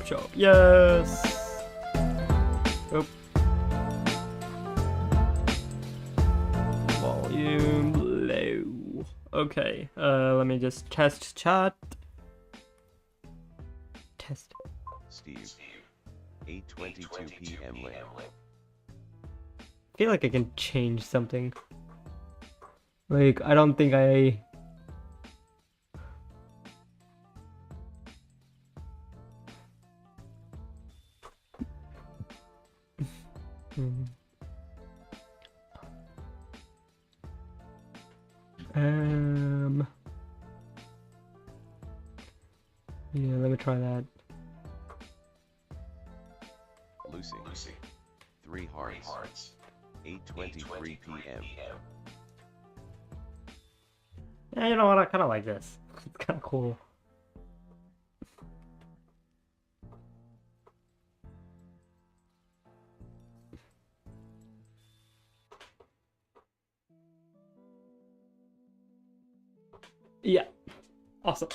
shop. Yes. Oh. Volume low. Okay. Let me just test chat. Test. Steve. 8:22 p.m. I feel like I can change something. Like, I don't think I... Yeah, let me try that. Lucy. 3 hearts. 8:23 p.m. Yeah, you know what? I kind of like this. It's kind of cool. Yeah. Awesome.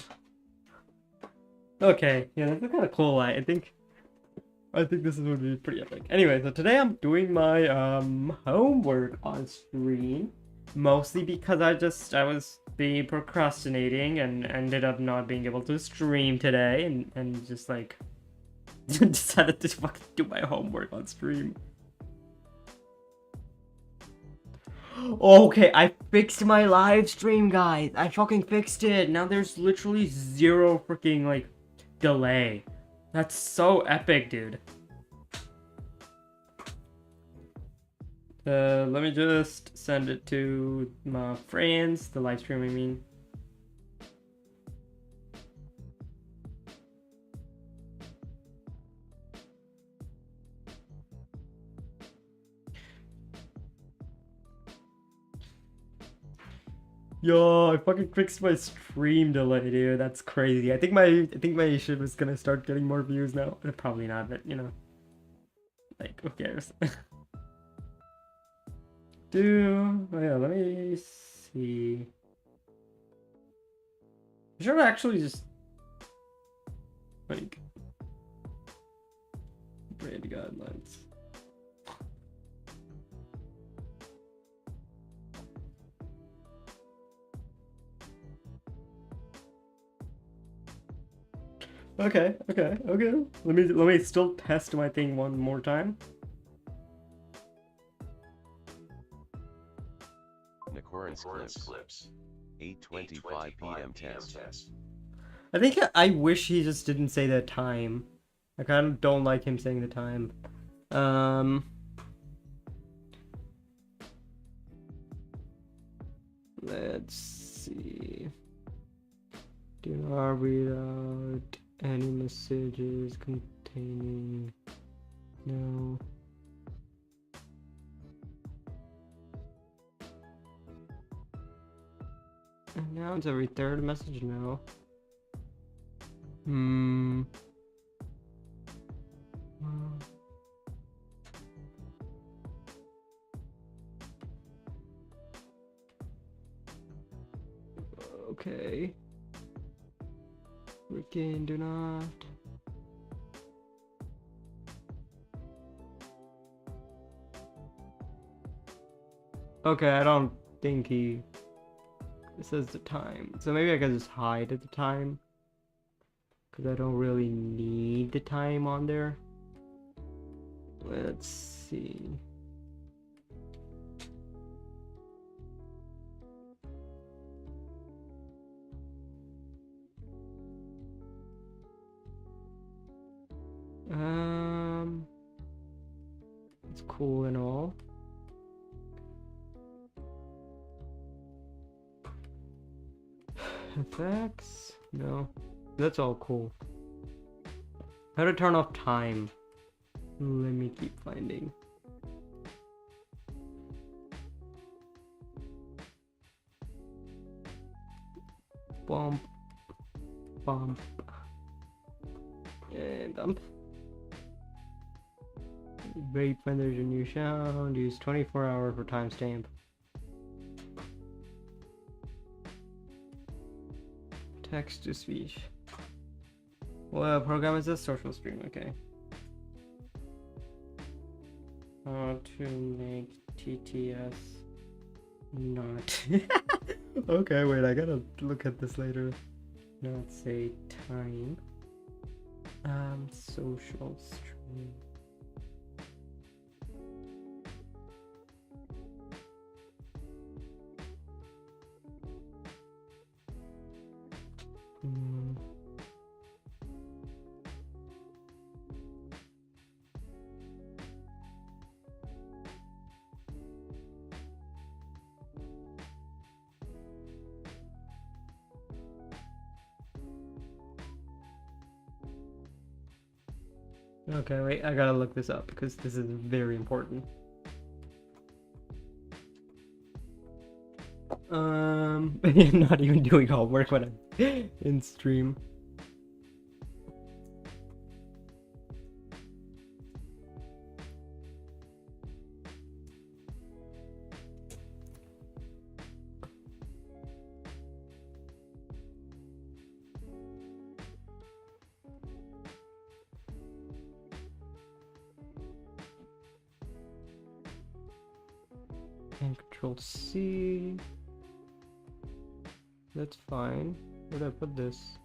Okay, yeah, that's a kind of cool light. I think this is going to be pretty epic. Anyway, so today I'm doing my homework on stream, mostly because I was being procrastinating and ended up not being able to stream today, and just like decided to fucking do my homework on stream. Okay, I fixed my live stream, guys. I fucking fixed it. Now there's literally zero freaking like delay. That's so epic, dude. Let me just send it to my friends, the live stream, I mean. Yo, I fucking fixed my stream delay, dude. That's crazy. I think my shit was gonna start getting more views now. Probably not, but you know. Like, who cares? Oh yeah, let me see. I should actually just like brand guidelines. Okay. Let me still test my thing one more time. Nicorans clips. 8:25 p.m. test. I think I wish he just didn't say the time. I kind of don't like him saying the time. Let's see. Do not read out any messages containing no. Announce every third message, no. Okay. Freaking do not. Okay, I don't think he says the time. So maybe I can just hide at the time. Because I don't really need the time on there. Let's see. It's cool and all. Effects? No. That's all cool. How to turn off time? Let me keep finding. Bump. Bump. And dump. Wait when there's a new sound. Use 24 hours for timestamp. Text to speech. Well, program is a social stream, okay. How to make TTS not. Okay, wait, I gotta look at this later. Not say time. Social stream. Okay, wait, I gotta look this up because this is very important. Not even doing homework when I'm in stream. And Control C. That's fine. Where did I put this?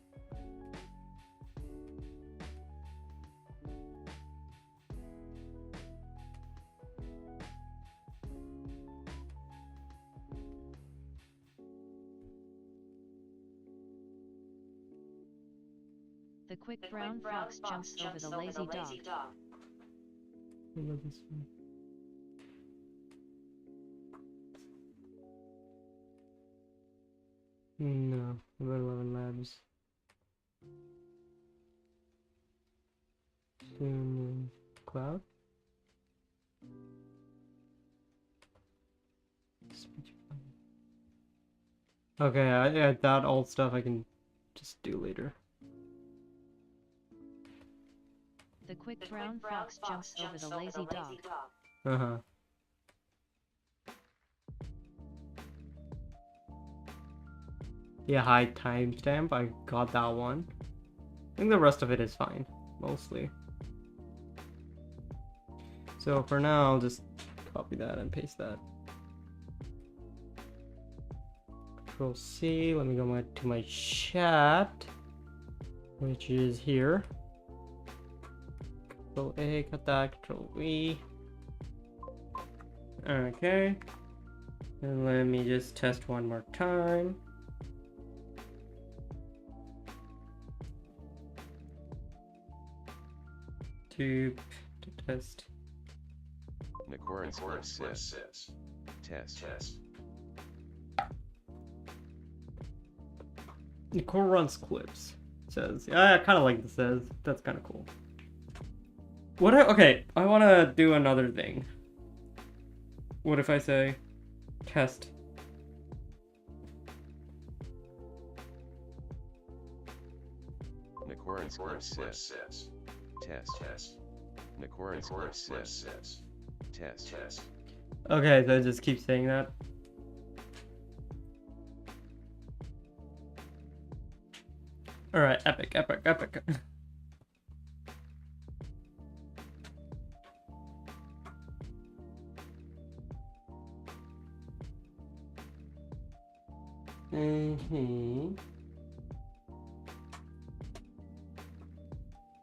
The quick brown fox jumps over the lazy dog. What about this one? No, about 11 labs. Soon cloud. Okay, I that old stuff I can just do later. The quick brown fox jumps over the lazy dog. Uh-huh. Yeah, high timestamp, I got that one. I think the rest of it is fine, mostly. So for now, I'll just copy that and paste that. Control C, let me go to my chat, which is here. Control A, cut that, Control V. Okay. And let me just test one more time. To test. Nicoran Clip says. Test. Nicole runs clips. Says. Yeah, I kind of like the says. That's kind of cool. Okay, I want to do another thing. What if I say test? Nicoran Clip says. Test. Nicoran Clip says. Test. Okay, so I just keep saying that. Alright, epic.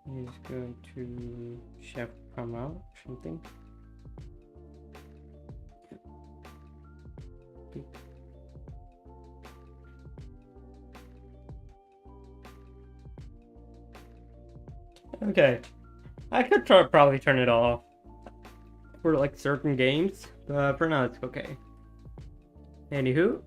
He's going to chef promo or something. Okay, I could probably turn it off for like certain games, but for now it's okay. Anywho,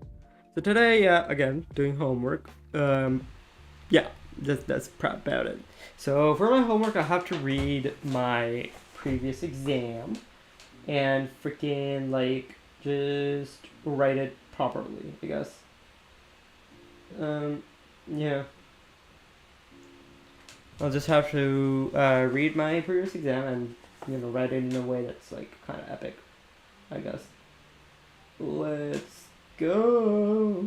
so today, again, doing homework. Yeah, that's about it. So for my homework, I have to read my previous exam and freaking like just write it properly, I guess. Yeah. I'll just have to read my previous exam and write it in a way that's like kind of epic, I guess. Let's go.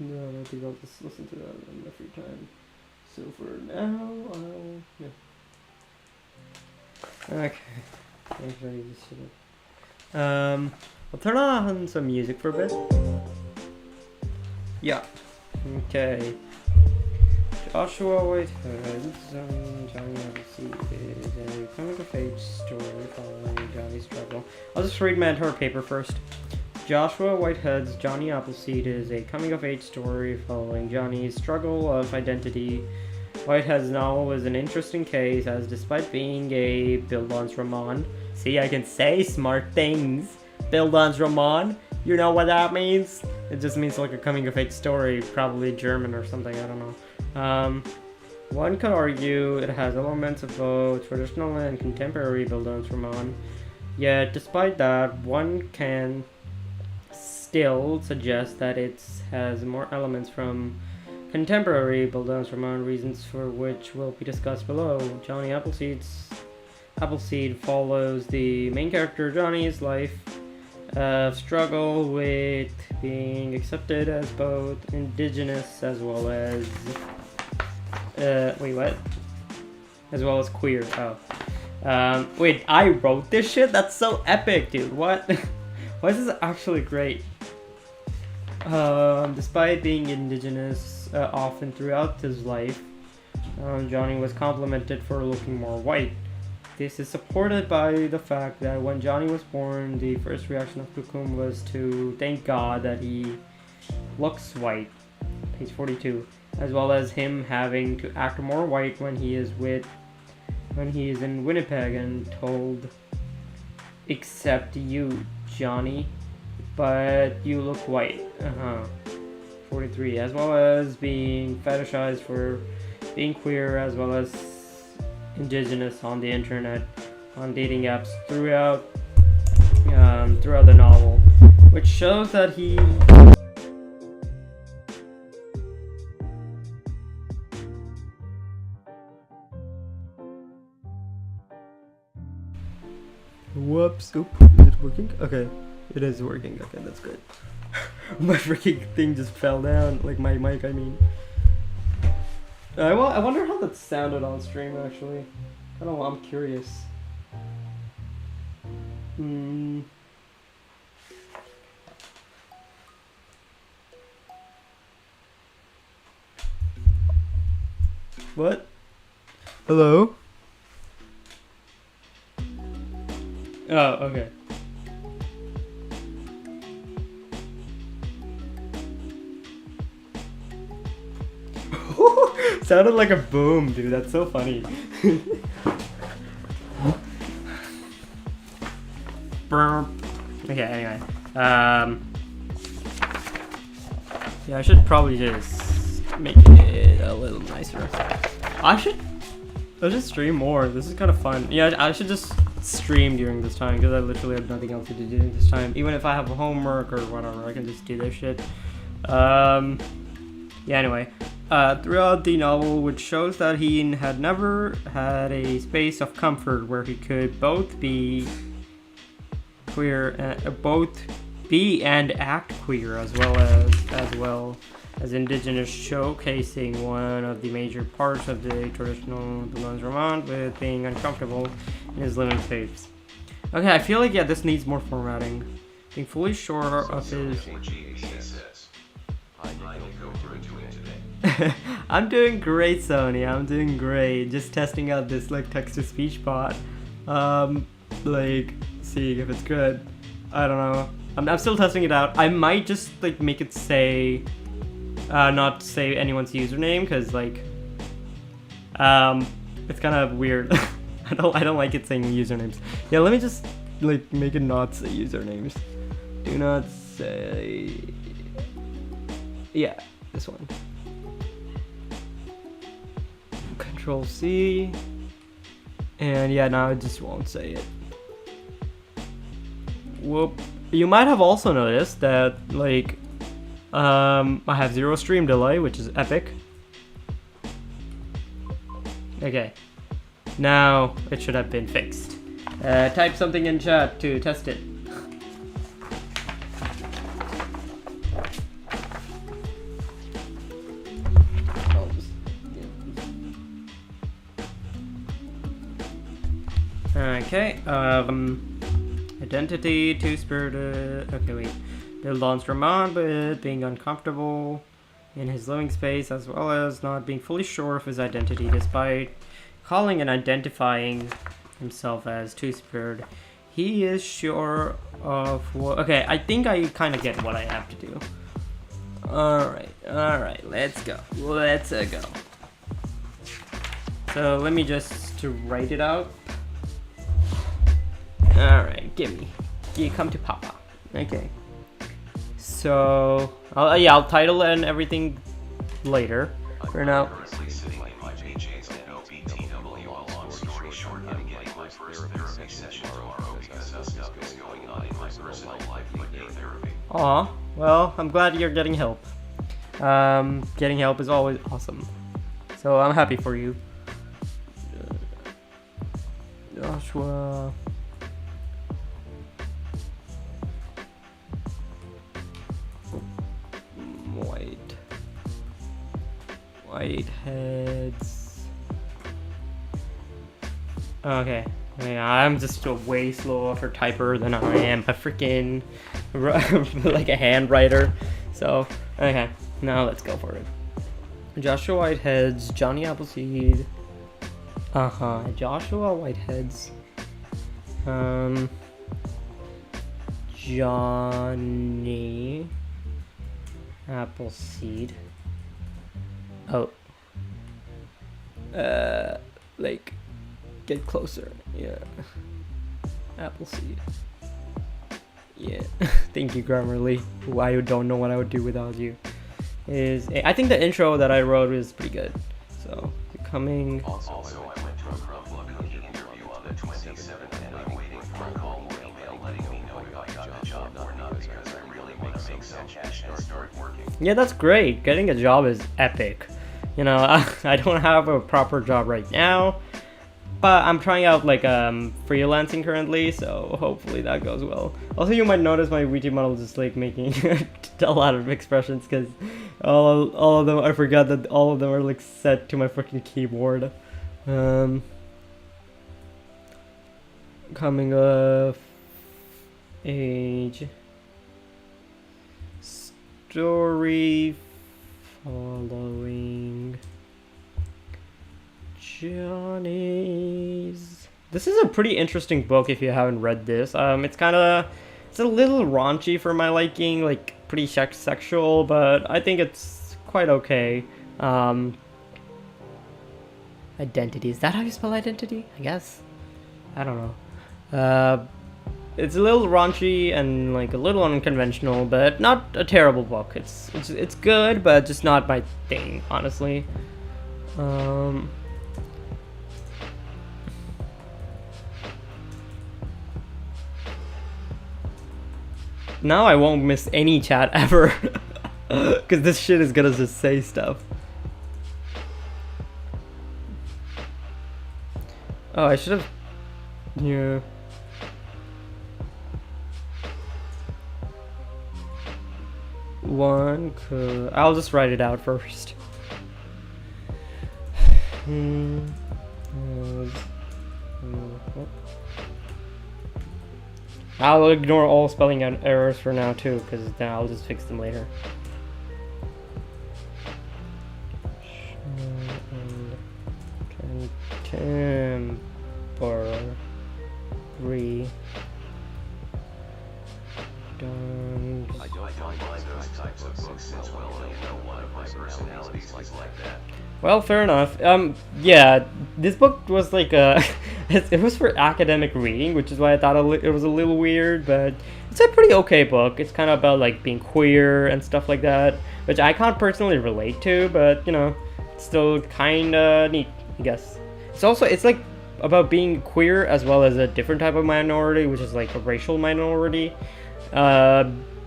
No, I think I'll just listen to that in my free time. So for now, okay. Thanks for this shit. I'll turn on some music for a bit. Yeah. Okay. Joshua Whitehead, Johnny Appleseed is a coming of age story following Johnny's struggle. I'll just read my entire paper first. Joshua Whitehead's Johnny Appleseed is a coming-of-age story following Johnny's struggle of identity. Whitehead's novel is an interesting case, as despite being a Bildungsroman roman, see, I can say smart things. Bildungsroman, you know what that means? It just means like a coming-of-age story, probably German or something, I don't know. One could argue it has elements of both traditional and contemporary Bildungsroman. Yet, despite that, one can still suggests that it has more elements from contemporary Bildungsroman, reasons for which will be discussed below. Johnny Appleseed follows the main character Johnny's life struggle with being accepted as both indigenous as well as as well as queer. Wait, I wrote this shit? That's so epic, dude. What? Why is this actually great? Despite being indigenous often throughout his life, Johnny was complimented for looking more white. This is supported by the fact that when Johnny was born, the first reaction of Kukum was to thank God that he looks white, page 42, as well as him having to act more white when he is in Winnipeg and told, "Except you, Johnny, but you look white." 43, as well as being fetishized for being queer as well as indigenous on the internet, on dating apps throughout the novel, which shows that he Whoops. Oop. Is it working? Okay. It is working. Okay, that's good. My freaking thing just fell down. Like my mic, I mean. I wonder how that sounded on stream, actually. I don't know. I'm curious. What? Hello? Oh, okay. Sounded like a boom, dude. That's so funny. Okay, anyway. Yeah, I should probably just make it a little nicer. I'll just stream more. This is kind of fun. Yeah, I should just stream during this time because I literally have nothing else to do during this time. Even if I have homework or whatever, I can just do this shit. Yeah, anyway. Throughout the novel, which shows that he had never had a space of comfort where he could both be queer, and act queer as well as indigenous, showcasing one of the major parts of the traditional Bildungsroman with being uncomfortable in his living space. Okay, I feel like this needs more formatting. Being fully sure of his. I'm doing great, Sony. I'm doing great. Just testing out this text-to-speech bot. Seeing if it's good. I don't know. I'm still testing it out. I might just make it say, not say anyone's username, because it's kind of weird. I don't like it saying usernames. Yeah, let me just make it not say usernames. Do not say. Yeah, this one. Control C, and yeah, now I just won't say it. Whoop. You might have also noticed that I have 0 stream delay, which is epic. Okay, now it should have been fixed. Type something in chat to test it. Okay, identity, two-spirited, okay wait. Build on Ramon, but being uncomfortable in his living space, as well as not being fully sure of his identity, despite calling and identifying himself as two-spirited. He is sure of what, okay, I think I kind of get what I have to do. Alright, let's go. Let's go. So let me just write it out. Alright, gimme. You come to Papa. Okay. So, I'll title it and everything later. For now. Aw, well, I'm glad you're getting help. Getting help is always awesome. So I'm happy for you. Joshua. Whiteheads. Okay. Yeah, I'm just a way slower for typer than I am a freaking like a handwriter. So, okay. Now let's go for it. Joshua Whiteheads, Johnny Appleseed. Joshua Whiteheads. Johnny Appleseed. Oh. Like, get closer. Yeah. Appleseed. Yeah. Thank you, Grammarly. Who I don't know what I would do without you. I think the intro that I wrote is pretty good. So, coming. Also, I went to a Chromebook cooking interview on the 27th, and I'm waiting for a call or email letting me know if I got the job or not, because I really want to make some cash and start working. Yeah, that's great. Getting a job is epic. You know, I don't have a proper job right now, but I'm trying out like freelancing currently, so hopefully that goes well. Also, you might notice my Ouija model just like making a lot of expressions, because all of them, I forgot that all of them are like set to my freaking keyboard. Coming of age, story following Johnny's. This is a pretty interesting book if you haven't read this. It's a little raunchy for my liking, like pretty sexual, but I think it's quite okay. Identity, is that how you spell identity? I guess. I don't know. It's a little raunchy and like a little unconventional, but not a terrible book. It's good, but just not my thing, honestly. Now I won't miss any chat ever, because this shit is gonna just say stuff. Oh, I should have. Yeah. I'll just write it out first. I'll ignore all spelling errors for now too, because then I'll just fix them later. Contemporary. I don't find those types of books as well, and you know one of my personalities is like that. Well, fair enough. Yeah, this book was like it was for academic reading, which is why I thought it was a little weird, but it's a pretty okay book. It's kind of about like being queer and stuff like that, which I can't personally relate to, but you know, it's still kind of neat, I guess. It's like about being queer as well as a different type of minority, which is like a racial minority.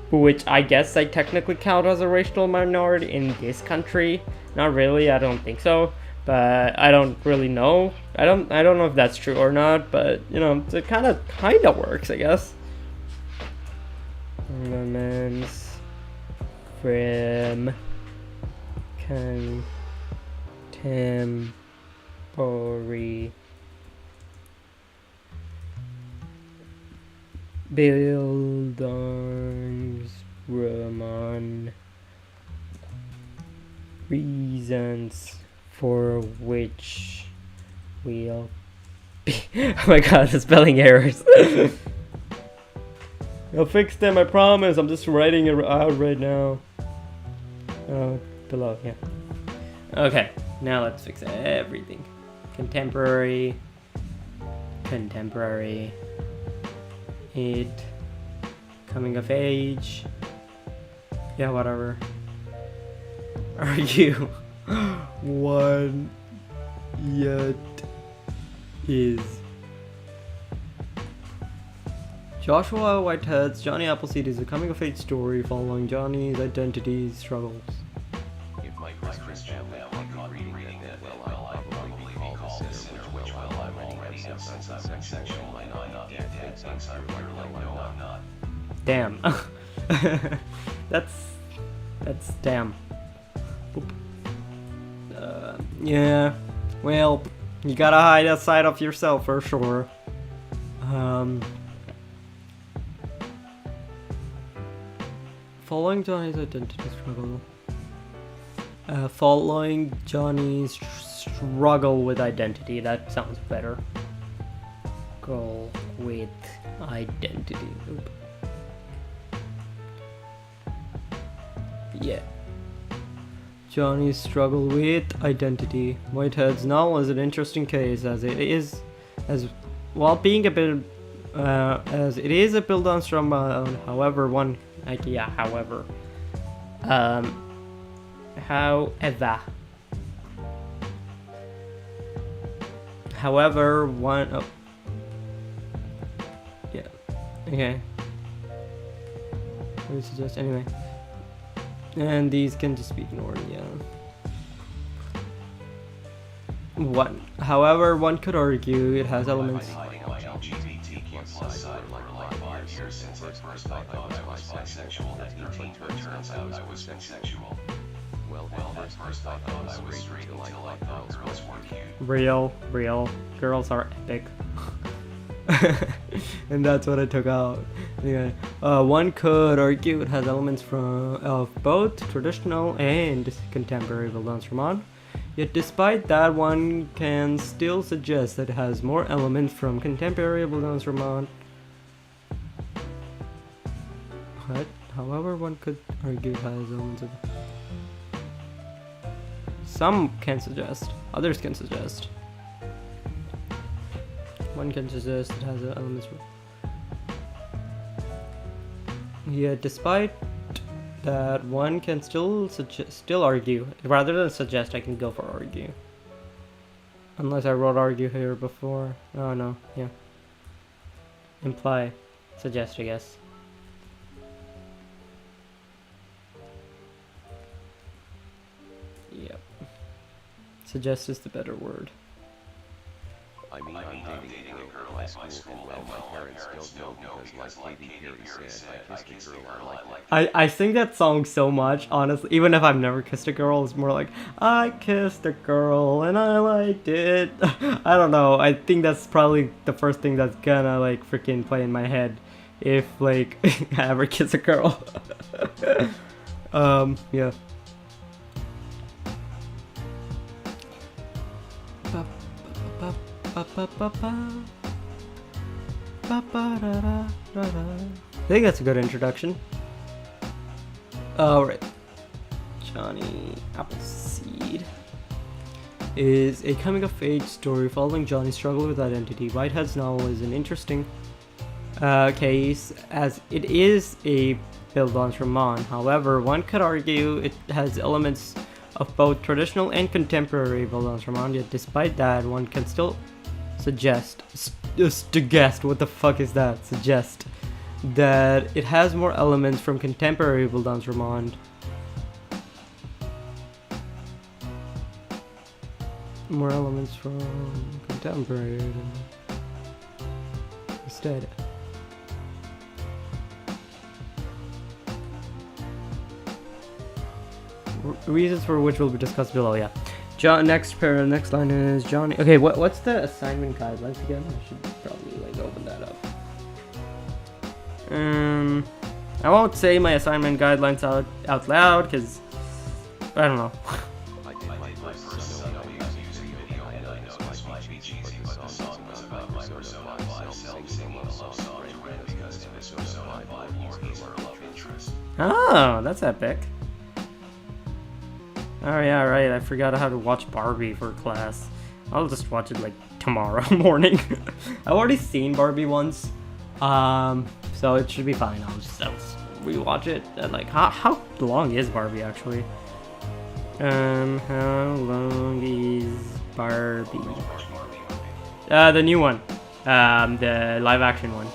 Which I guess I technically count as a racial minority in this country. Not really, I don't think so, but I don't really know. I don't know if that's true or not, but you know, it kind of works, I guess. Elements from contemporary Bildungsroman reasons for which we'll be oh my god, the spelling errors. I'll fix them, I promise. I'm just writing it out right now. Below, yeah. Okay, now let's fix everything. Contemporary. It. Coming of age. Yeah, whatever. Are you one yet is Joshua Whitehead's Johnny Appleseed is a coming of age story following Johnny's identity struggles. If my Christian family caught me reading that, well, I'd probably be called a sinner, which, well, I'm already have since I've been sexual and I'm not yet dead, since I'm like, no, I'm not. Damn. That's damn. Boop. Yeah. Well, you gotta hide that side of yourself for sure. Following Johnny's identity struggle. Following Johnny's struggle with identity. That sounds better. Go with identity. Oop. Yeah. Johnny's struggle with identity. Whitehead's novel is an interesting case as it is, as while being a bit, as it is a Bildungsroman. However, one idea. However, one. Oh. Yeah. Okay. What would suggest anyway? And these can just be ignored, yeah. However, one could argue it has elements. Hiding on LGBTQ plus side for like 5 years since at first I thought I was bisexual. At 13, but turns out I was pansexual. Well, at first I thought I was straight until I thought girls were cute. Real. Girls are epic. And that's what I took out. Anyway, one could argue it has elements of both traditional and contemporary Bildungsroman. Yet despite that, one can still suggest that it has more elements from contemporary Bildungsroman. What? However, one could argue it has elements of... Some can suggest, others can suggest. One can suggest it has elements from... Yeah, despite that, one can still argue. Rather than suggest, I can go for argue. Unless I wrote argue here before. Oh no, yeah. Imply, suggest, I guess. Yep. Suggest is the better word. I mean, I'm dating a girl at my school, and well, my parents don't know because, like Katy Perry said, I kissed a girl I sing that song so much, honestly. Even if I've never kissed a girl, it's more like, I kissed a girl and I liked it. I don't know. I think that's probably the first thing that's gonna, like, freaking play in my head if, like, I ever kiss a girl. Yeah. I think that's a good introduction. Alright. Johnny Appleseed is a coming-of-age story following Johnny's struggle with identity. Whitehead's novel is an interesting case as it is a Bildungsroman. However, one could argue it has elements of both traditional and contemporary Bildungsroman, yet despite that, one can still suggest what the fuck is that? Suggest that it has more elements from contemporary Bildungsroman. More elements from contemporary instead. Reasons for which will be discussed below, yeah. Next line is Johnny. Okay, what's the assignment guidelines again? I should probably like open that up. I won't say my assignment guidelines out loud because I don't know. I did my first Snow music video and I know this might be cheesy, but the song was about my Persona 5 self singing a love song to Ren because in this Persona 5 lore he's her love interest. Oh, that's epic. Oh yeah, right. I forgot how to watch Barbie for class. I'll just watch it like tomorrow morning. I've already seen Barbie once, so it should be fine. I'll just rewatch it. And like, how long is Barbie actually? How long is Barbie? The new one, the live action one.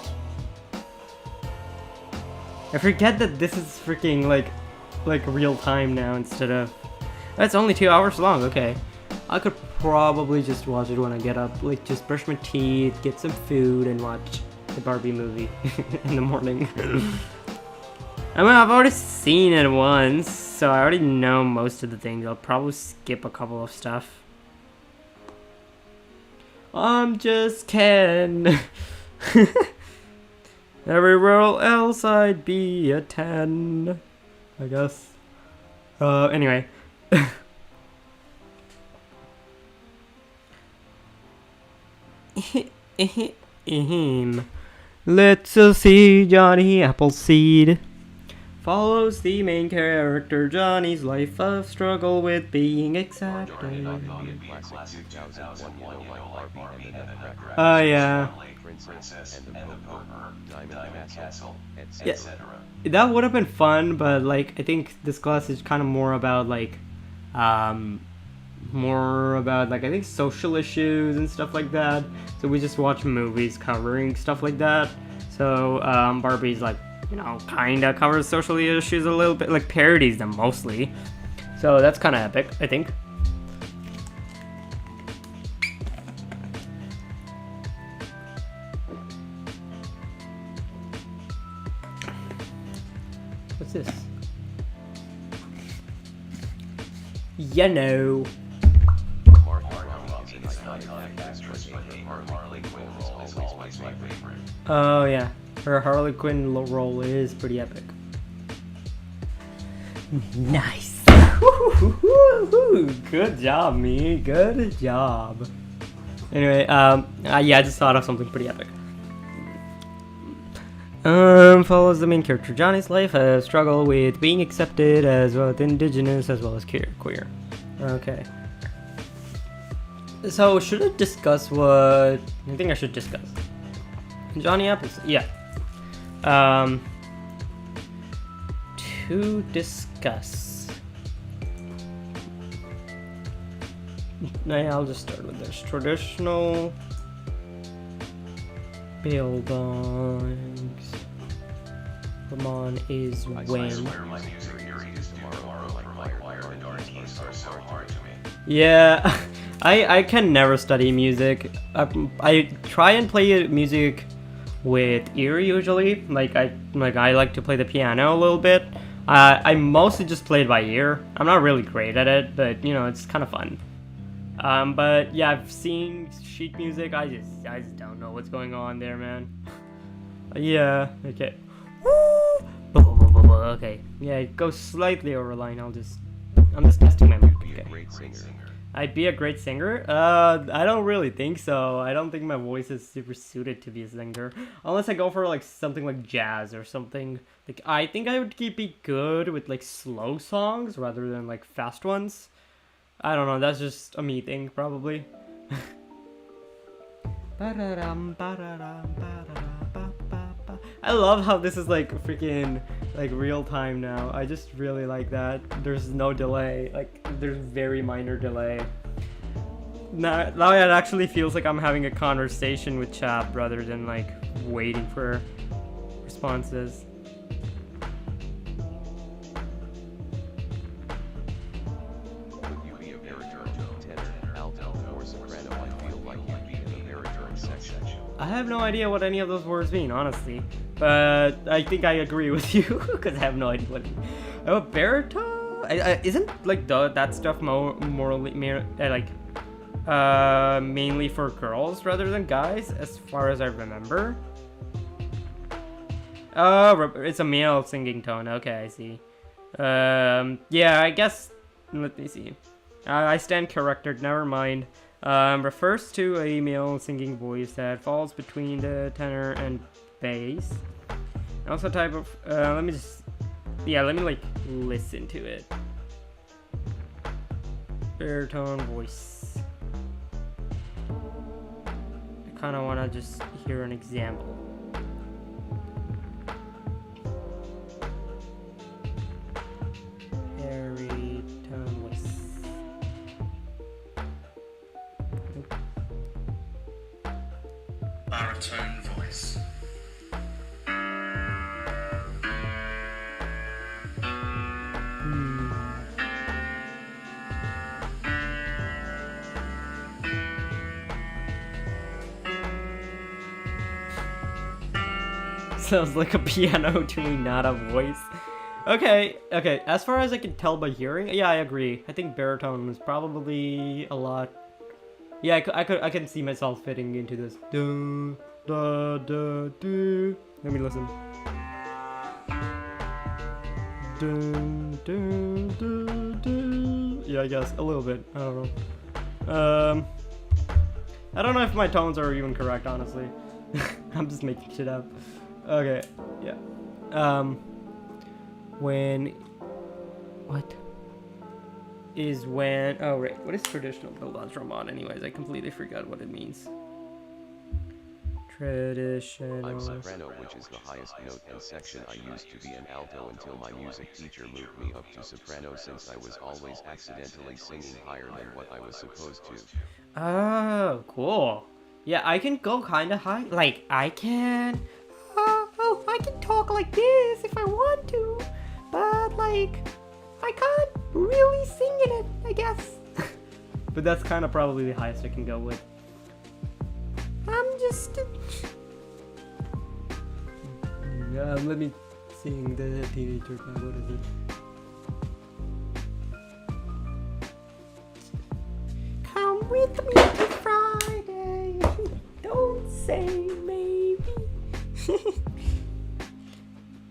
I forget that this is freaking like real time now instead of. That's only 2 hours long. Okay, I could probably just watch it when I get up. Like just brush my teeth, get some food, and watch the Barbie movie in the morning. I mean, I've already seen it once, so I already know most of the things. I'll probably skip a couple of stuff. I'm just Ken. Everywhere else I'd be a 10, I guess. Anyway. Let's see Johnny Appleseed. Follows the main character Johnny's life of struggle with being accepted. Oh yeah. Yeah, that would have been fun, but like I think this class is kind of more about like I think social issues and stuff like that. So we just watch movies covering stuff like that. So Barbie's like, you know, kind of covers social issues a little bit, like parodies them mostly. So that's kind of epic, I think. What's this? You know. Oh yeah, her Harley Quinn role is pretty epic. Nice. Good job, me. Good job. Anyway, yeah, I just thought of something pretty epic. Follows the main character Johnny's life, a struggle with being accepted as well as indigenous as well as queer. Okay. So should I discuss what I think I should discuss? Johnny Appleseed, yeah. To discuss. I'll just start with this. Traditional buildings. Ramon is when. Yeah, I can never study music. I try and play music with ear usually. Like I like to play the piano a little bit. I mostly just play it by ear. I'm not really great at it, but you know, it's kind of fun. But yeah, I've seen sheet music. I just don't know what's going on there, man. Yeah, okay. Okay, yeah, it goes slightly over line. I'm just testing my mic. Okay. I'd be a great singer? I don't really think so. I don't think my voice is super suited to be a singer. Unless I go for like something like jazz or something. Like I think I would be good with like slow songs rather than like fast ones. I don't know, that's just a me thing probably. I love how this is like freaking like real time now. I just really like that. There's no delay. Like there's very minor delay. Now it actually feels like I'm having a conversation with chat rather than like waiting for responses. Would you be a baritone, tenor, alto, or soprano? I feel like you'd be in the baritone section. I have no idea what any of those words mean, honestly. But I think I agree with you because I have no idea what. Oh, baritone? Isn't like that stuff mainly for girls rather than guys, as far as I remember? Oh, it's a male singing tone. Okay, I see. Yeah, I guess. Let me see. I stand corrected. Never mind. Refers to a male singing voice that falls between the tenor and bass. Also, type of. Let me just. Yeah, let me like listen to it. Baritone voice. I kind of want to just hear an example. Baritone voice. Baritone voice. Sounds like a piano to me, not a voice. Okay, as far as I can tell by hearing, yeah, I agree. I think baritone is probably a lot. Yeah, I can see myself fitting into this. Do, da, da, do. Let me listen. Dun, dun, dun, dun. Yeah, I guess a little bit. I don't know. I don't know if my tones are even correct, honestly. I'm just making shit up. Okay, yeah. What is when? Oh, right. What is traditional Bildungsroman? Anyways, I completely forgot what it means. Traditional. I'm soprano, which is the highest note and section. I used to be an alto until my music teacher moved me up to soprano, since I was always accidentally singing higher than what I was supposed to. Oh, cool. Yeah, I can go kind of high. Like, I can. I can talk like this if I want to. But, like, I can't really sing in it, I guess. But that's kind of probably the highest I can go with. I'm just. Let me sing the teenager. What is it? Come with me to Friday. Don't say maybe.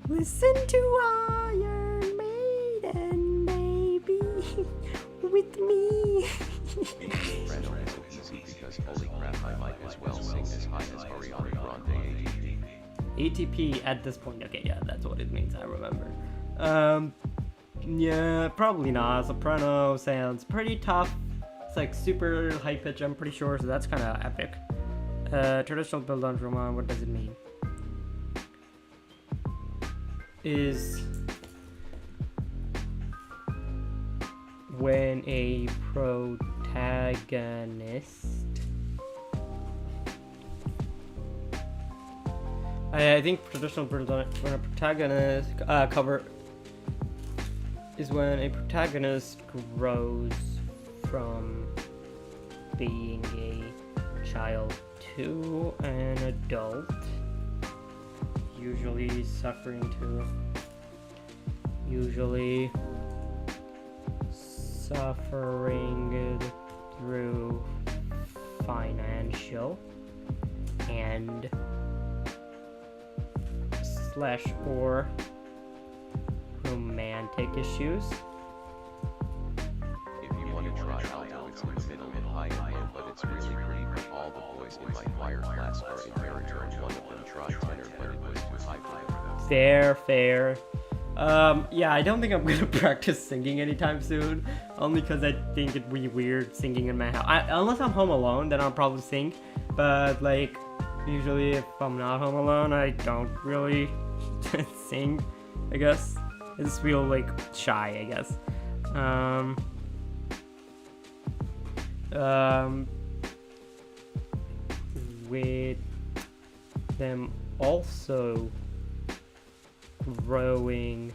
Listen to Iron Maiden, baby, with me. Soprano isn't easy because holy crap, I might as well sing as high as Ariana Grande ATP. ATP at this point. Okay, yeah, that's what it means. I remember. Yeah, probably not. Soprano sounds pretty tough. It's like super high pitch. I'm pretty sure, so that's kind of epic. Traditional Bildungsroman. What does it mean? Is when a protagonist. I think traditional when a protagonist cover is when a protagonist grows from being a child to an adult. Usually suffering through financial and / or romantic issues. If you want to try alto, it's in the middle and high and low, but it's really pretty. But all the boys in my choir class are in baritone. One of them tried tenor, but it was too high for them. Fair. Yeah, I don't think I'm gonna practice singing anytime soon, only because I think it'd be weird singing in my house. Unless I'm home alone, then I'll probably sing, but like, usually if I'm not home alone, I don't really sing, I guess. I just feel like shy, I guess. With them also growing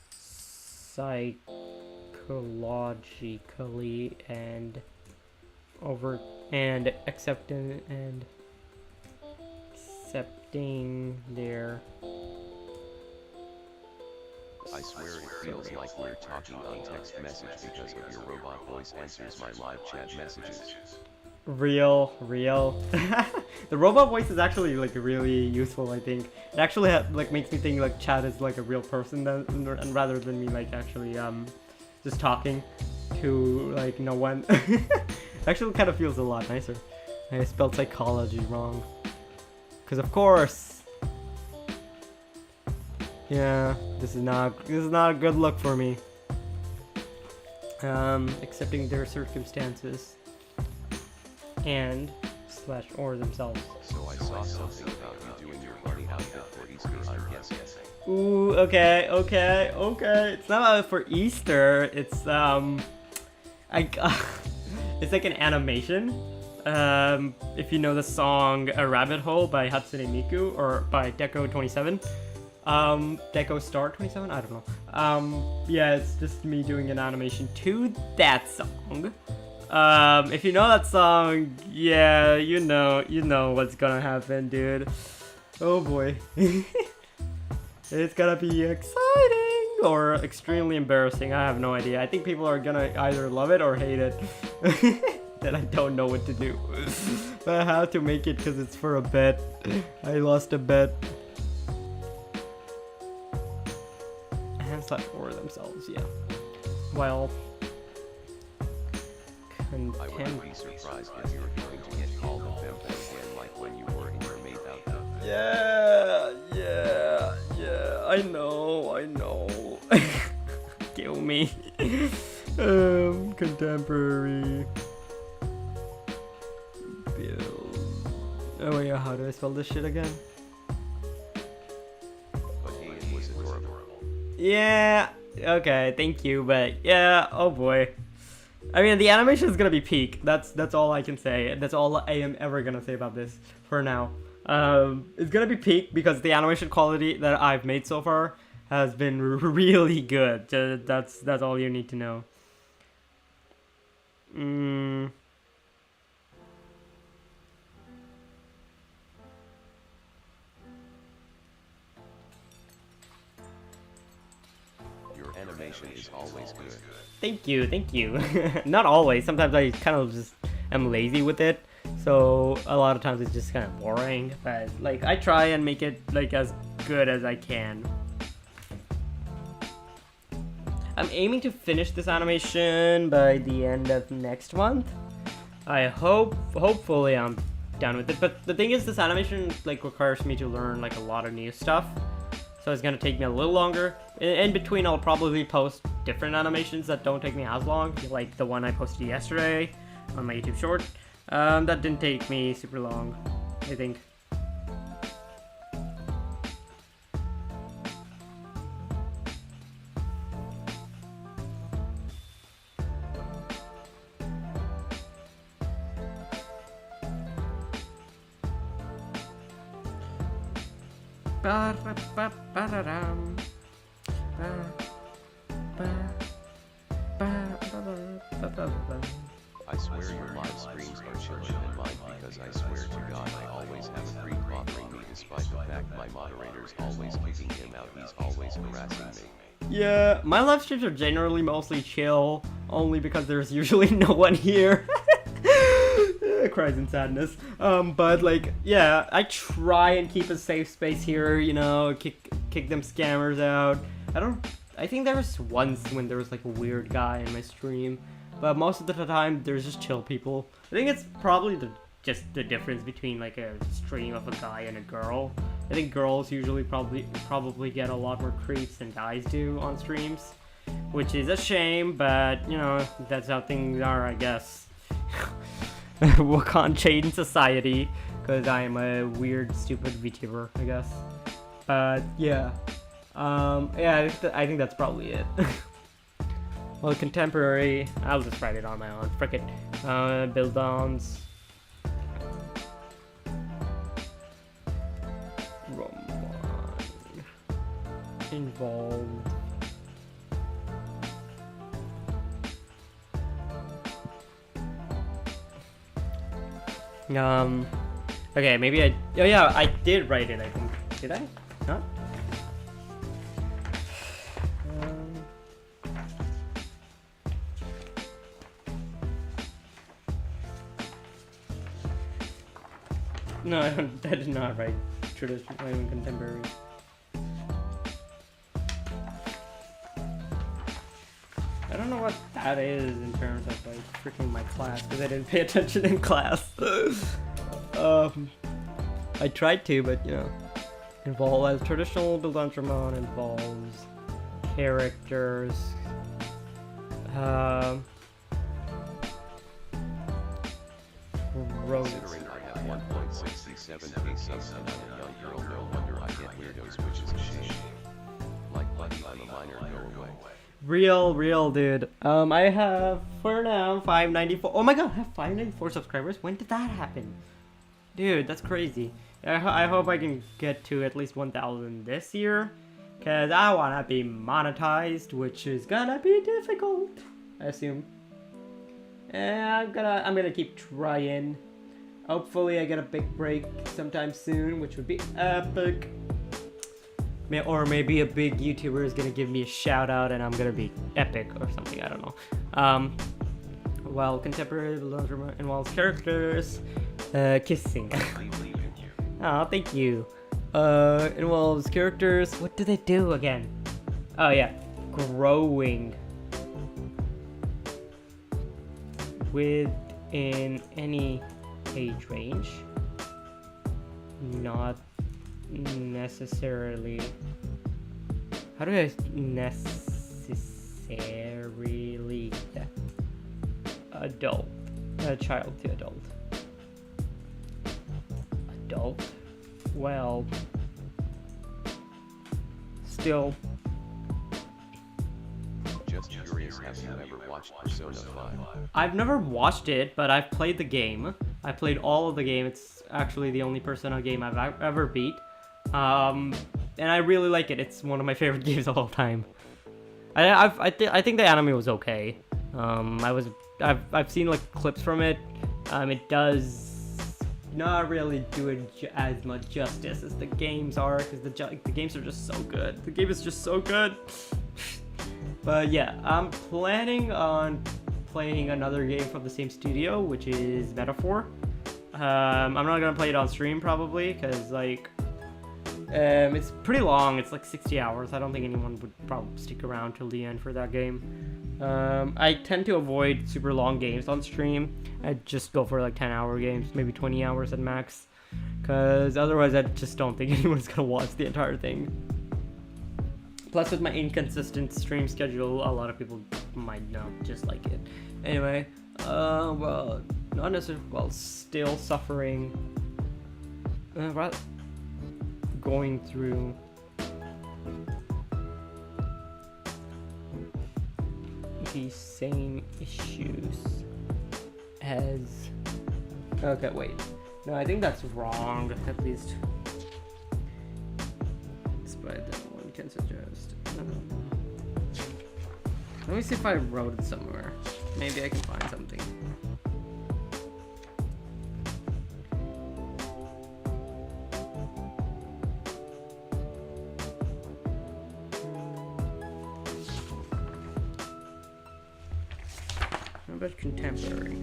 psychologically and accepting their. I swear it feels like we're talking on text message because of your robot voice answers my live chat messages. Real. The robot voice is actually like really useful. I think it actually like makes me think like Chad is like a real person, and rather than me like actually just talking to like no one. Actually, kind of feels a lot nicer. I spelled psychology wrong, because of course. Yeah, this is not a good look for me. Accepting their circumstances and / or themselves. So I saw something about you doing your bunny outfit for Easter, I'm guessing. Ooh, okay. It's not for Easter. It's it's like an animation. If you know the song "A Rabbit Hole" by Hatsune Miku or by Deco27. Deco Star 27? I don't know. Yeah, it's just me doing an animation to that song. If you know that song, yeah, you know what's gonna happen, dude. Oh boy. It's gonna be exciting or extremely embarrassing. I have no idea. I think people are gonna either love it or hate it. Then I don't know what to do. But I have to make it because it's for a bet. I lost a bet. And / for themselves, yeah. Well. I wouldn't be surprised if you're going to get called a pimp again like when you were in your maid outfit. Yeah, I know. Kill me. Contemporary. Build. Oh yeah, how do I spell this shit again? But hey, it was adorable. Yeah, okay, thank you, but yeah, oh boy. I mean, the animation is gonna be peak. That's all I can say. That's all I am ever gonna say about this for now. It's gonna be peak because the animation quality that I've made so far has been really good. That's all you need to know. Your animation is always good. Thank you. Not always. Sometimes I kind of just am lazy with it. So a lot of times it's just kind of boring. But like I try and make it like as good as I can. I'm aiming to finish this animation by the end of next month. Hopefully I'm done with it. But the thing is, this animation like requires me to learn like a lot of new stuff. So it's gonna take me a little longer. In between, I'll probably post different animations that don't take me as long, like the one I posted yesterday on my YouTube short. That didn't take me super long, I think. I swear your live streams are chilling than mine because I swear to God I always have a freak bothering me despite the fact my moderator's always kicking him out, he's always harassing me. Yeah, my live streams are generally mostly chill, only because there's usually no one here. Cries in sadness. But like, yeah, I try and keep a safe space here, you know, kick them scammers out. I think there was once when there was like a weird guy in my stream, but most of the time there's just chill people. I think it's probably just the difference between like a stream of a guy and a girl. I think girls usually probably get a lot more creeps than guys do on streams, which is a shame, but you know, that's how things are, I guess. We can't change society because I am a weird, stupid VTuber, I guess. But yeah, yeah, I think that's probably it. Well, contemporary, I'll just write it on my own. Frick it. Build ons. Roman. Involved. Okay, maybe oh yeah, I did write it, I think. Did I? Huh? No, I did not write traditional, I mean contemporary. I don't know what that is in terms of like freaking my class because I didn't pay attention in class. I tried to, but you know, involves traditional Bildungsroman involves characters. Roads. Considering I have 1.67 cases and I'm a young girl, no wonder I get weirdos, which is a shame. Like Buddy, I'm a minor, go away. Real dude. I have for now 594. Oh my god, I have 594 subscribers. When did that happen? Dude, that's crazy. I hope I can get to at least 1,000 this year, cause I wanna be monetized, which is gonna be difficult, I assume. And I'm gonna keep trying. Hopefully, I get a big break sometime soon, which would be epic. Or maybe a big YouTuber is gonna give me a shout out and I'm gonna be epic or something, I don't know. Well, contemporary involves characters, kissing. I believe in you. Oh, thank you. Involves characters, what do they do again? Oh yeah, growing. Within any age range. Not necessarily. How do I necessarily adult? Child to adult. Adult. Well, still. Just curious, have you ever watched Persona 5? I've never watched it, but I've played the game. I played all of the game. It's actually the only Persona game I've ever beat. And I really like it. It's one of my favorite games of all time. I think the anime was okay. I've seen like clips from it. It does not really do it as much justice as the games are, because the games are just so good. The game is just so good. But yeah, I'm planning on playing another game from the same studio, which is Metaphor. I'm not gonna play it on stream probably, because like it's pretty long. It's like 60 hours. I don't think anyone would probably stick around till the end for that game. I tend to avoid super long games on stream. I just go for like 10-hour games, maybe 20 hours at max, because otherwise I just don't think anyone's gonna watch the entire thing. Plus, with my inconsistent stream schedule, a lot of people might not just like it. Anyway, well, not necessarily, well, still suffering, going through the same issues as, okay, wait, no, I think that's wrong, at least, despite that one can suggest. Let me see if I wrote it somewhere. Maybe I can find something. How about contemporary?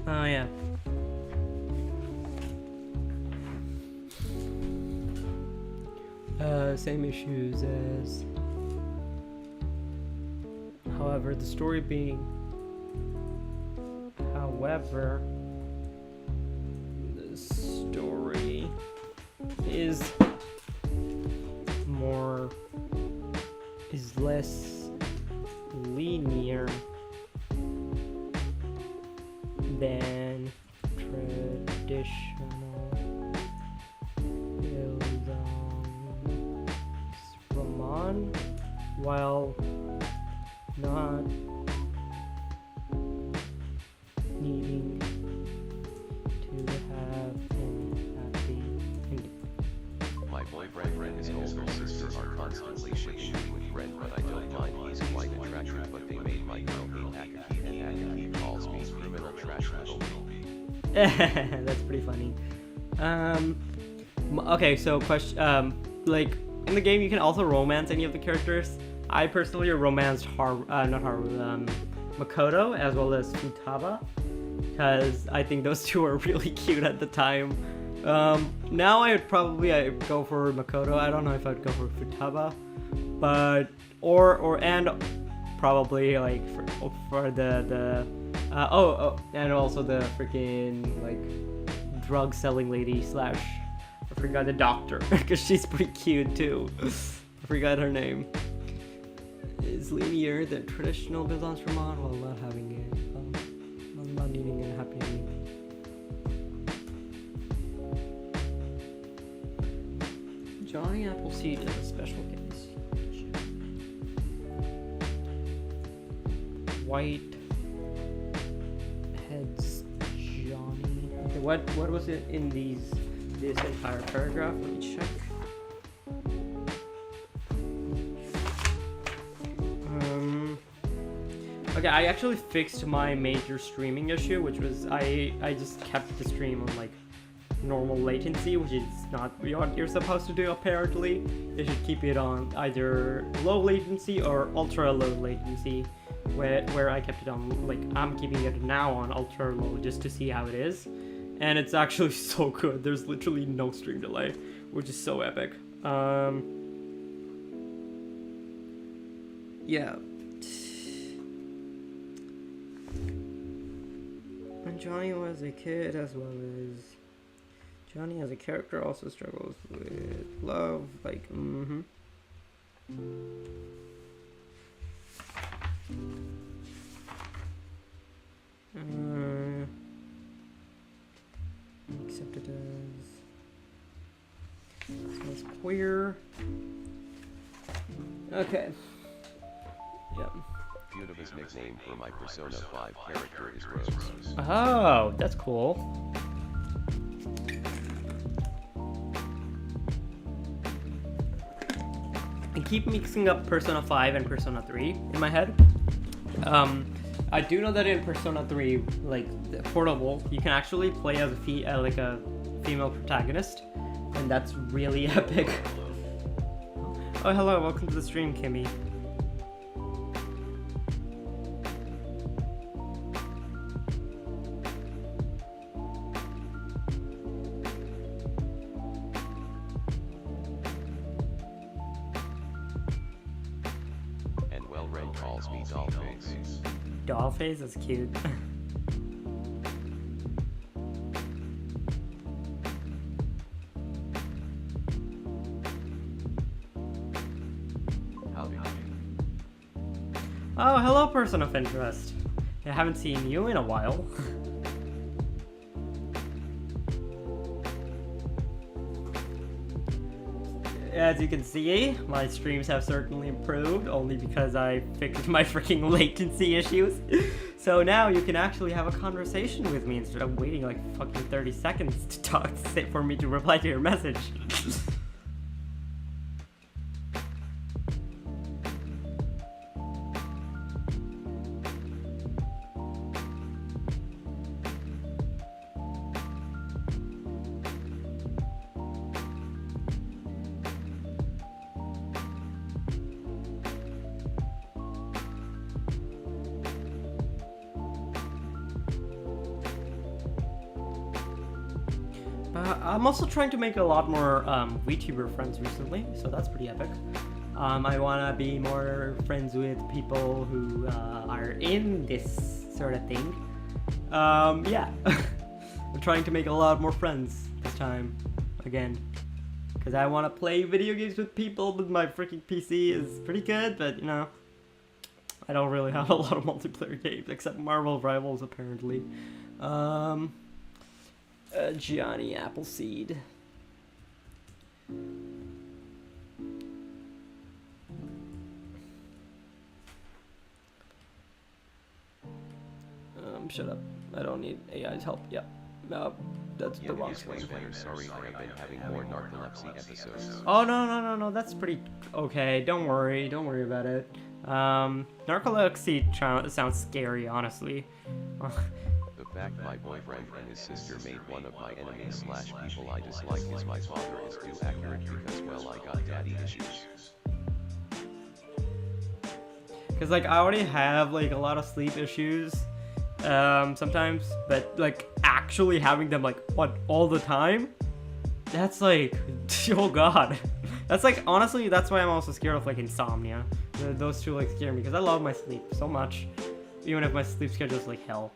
Oh yeah. Same issues as, however, the story being, however, the story is less linear than traditional Bildungsroman, while not needing to have an happy ending. My boyfriend and his older sister are constantly shooting with Ren, but I don't mind. He's quite attractive, but they made my girl hate Akaki, and Akaki calls me criminal trash little baby. That's pretty funny. Okay, so question, like in the game you can also romance any of the characters. I personally romanced Makoto as well as Futaba, because I think those two are really cute at the time. Now I'd go for Makoto. I don't know if I'd go for Futaba, but and probably like for the and also the freaking like drug selling lady slash I forgot the doctor because she's pretty cute too. I forgot her name. Is linear the traditional Byzantine Roman while not having it, not needing a happy ending. Johnny Appleseed is a special case. White heads Johnny. Okay, what was it in this entire paragraph? Let me check. Okay, I actually fixed my major streaming issue, which was I just kept the stream on like normal latency, which is not what you're supposed to do apparently. You should keep it on either low latency or ultra low latency, where I kept it on, like I'm keeping it now on ultra low just to see how it is. And it's actually so good. There's literally no stream delay, which is so epic. Yeah. When Johnny was a kid, as well as Johnny as a character also struggles with love, like, accepted as, so it's queer. Okay. Yep. Futiba's nickname for my Persona 5 character is Rose. Oh, that's cool. I keep mixing up Persona 5 and Persona 3 in my head. I do know that in Persona 3, like the portable, you can actually play as a female protagonist, and that's really epic. Oh, hello, welcome to the stream, Kimmy. And well, Ren calls me Dollface. Dollface is cute. Oh, hello, person of interest. I haven't seen you in a while. As you can see, my streams have certainly improved, only because I fixed my freaking latency issues. So now you can actually have a conversation with me instead of waiting like fucking 30 seconds to talk for me to reply to your message. I'm also trying to make a lot more VTuber friends recently, so that's pretty epic. I want to be more friends with people who are in this sort of thing. Yeah. I'm trying to make a lot more friends this time, again. Because I want to play video games with people, but my freaking PC is pretty good, but you know, I don't really have a lot of multiplayer games, except Marvel Rivals, apparently. Johnny Appleseed. Shut up. I don't need AI's help. Yep. No, that's the wrong Sorry, I have been having more narcolepsy episodes. Oh, no. That's pretty okay. Don't worry about it. Narcolepsy sounds scary, honestly. The fact my boyfriend and his sister made one of my enemies / people I dislike is my father is too accurate because, well, I got daddy issues. Because like I already have like a lot of sleep issues sometimes, but like actually having them like what all the time, that's like oh god. That's like honestly that's why I'm also scared of like insomnia. Those two like scare me because I love my sleep so much, even if my sleep schedule is like hell.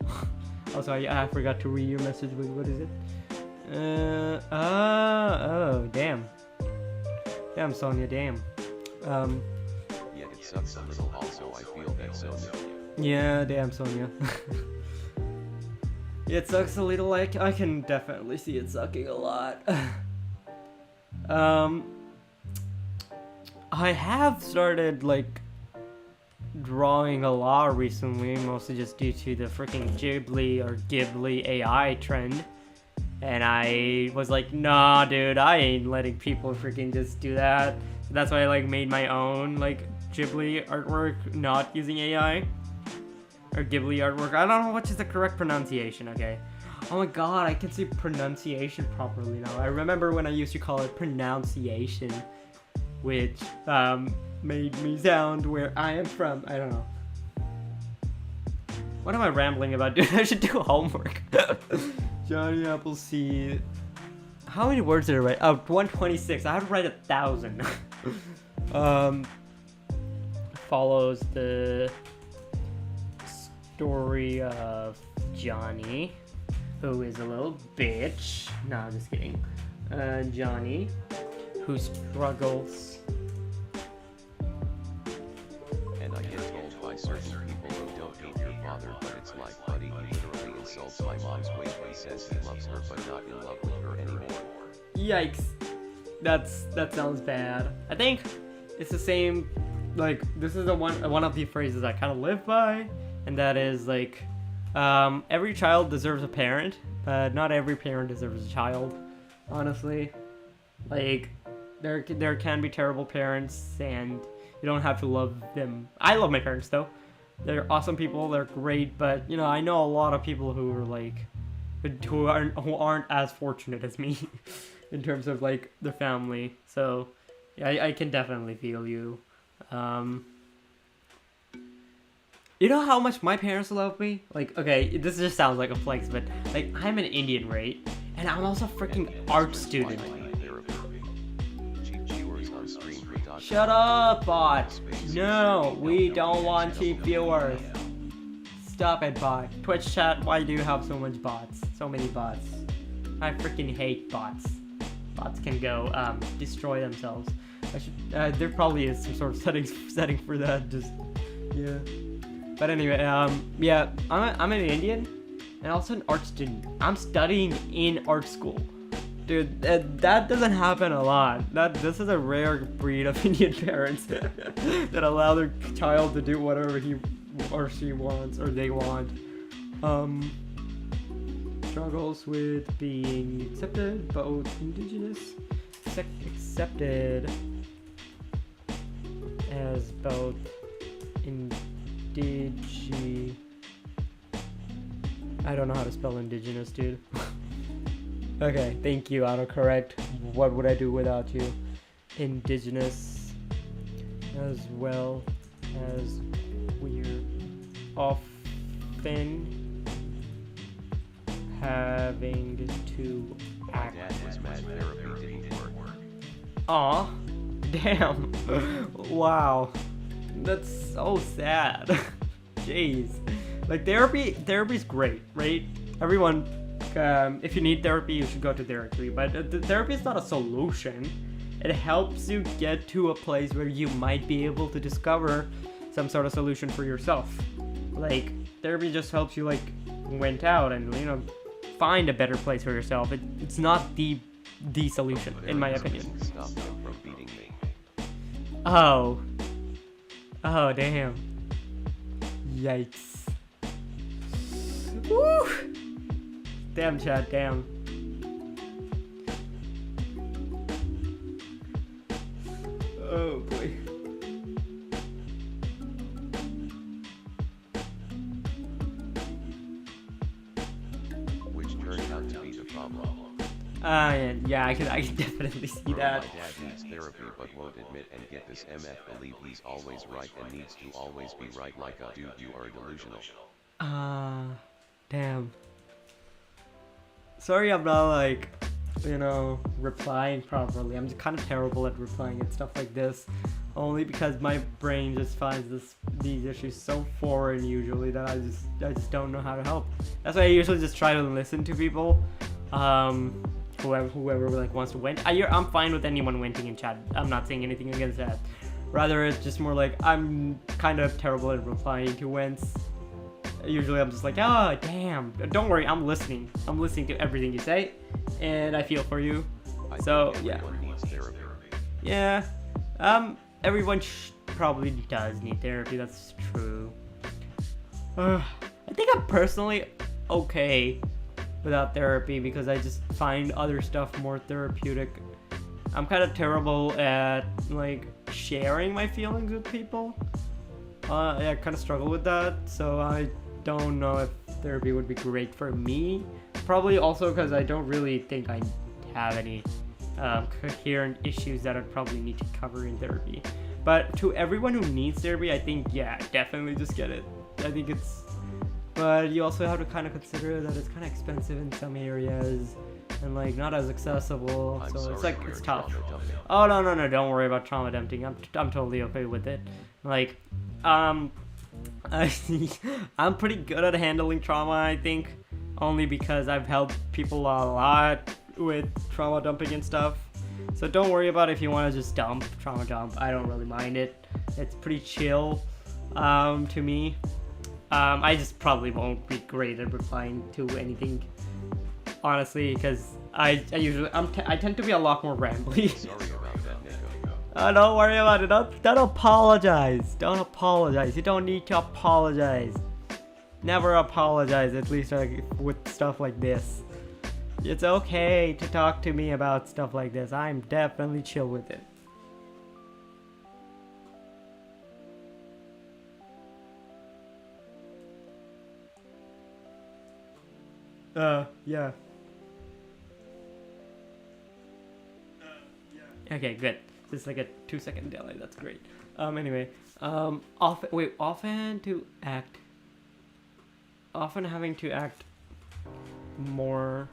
Also I forgot to read your message. What is it? Oh damn Sonia, damn. Yeah, it sucks a little. Also, I feel that Sonia. Yeah, damn Sonia. It sucks a little. Like I can definitely see it sucking a lot. I have started like drawing a lot recently, mostly just due to the freaking Ghibli AI trend. And I was like, nah, dude, I ain't letting people freaking just do that. That's why I like made my own like Ghibli artwork, not using AI. Or Ghibli artwork. I don't know which is the correct pronunciation, okay? Oh my god, I can see pronunciation properly now. I remember when I used to call it pronunciation, which made me sound where I am from. I don't know. What am I rambling about? Dude, I should do homework. Johnny Appleseed. How many words did I write? Oh, 126. I have to write 1,000. Follows the story of Johnny, who is a little bitch. No, I'm just kidding. Johnny, who struggles. And I get told by certain people who don't hate your father, but it's like, buddy, he literally insults my mom's weight. He says he loves her, but not in love with her anymore. Yikes. That sounds bad. I think it's the same, like, this is one of the phrases I kind of live by, and that is, like, every child deserves a parent, but not every parent deserves a child, honestly. Like, there can be terrible parents, and you don't have to love them. I love my parents, though. They're awesome people, they're great, but, you know, I know a lot of people who are, like, who aren't as fortunate as me in terms of, like, their family. So, yeah, I can definitely feel you. You know how much my parents love me? Like, okay, this just sounds like a flex, but, like, I'm an Indian, right? And I'm also a freaking art student. Shut up, bot! No, we don't want cheap viewers. Stop it, bot. Twitch chat, why do you have so much bots? So many bots. I freaking hate bots. Bots can go, destroy themselves. I should, there probably is some sort of setting for that, just, yeah. But anyway, yeah, I'm an Indian, and also an art student. I'm studying in art school. Dude, that doesn't happen a lot. This is a rare breed of Indian parents that allow their child to do whatever he or she wants, or they want. Struggles with being accepted, both indigenous, accepted as both I don't know how to spell indigenous, dude. Okay, thank you, autocorrect. What would I do without you? Indigenous, as well as we're often having to act. My dad was mad therapy didn't work. Aw, damn. Wow, that's so sad. Jeez, like therapy's great, right? Everyone, if you need therapy, you should go to therapy. But therapy is not a solution. It helps you get to a place where you might be able to discover some sort of solution for yourself. Like, therapy just helps you, like, went out and, you know, find a better place for yourself. It's not the solution, in my opinion. Stop them from beating me. Oh, damn. Yikes. Woo! Damn, chat, damn. Oh boy. Which turned out to be the problem. Yeah, I can definitely see Bro, that. my dad needs therapy but won't admit and get this MF believe he's always right and needs to always be right like a dude you are delusional. Damn. Sorry I'm not like, you know, replying properly. I'm just kind of terrible at replying and stuff like this. Only because my brain just finds these issues so foreign usually that I just don't know how to help. That's why I usually just try to listen to people. Whoever like wants to vent. I'm fine with anyone venting in chat. I'm not saying anything against that. Rather, it's just more like I'm kind of terrible at replying to vents. Usually I'm just like, oh damn, don't worry, I'm listening. I'm listening to everything you say, and I feel for you. So yeah. Everyone needs therapy. Yeah. Everyone probably does need therapy. That's true. I think I'm personally okay without therapy because I just find other stuff more therapeutic. I'm kind of terrible at like sharing my feelings with people. I kind of struggle with that, so I don't know if therapy would be great for me. Probably also because I don't really think I have any coherent issues that I'd probably need to cover in therapy. But to everyone who needs therapy, I think, yeah, definitely just get it. I think it's... But you also have to kind of consider that it's kind of expensive in some areas and like not as accessible, so it's like it's tough. Oh no, don't worry about trauma dumping. I'm totally okay with it. Like I'm pretty good at handling trauma, I think, only because I've helped people a lot with trauma dumping and stuff. So don't worry about if you want to just trauma dump. I don't really mind it. It's pretty chill to me. I just probably won't be great at replying to anything, honestly, because I tend to be a lot more rambly. Sorry about that, Nico. Don't worry about it. Don't apologize. Don't apologize. You don't need to apologize. Never apologize, at least with stuff like this. It's okay to talk to me about stuff like this. I'm definitely chill with it. Yeah. Okay, good. Just like a 2-second delay. That's great. Anyway, often having to act more.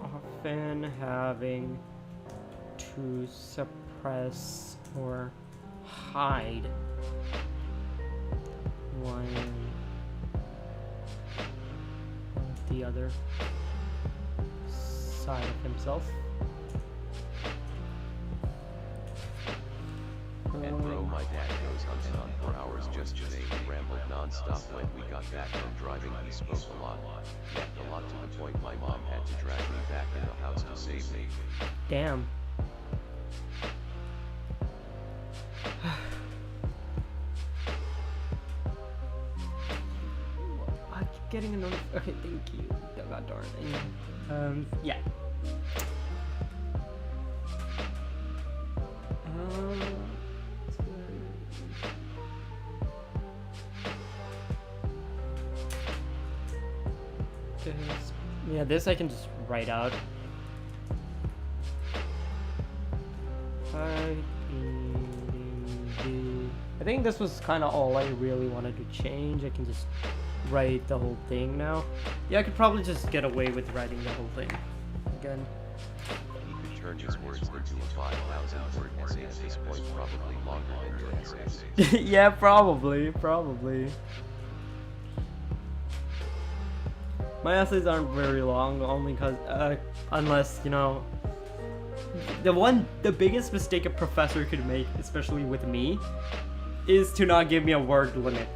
Often having to suppress or hide one of the other side of himself. And bro, my dad goes on and on for hours just today. He rambled non-stop when we got back from driving. He spoke a lot. Yapped a lot to the point my mom had to drag me back in the house to save me. Damn. I keep getting a notification. Okay, thank you. Oh, God darn. Yeah. Yeah, this I can just write out. I think this was kind of all I really wanted to change. I can just write the whole thing now. Yeah, I could probably just get away with writing the whole thing again. He could turn his words into a 5,000-word essay at this point, probably longer than your essays. Yeah, probably. My essays aren't very long, only because, unless, you know, the biggest mistake a professor could make, especially with me, is to not give me a word limit.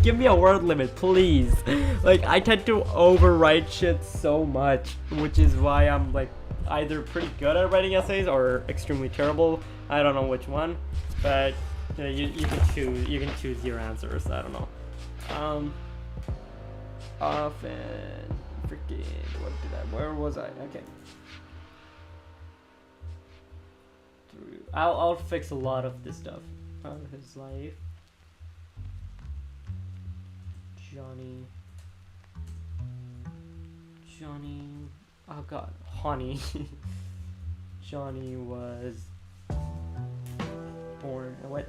Give me a word limit, please. Like, I tend to overwrite shit so much, which is why I'm, like, either pretty good at writing essays or extremely terrible. I don't know which one, but you can choose your answers. I don't know. Often freaking where was I? Okay. I'll fix a lot of this stuff out of his life. Johnny, oh god, Honey. Johnny was born, what?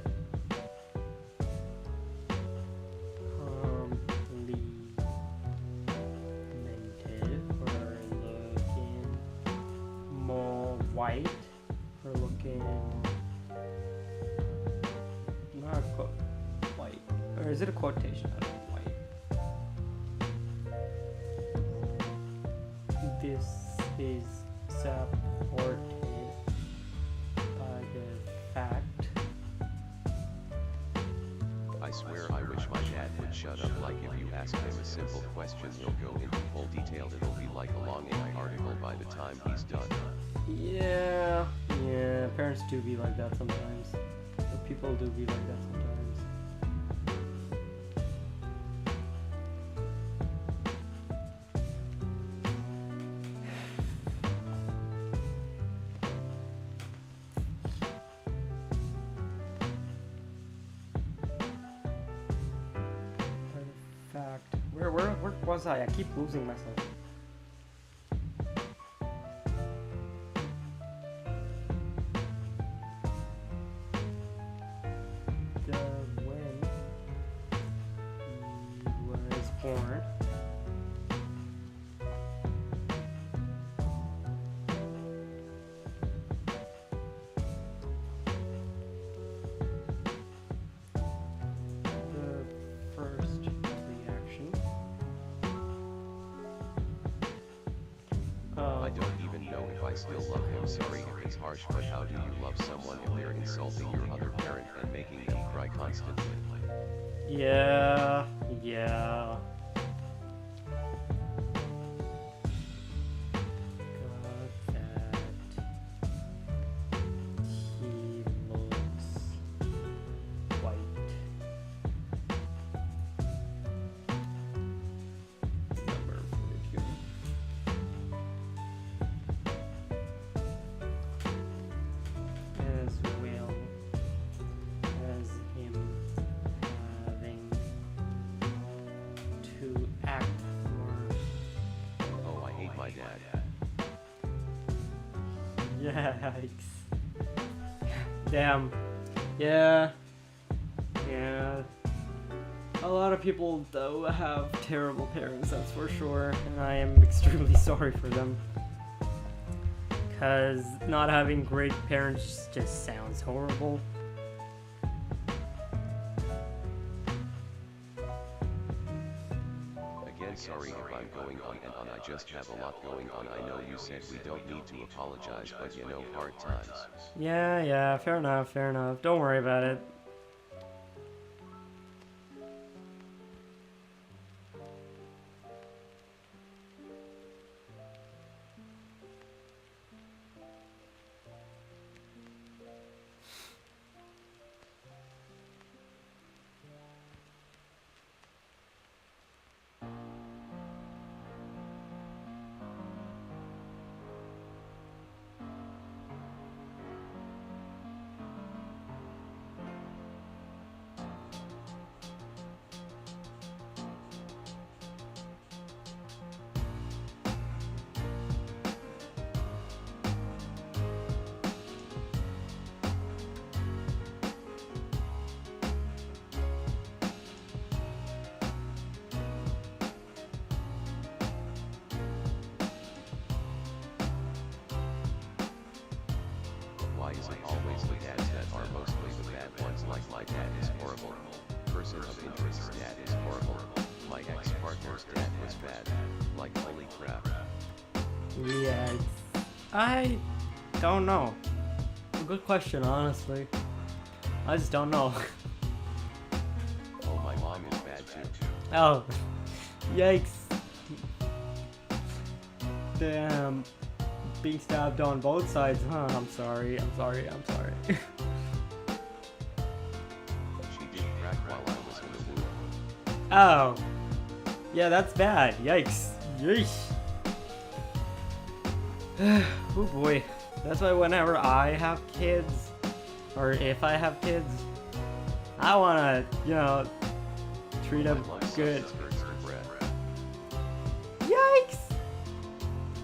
Complemented for looking more white, for looking, not a quote, white, or is it a quotation? I don't know, white. This is supported by the fact. I swear I wish my dad would shut up. Like if you ask him a simple question he'll go into full detail. It'll be like a long article by the time he's done. Yeah, parents do be like that sometimes. Or people do be like that sometimes. Where was I? I keep losing myself. When he was born. The first reaction. I don't even know if I still love him. Sorry if it's harsh, but how do you love someone if they're insulting your other parent and making them cry constantly? Yeah. Got that. He looks white. Number 42. As well as him having to act more. Oh, I hate my dad. Yikes. Damn. Yeah. A lot of people though have terrible parents, that's for sure, and I am extremely sorry for them. Cause not having great parents just sounds horrible. Again, sorry if I'm going on and on. I just have a lot going on. I know you said we don't need to apologize, but you know, hard times. Yeah, fair enough. Don't worry about it. Why is it always the dads that are mostly the bad ones? Like my dad is horrible. Person of interest's dad is horrible. My ex-partner's dad was bad. Like holy crap. Yeah, I don't know. Good question, honestly. I just don't know. Oh, my mom is bad too. Oh, yikes. Damn. Being stabbed on both sides, huh? I'm sorry. She did crack while I was in the womb. Oh. Yeah, that's bad. Yikes. Yeesh. Oh boy. That's why whenever I have kids, or if I have kids, I wanna, treat them good.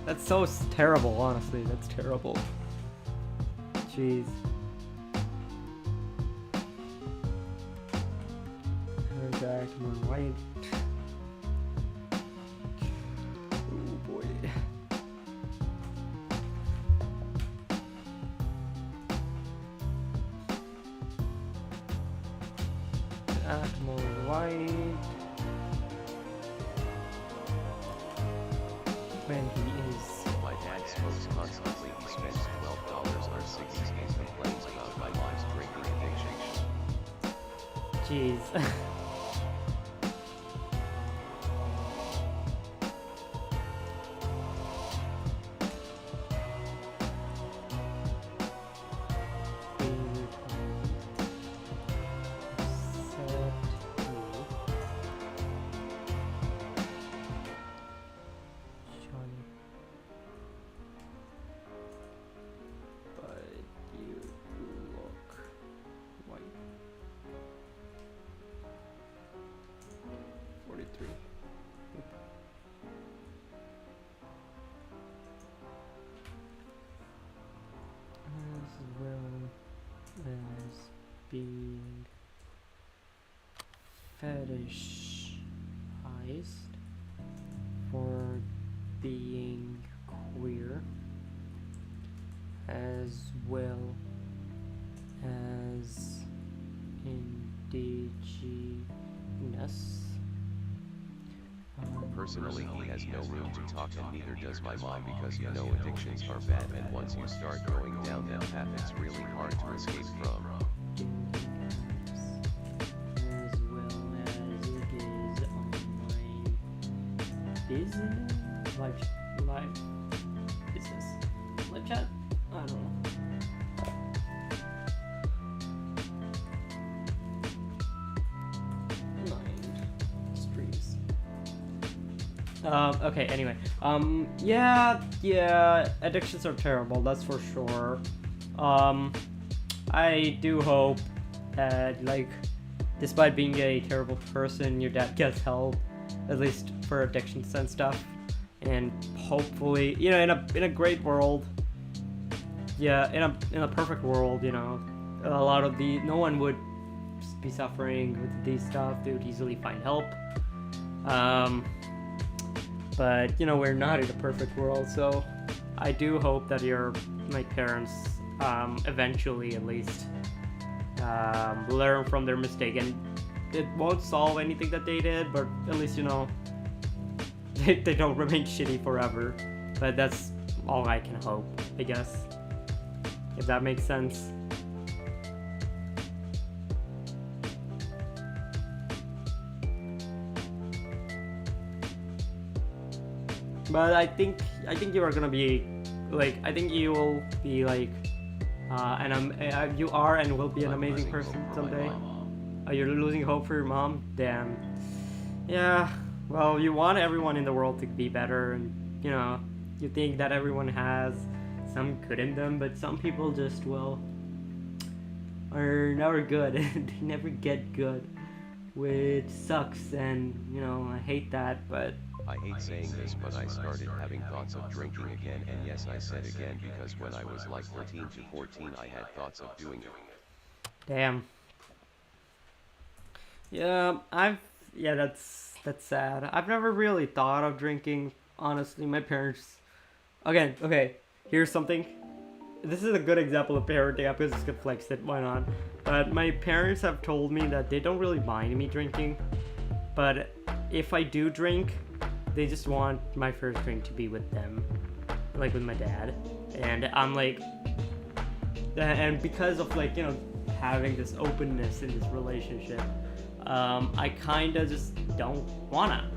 That's so terrible, honestly. That's terrible. Jeez. Back to my right. Oh boy. Add more white. When he is. My dad smokes constantly. He spends $12 on cigarettes and complains about my mom's drinking addiction. Jeez. Being fetishized for being queer, as well as indigenous. Personally, he has no room to talk, and neither does my mom, because you know addictions are bad, and once you start going down that path, it's really hard to escape from. As well as it is online business, live business, live chat. I don't know. Streams. Okay, anyway. Yeah, addictions are terrible, that's for sure. I do hope that, like, despite being a terrible person, your dad gets help, at least for addictions and stuff. And hopefully, you know, in a great world, yeah, in a perfect world, you know, no one would be suffering with these stuff. They would easily find help. But you know, we're not in a perfect world, so I do hope that my parents eventually at least learn from their mistake, and it won't solve anything that they did, but at least, you know, they don't remain shitty forever. But that's all I can hope, I guess, if that makes sense. But I think you are gonna be like, I think you will be like you are and will be an amazing person someday. You're losing hope for your mom? Damn. Yeah, well, you want everyone in the world to be better, and you know, you think that everyone has some good in them, but some people just, well, are never good. They never get good, which sucks, and you know, I hate that. But I hate saying this, but I started having thoughts of drinking again, and yes, I said again, because when I was like 13 to 14, I had thoughts of doing it. Damn. Yeah, that's sad. I've never really thought of drinking, honestly. My parents, again, okay, here's something. This is a good example of parenting. I'm just gonna flex it, why not? But my parents have told me that they don't really mind me drinking, but if I do drink, they just want my first drink to be with them, like with my dad. And I'm like, and because of, like, you know, having this openness in this relationship, I kind of just don't wanna.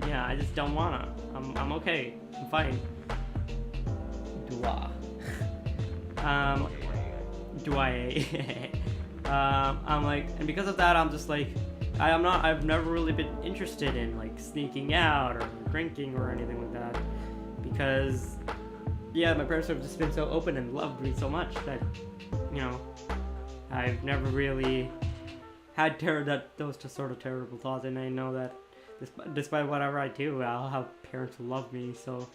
Yeah, I just don't wanna. I'm okay. I'm fine. Do I? I'm like, and because of that, I'm just like, I've never really been interested in like sneaking out or drinking or anything like that, because yeah, my parents have just been so open and loved me so much that, you know, I've never really had those sort of terrible thoughts, and I know that despite whatever I do, I'll have parents who love me. So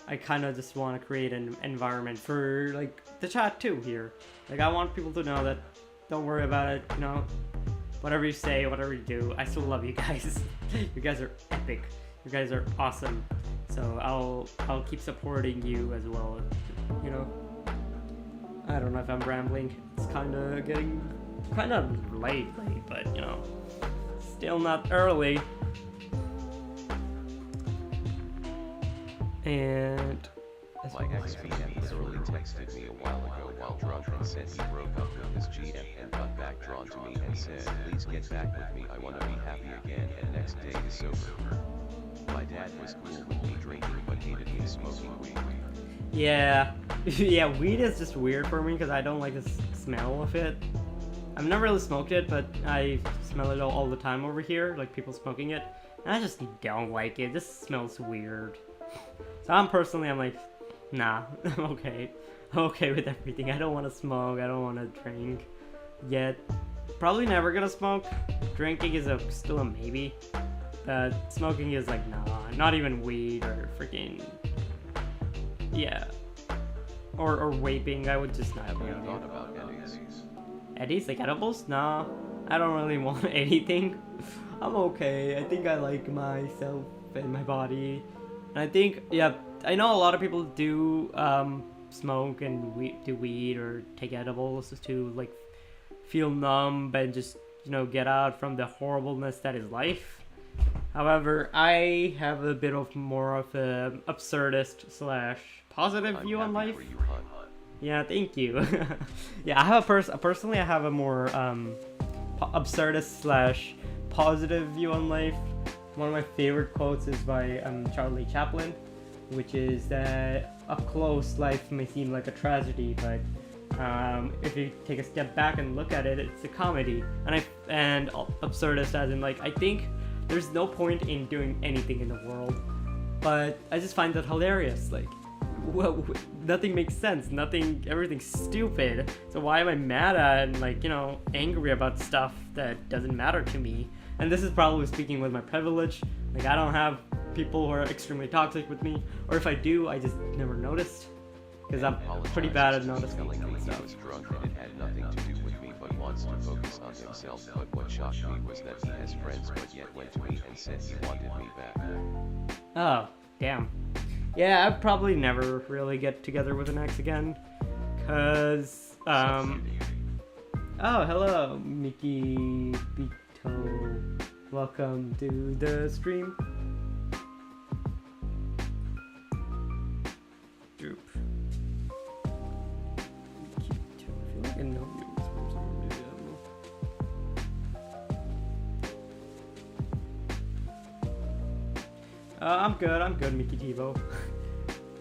I kind of just want to create an environment for like the chat too here. Like I want people to know that don't worry about it, you know, whatever you say, whatever you do, I still love you guys. You guys are epic. You guys are awesome. So I'll keep supporting you as well, you know. I don't know if I'm rambling. It's kind of getting kind of late, but you know, still not early. And My ex-BF literally texted me a while ago while drunk and said he broke up with his GF and got back drawn to me and said, please get back with me, I wanna be happy again, and next day is sober. My dad was cool with me drinking but hated me smoking weed. yeah, yeah, weed is just weird for me because I don't like the smell of it. I've never really smoked it, but I smell it all the time over here, like people smoking it. And I just don't like it. It just smells weird. So I'm like, nah, I'm okay. I'm okay with everything. I don't want to smoke. I don't want to drink yet. Probably never gonna smoke. Drinking is still a maybe. Smoking is like, nah, not even weed or freaking, yeah. Or vaping. I would just not. Have you thought about Eddies? Eddies, like edibles? Nah, I don't really want anything. I'm okay. I think I like myself and my body. And I think, yeah, I know a lot of people do smoke and do weed or take edibles just to like feel numb and just, you know, get out from the horribleness that is life. However, I have a bit of more of a absurdist / positive view on life. Yeah, thank you. Yeah, I have personally I have a more absurdist / positive view on life. One of my favorite quotes is by Charlie Chaplin, which is that up close life may seem like a tragedy, but if you take a step back and look at it, it's a comedy. And absurdist as in like, I think there's no point in doing anything in the world, but I just find that hilarious. Like, well, nothing makes sense. Everything's stupid. So why am I mad at and like, you know, angry about stuff that doesn't matter to me? And this is probably speaking with my privilege. Like, I don't have people who are extremely toxic with me, or if I do, I just never noticed. Because I'm pretty bad at noticing telling me stuff. he was drunk and it had nothing to do with me but wants to focus on himself. But what shocked me was that he has friends but yet went to me and said he wanted me back. Oh, damn. Yeah, I'd probably never really get together with an ex again. Cause, oh, hello, Mickey Bito. Welcome to the stream. Droop. I feel like I know you from somewhere, maybe, I don't know. I'm good, Mickey Tivo.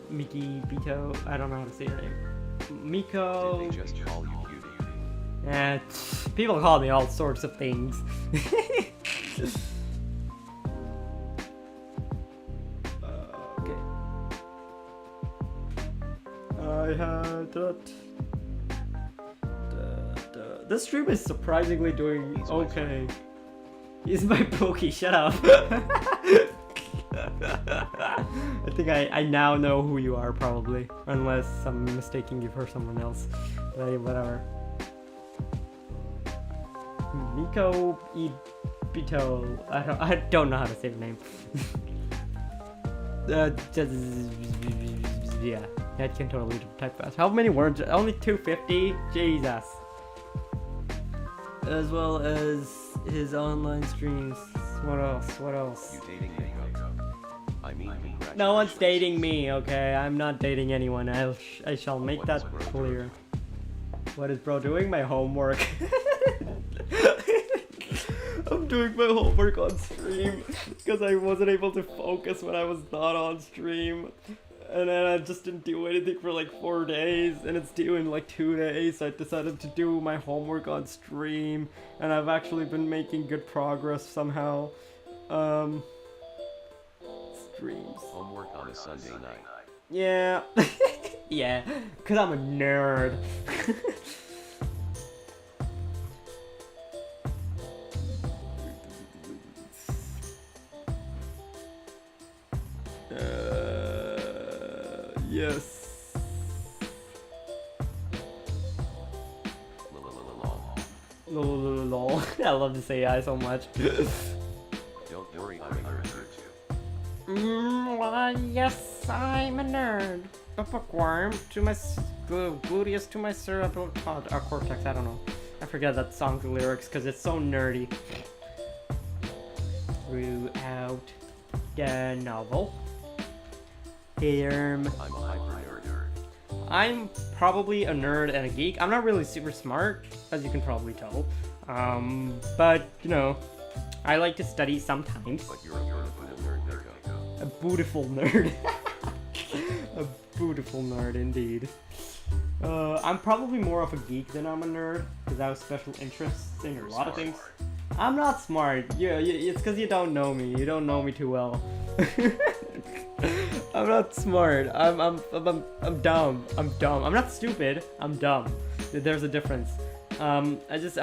Mickey Bito, I don't know how to say your name. Miko. Did they just call you beauty? People call me all sorts of things. Okay. I had that. This stream is surprisingly doing He's my okay. He's my pokey, shut up. I think I now know who you are, probably. Unless I'm mistaking you for someone else. But hey, whatever. Miko Ibito. I don't know how to say the name. Yeah, I can totally type fast. How many words? Only 250? Jesus. As well as his online streams. What else? You dating Nico? I mean, No one's dating me, okay? I'm not dating anyone. I shall make What that is bro clear. What is bro doing? My homework. I'm doing my homework on stream because I wasn't able to focus when I was not on stream. And then I just didn't do anything for like 4 days, and it's due in like 2 days, so I decided to do my homework on stream, and I've actually been making good progress somehow. Streams. homework on a Sunday night. Yeah. Yeah, because I'm a nerd. Yes. Lol. Lol. I love this AI so much. Don't worry, I'm a nerd too. Yes, I'm a nerd. A bookworm to my gluteus to my cerebral cortex. I don't know. I forget that song's lyrics because it's so nerdy. Throughout the novel, I'm a hyper nerd. I'm probably a nerd and a geek. I'm not really super smart, as you can probably tell. But you know, I like to study sometimes. But you're a beautiful nerd, Nico. A beautiful nerd. A beautiful nerd indeed. I'm probably more of a geek than I'm a nerd because I have special interests in a lot of things. I'm not smart. Yeah, it's because you don't know me. You don't know me too well. I'm not smart. I'm dumb. I'm dumb. I'm not stupid. I'm dumb. There's a difference. I'm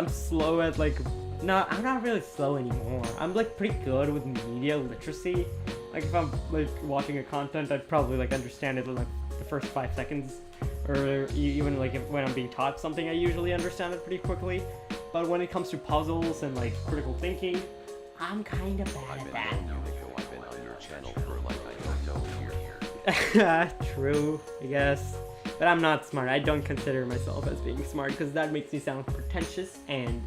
slow at like. No, I'm not really slow anymore. I'm like pretty good with media literacy. Like if I'm like watching a content, I'd probably like understand it in like the first 5 seconds, or even like when I'm being taught something, I usually understand it pretty quickly. But when it comes to puzzles and like critical thinking, I'm kind of bad at that. I've been on your channel for like I don't know a year. True, I guess. But I'm not smart. I don't consider myself as being smart because that makes me sound pretentious and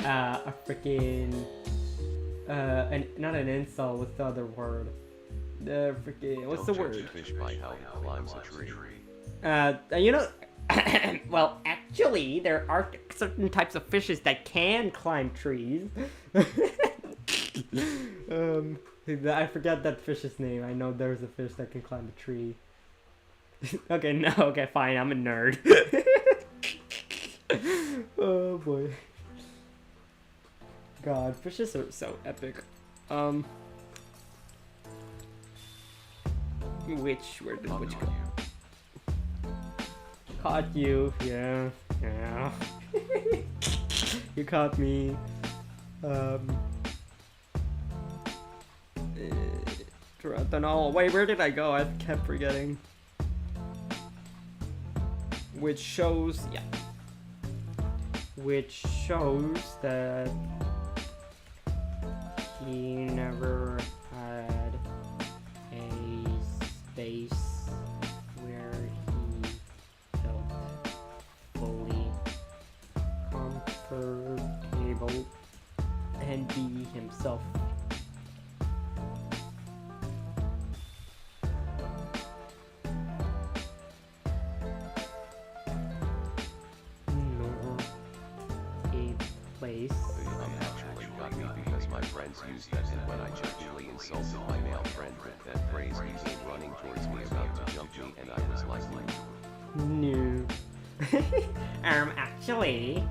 a freaking not an insult. What's the other word? The freaking what's Don't the judge word? a fish by how he climbs a tree. You know, well, actually, there are certain types of fishes that can climb trees. I forgot that fish's name. I know there's a fish that can climb a tree. Okay, no, okay, fine, I'm a nerd. Oh boy. God, fishes are so epic. Where did which go? Caught you, yeah. You caught me. Throughout the novel. Wait, where did I go? I kept forgetting. Which shows that he never had a space where he felt fully comfortable and be himself. Nor a place. I'm actually got me because my friends used that, and when I jokingly insulted my male friend with that phrase, he came running towards me about to jump me, and I was like, No. Actually,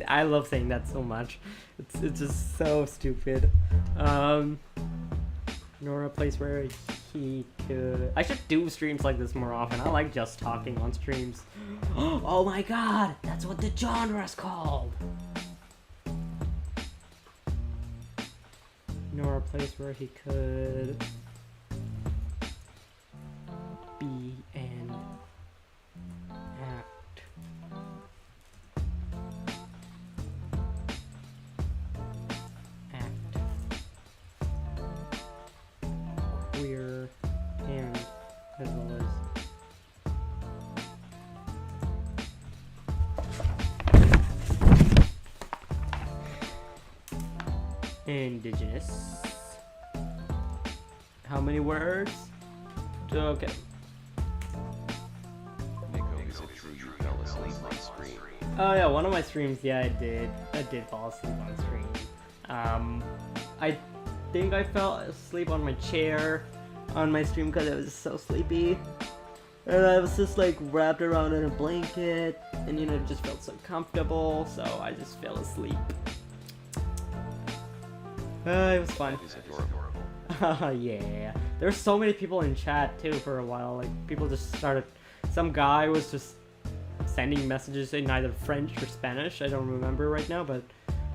I love saying that so much. It's just so stupid. Nor a place where he could. I should do streams like this more often. I like just talking on streams. Oh my god, that's what the genre's called. Nor a place where he could be and act. Queer and as well as indigenous. How many words? Okay. Nico, is it true you fell asleep on screen? Oh yeah, one of my streams, yeah, I did fall asleep on stream. I think I fell asleep on my chair on my stream because I was so sleepy. And I was just like wrapped around in a blanket and you know, it just felt so comfortable, so I just fell asleep. It was fun. Is adorable. Yeah. There's so many people in chat too for a while. Like people just started. Some guy was just sending messages in either French or Spanish. I don't remember right now, but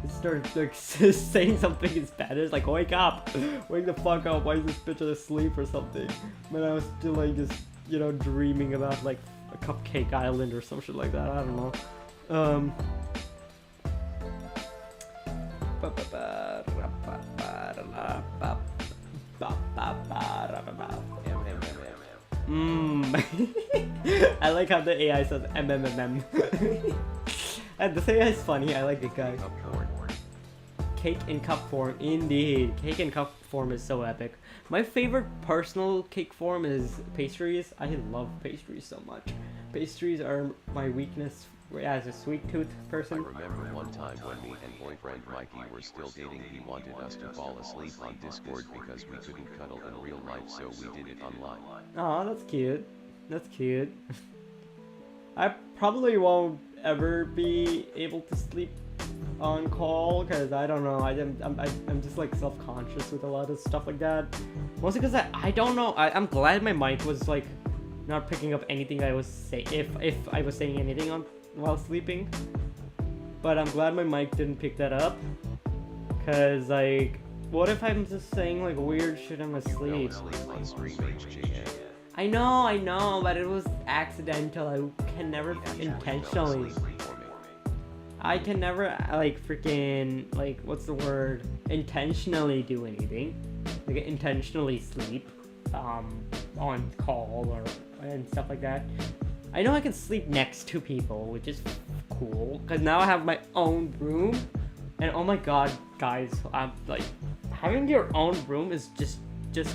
it started like saying something in Spanish, like "Wake up, wake the fuck up! Why is this bitch asleep or something?" But I was still like just you know, dreaming about like a cupcake island or some shit like that. I don't know. I like how the AI says MMMM. And this AI is funny. I like it, guys. Cake in cup form, indeed. Cake in cup form is so epic. My favorite personal cake form is pastries. I love pastries so much. Pastries are my weakness as a sweet tooth person. I remember one time when me and boyfriend Mikey were still dating, he wanted us to fall asleep on Discord because we couldn't cuddle in real life, so we did it online. Aw, that's cute. That's cute. I probably won't ever be able to sleep on call because I don't know. I'm just like self-conscious with a lot of stuff like that. Mostly because I don't know. I'm glad my mic was like not picking up anything I was saying if I was saying anything on while sleeping. But I'm glad my mic didn't pick that up. Cause like, what if I'm just saying like weird shit in my sleep? I know, but it was accidental. I can never intentionally. I can never like freaking like what's the word? Intentionally do anything. Like intentionally sleep on call or and stuff like that. I know I can sleep next to people, which is cool because now I have my own room. And oh my god, guys, I'm like having your own room is just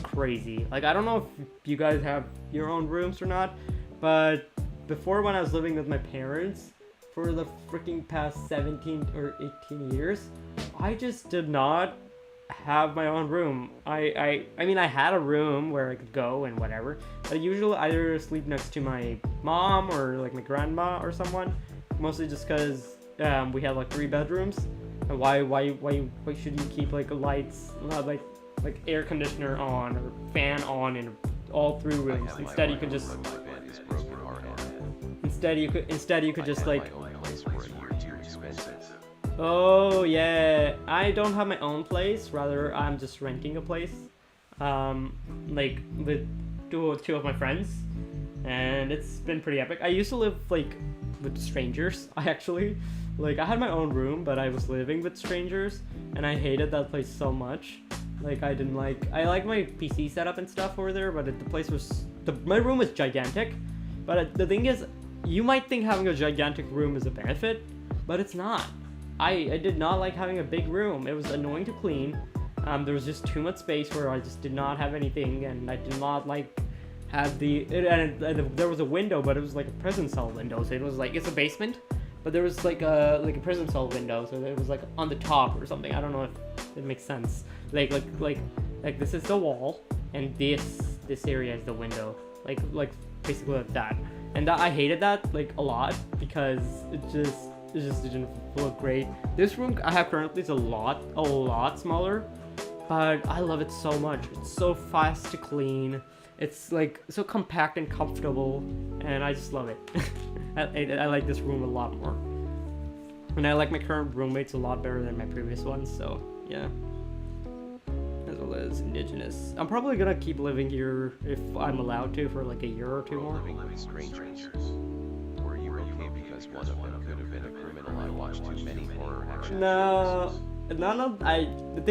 crazy. Like I don't know if you guys have your own rooms or not, but before when I was living with my parents for the freaking past 17 or 18 years, I just did not have my own room. I mean I had a room where I could go and whatever, but I usually either sleep next to my mom or like my grandma or someone, mostly just because we had like 3 bedrooms. And why should you keep like lights like air conditioner on or fan on in all 3 rooms? Instead you could just just like oh yeah, I don't have my own place, rather I'm just renting a place like with two of my friends, and it's been pretty epic. I used to live like with strangers. I had my own room, but I was living with strangers and I hated that place so much. Like I like my PC setup and stuff over there, but my room was gigantic. But the thing is, you might think having a gigantic room is a benefit, but it's not. I did not like having a big room. It was annoying to clean. There was just too much space where I just did not have anything, and I did not like have there was a window, but it was like a prison cell window. So it was like, it's a basement, but there was like a prison cell window, so it was like on the top or something. I don't know if it makes sense. Like this is the wall, and this area is the window. Like basically like that. And I hated that like a lot because it just didn't look great. This room I have currently is a lot smaller, but I love it so much. It's so fast to clean. It's like so compact and comfortable, and I just love it. I like this room a lot more, and I like my current roommates a lot better than my previous ones. So yeah, as well as indigenous. I'm probably gonna keep living here if I'm allowed to for like a year or 2 more. Living with strangers. Were you okay because one of them could have been a criminal? I watched too many horror action. No, none of the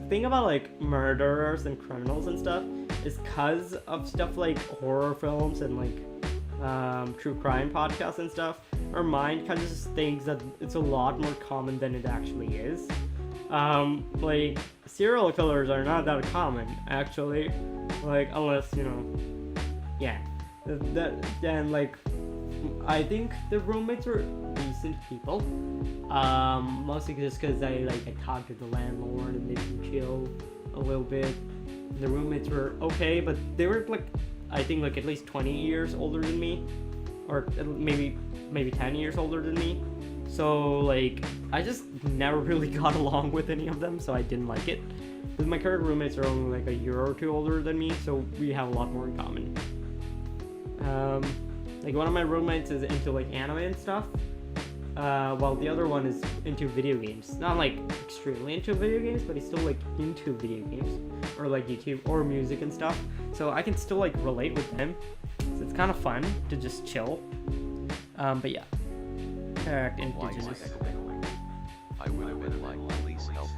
thing about like murderers and criminals and stuff is because of stuff like horror films and like true crime podcasts and stuff. Our mind kind of just thinks that it's a lot more common than it actually is. Like serial killers are not that common actually, like unless you know, yeah. Then like I think the roommates were decent people. Mostly just because I talked to the landlord and they can chill a little bit. The roommates were okay, but they were like, I think like at least 20 years older than me, or maybe 10 years older than me. So like I just never really got along with any of them, so I didn't like it. But my current roommates are only like a year or 2 older than me, so we have a lot more in common. Like one of my roommates is into like anime and stuff, while the other one is into video games. Not like extremely into video games, but he's still like into video games or like YouTube or music and stuff. So I can still like relate with him. So it's kind of fun to just chill. But yeah, Act Why is it Indigenous. echoing? I would have been like, police help,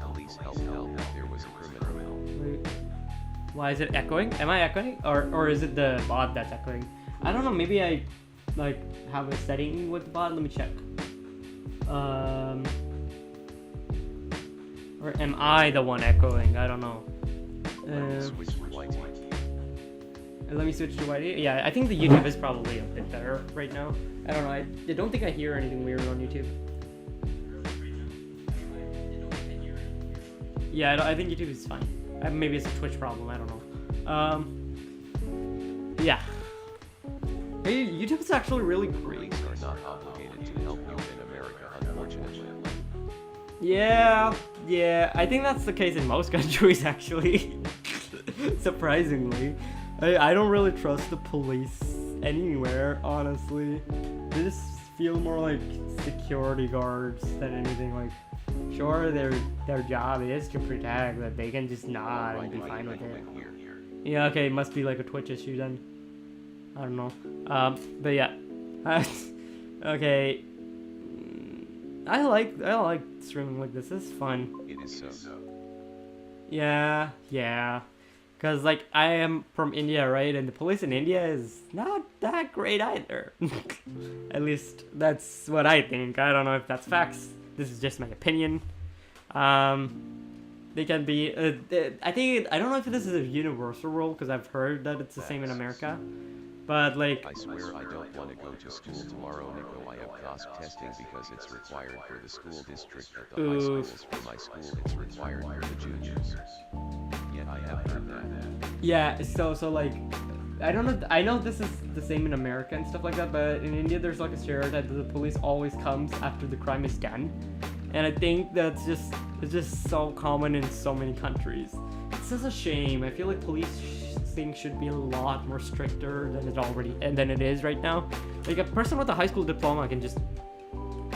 there was a criminal. Wait, why is it echoing? Am I echoing, or is it the bot that's echoing? I don't know. Maybe I like have a setting with the bot. Let me check. Or am I the one echoing? I don't know. Switch to white. Let me switch to YD. Yeah, I think the YouTube is probably a bit better right now. I don't know. I don't think I hear anything weird on YouTube. Yeah, I think YouTube is fine. Maybe it's a Twitch problem. I don't know. Yeah. Hey, YouTube is actually really great. Police are not obligated to help you in America, unfortunately. Yeah. I think that's the case in most countries, actually. Surprisingly. I don't really trust the police anywhere, honestly. They just feel more like security guards than anything. Like, sure, their job is to protect, but they can just nod and be fine with it. Yeah, okay, it must be like a Twitch issue then. I don't know. But yeah. Okay. I like streaming like this. This is fun. It is so. Yeah. Cause like I am from India, right? And the police in India is not that great either. At least that's what I think. I don't know if that's facts. This is just my opinion. They can be. I don't know if this is a universal rule because I've heard that it's the same in America. But like. I swear I don't want to go to school tomorrow, Nico. I have COSP testing because it's required for the school district at the high schools. For my school, it's required for the juniors. Yet I have heard that. Yeah. So like. I don't know. I know this is the same in America and stuff like that, but in India there's like a stereotype that the police always comes after the crime is done, and I think it's just so common in so many countries. It's just a shame. I feel like policing should be a lot more stricter than it is right now. Like a person with a high school diploma can just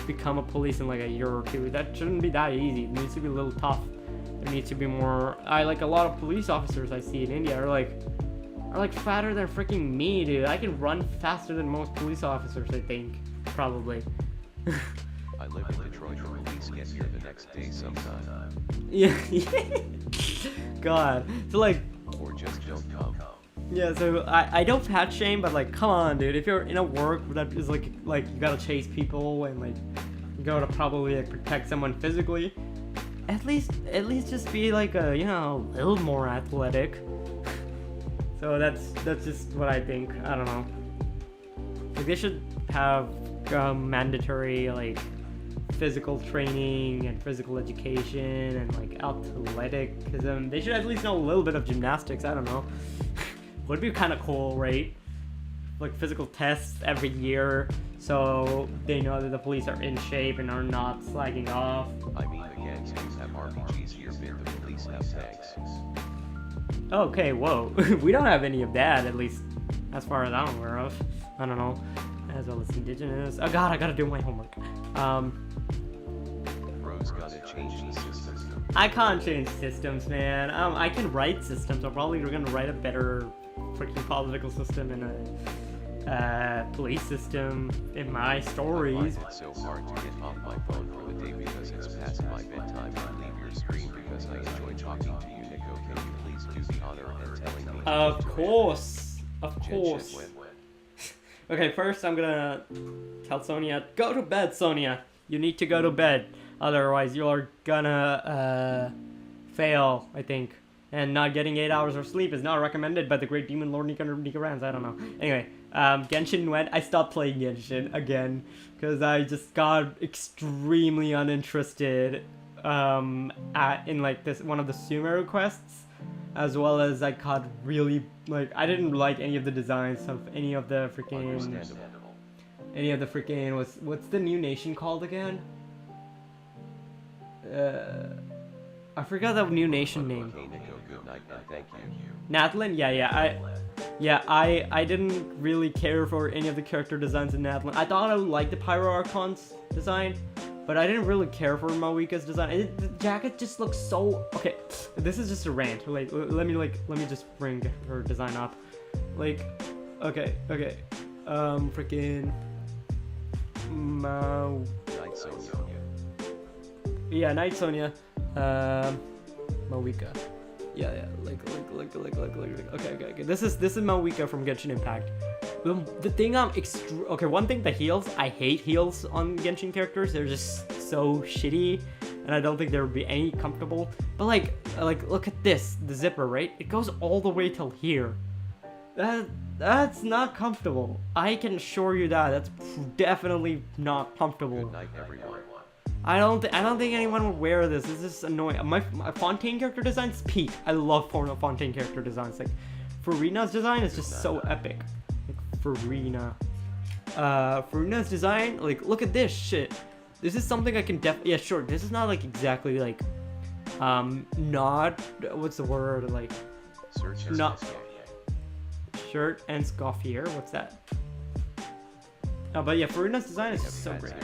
become a police in like a year or two. That shouldn't be that easy. It needs to be a little tough. There needs to be more. I like a lot of police officers I see in India are like fatter than freaking me, dude. I can run faster than most police officers, I think. Probably. I live in Detroit. The police get here the next day sometime. Yeah. God. So like. Or just don't come. Yeah. So I don't fat shame, but like, come on, dude. If you're in a work that is like you gotta chase people and like you gotta probably like protect someone physically, at least just be like a a little more athletic. So that's just what I think. I don't know. Like they should have mandatory like physical training and physical education and like athleticism. They should at least know a little bit of gymnastics. I don't know. Would be kind of cool, right? Like physical tests every year, so they know that the police are in shape and are not slacking off. I mean, the gangsters have RPGs here, but the police have tanks. Okay, whoa. We don't have any of that, at least as far as I'm aware of. I don't know. As well as indigenous. Oh god, I gotta do my homework. Bro's gotta change the system. I can't change systems, man. I can write systems. I'm probably gonna write a better freaking political system and a police system in my I stories. find it so hard to get off my phone for the day because it's past my bedtime and leave your screen because I enjoy talking to you, Nico. Can you please do the honor and telling me? Of course. Of Jen course. Shin win. Okay, first I'm gonna tell Sonia, go to bed, Sonia. You need to go to bed. Otherwise, you're gonna fail, I think. And not getting 8 hours of sleep is not recommended by the great demon lord Nika Rans. I don't know. Anyway, Genshin went. I stopped playing Genshin again because I just got extremely uninterested in like this one of the Sumeru quests, as well as I got really like I didn't like any of the designs of any of the freaking what's the new nation called again? I forgot the new nation name. Okay, Nico, good night and thank you. Natlan? Yeah. Yeah, I didn't really care for any of the character designs in Natlan. I thought I would like the Pyro Archon's design, but I didn't really care for Malwika's design. The jacket just looks so... Okay, this is just a rant. Like, let me just bring her design up. Like, okay. Freaking... Night Sonya. Yeah, Night Sonya. Malwika. Yeah, like, okay. This is Malwika from Genshin Impact. The thing okay, one thing, the heals. I hate heals on Genshin characters. They're just so shitty, and I don't think there would be any comfortable. But like, look at this, the zipper, right? It goes all the way till here. That's not comfortable. I can assure you that. That's definitely not comfortable. Good night, everyone. I don't think anyone would wear this. This is annoying. My Fontaine character design's peak. I love Fontaine character designs. Like, Furina's design is just so epic. Like, Furina's design, like, look at this shit. This is something I can yeah, sure. This is not like exactly like, not, what's the word, like, not shirt and scoffier. What's that? Oh, but yeah, Furina's design is just so great.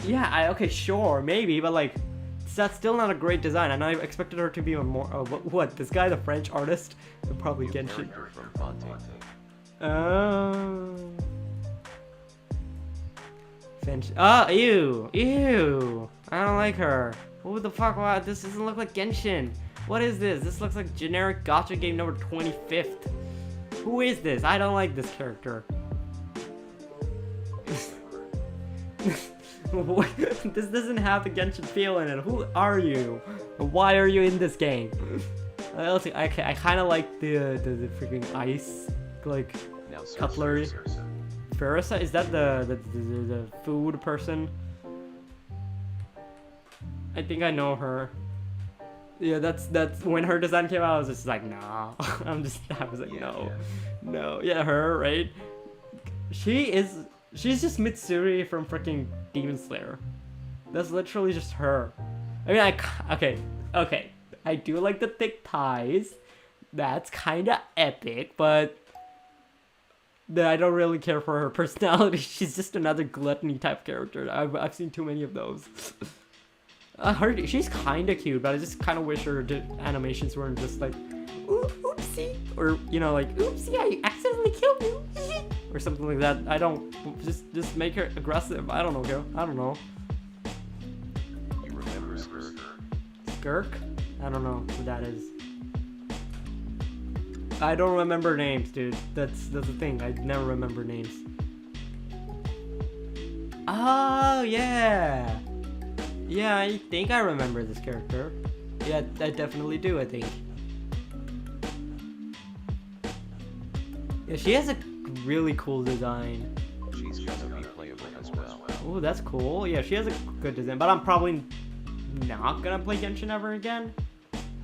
Yeah, okay, sure, maybe, but like, that's still not a great design. And I expected her to be a more. What? This guy, the French artist, would probably Genshin. Finch. Oh, ew! I don't like her. What the fuck? Wow, this doesn't look like Genshin. What is this? This looks like generic gacha game number 25th. Who is this? I don't like this character. This doesn't have the Genshin feel in it. Who are you? Why are you in this game? I kind of like the freaking ice, like, cutlery. Farisa? Is that the food person? I think I know her. Yeah, that's when her design came out. I was just like, nah. I was like, no. Yeah, her, right? She's just Mitsuri from freaking Demon Slayer. That's literally just her. I mean, okay. I do like the thick ties. That's kind of epic, but I don't really care for her personality. She's just another gluttony type character. I've seen too many of those. She's kind of cute, but I just kind of wish her animations weren't just like, oopsie, or, you know, like, oopsie, I accidentally killed you, or something like that. I don't, just make her aggressive. I don't know, girl. I don't know. You remember Skirk? Skirk? I don't know who that is. I don't remember names, dude. That's the thing. I never remember names. Oh, yeah. Yeah, I think I remember this character. Yeah, I definitely do, I think. Yeah, she has a really cool design. She's gonna be playable as well. Oh, that's cool. Yeah, she has a good design, but I'm probably not gonna play Genshin ever again.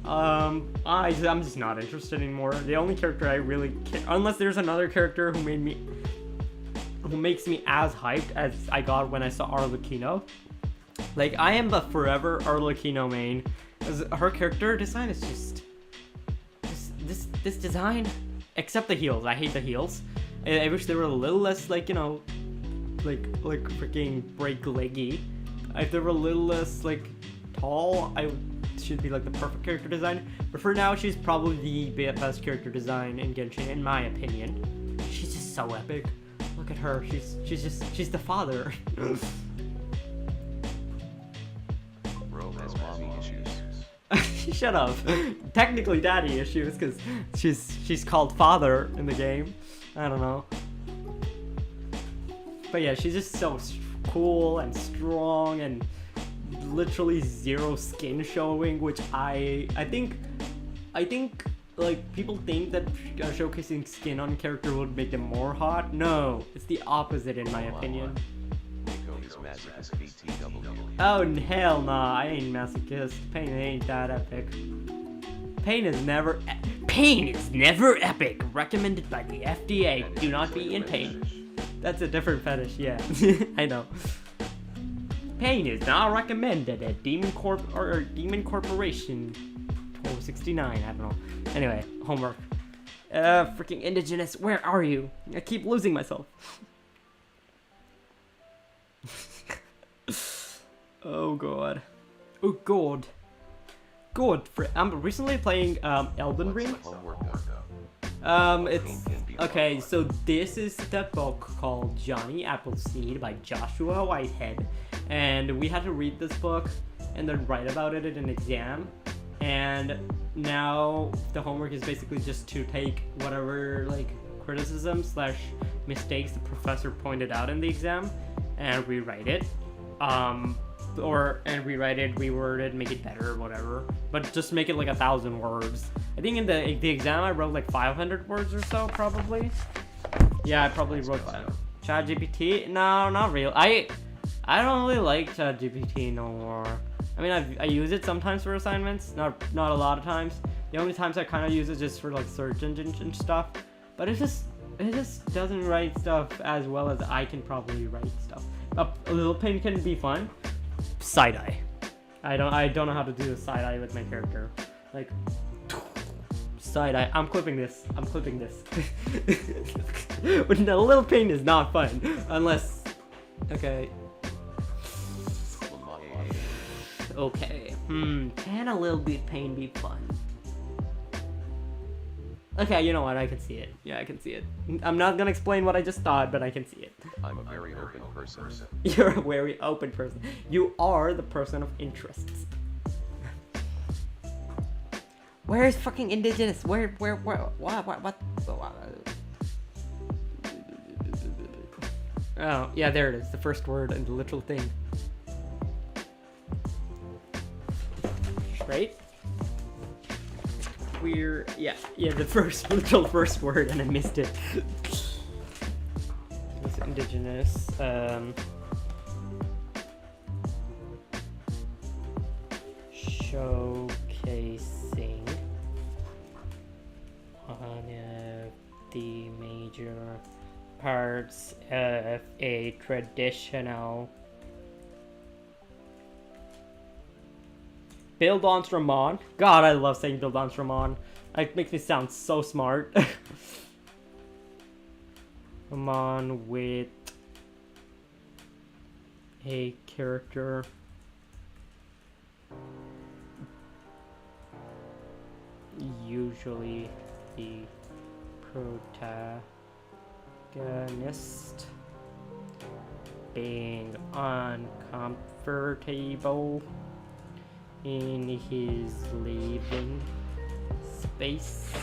I'm just not interested anymore. The only character I really care, unless there's another character who makes me as hyped as I got when I saw Arlecchino. Like, I am the forever Arlecchino main, because her character design is just this design, except the heels. I hate the heels. I wish they were a little less, like, you know, like freaking break leggy. If they were a little less, like, tall, should be like the perfect character design. But for now, she's probably the best character design in Genshin, in my opinion. She's just so epic. Look at her. She's the father. Bro has mommy issues. Shut up. Technically daddy issues, because she's called father in the game. I don't know. But yeah, she's just so cool and strong and literally zero skin showing, which I think like, people think that showcasing skin on character would make them more hot. No, it's the opposite in my opinion. Oh, hell nah, I ain't masochist. Pain ain't that epic. Pain is never epic. Recommended by the FDA. Do not be in pain. That's a different fetish, yeah. I know. Pain is not recommended at Demon Corporation Oh, 69, I don't know. Anyway, homework. Freaking indigenous, where are you? I keep losing myself. Oh god. Oh god. God, I'm recently playing Elden Ring. Homework go. It's okay. So this is the book called Johnny Appleseed by Joshua Whitehead, and we had to read this book and then write about it in an exam. And now the homework is basically just to take whatever like criticism slash mistakes the professor pointed out in the exam and rewrite it. Rewrite it, reword it, make it better, whatever. But just make it like 1,000 words. I think in the exam I wrote like 500 words or so, probably. Yeah, I probably wrote ChatGPT. No, not real. I don't really like ChatGPT no more. I mean, I use it sometimes for assignments, not a lot of times. The only times I kind of use it just for like search engines and stuff. But it just doesn't write stuff as well as I can probably write stuff. A little pain can be fun. Side eye. I don't know how to do the side eye with my character. Like side eye. I'm clipping this. But no, little pain is not fun unless. Okay. Okay. Can a little bit pain be fun? Okay, you know what? I can see it. Yeah, I can see it. I'm not gonna explain what I just thought, but I can see it. I'm a very open person. You're a very open person. You are the person of interests. Where is fucking indigenous? Where, what? Oh, yeah, there it is. The first word and the literal thing. Right? Yeah, the literal first word, and I missed it. It's indigenous. Showcasing one of the major parts of a traditional Bildons Ramon. God, I love saying Bildons Ramon. It makes me sound so smart. Ramon with a character usually the protagonist being uncomfortable in his living space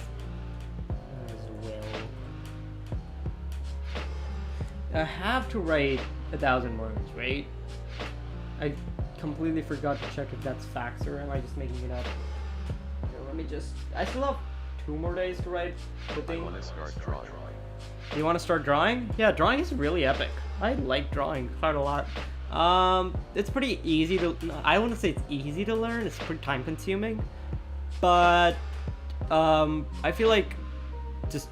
as well. I have to write 1,000 words, right? I completely forgot to check if that's facts or am I just making it up? Here, let me just. I still have 2 more days to write the thing. I want to start drawing. You want to start drawing? Yeah, drawing is really epic. I like drawing quite a lot. It's pretty easy to. I wouldn't say it's easy to learn. It's pretty time consuming, but I feel like just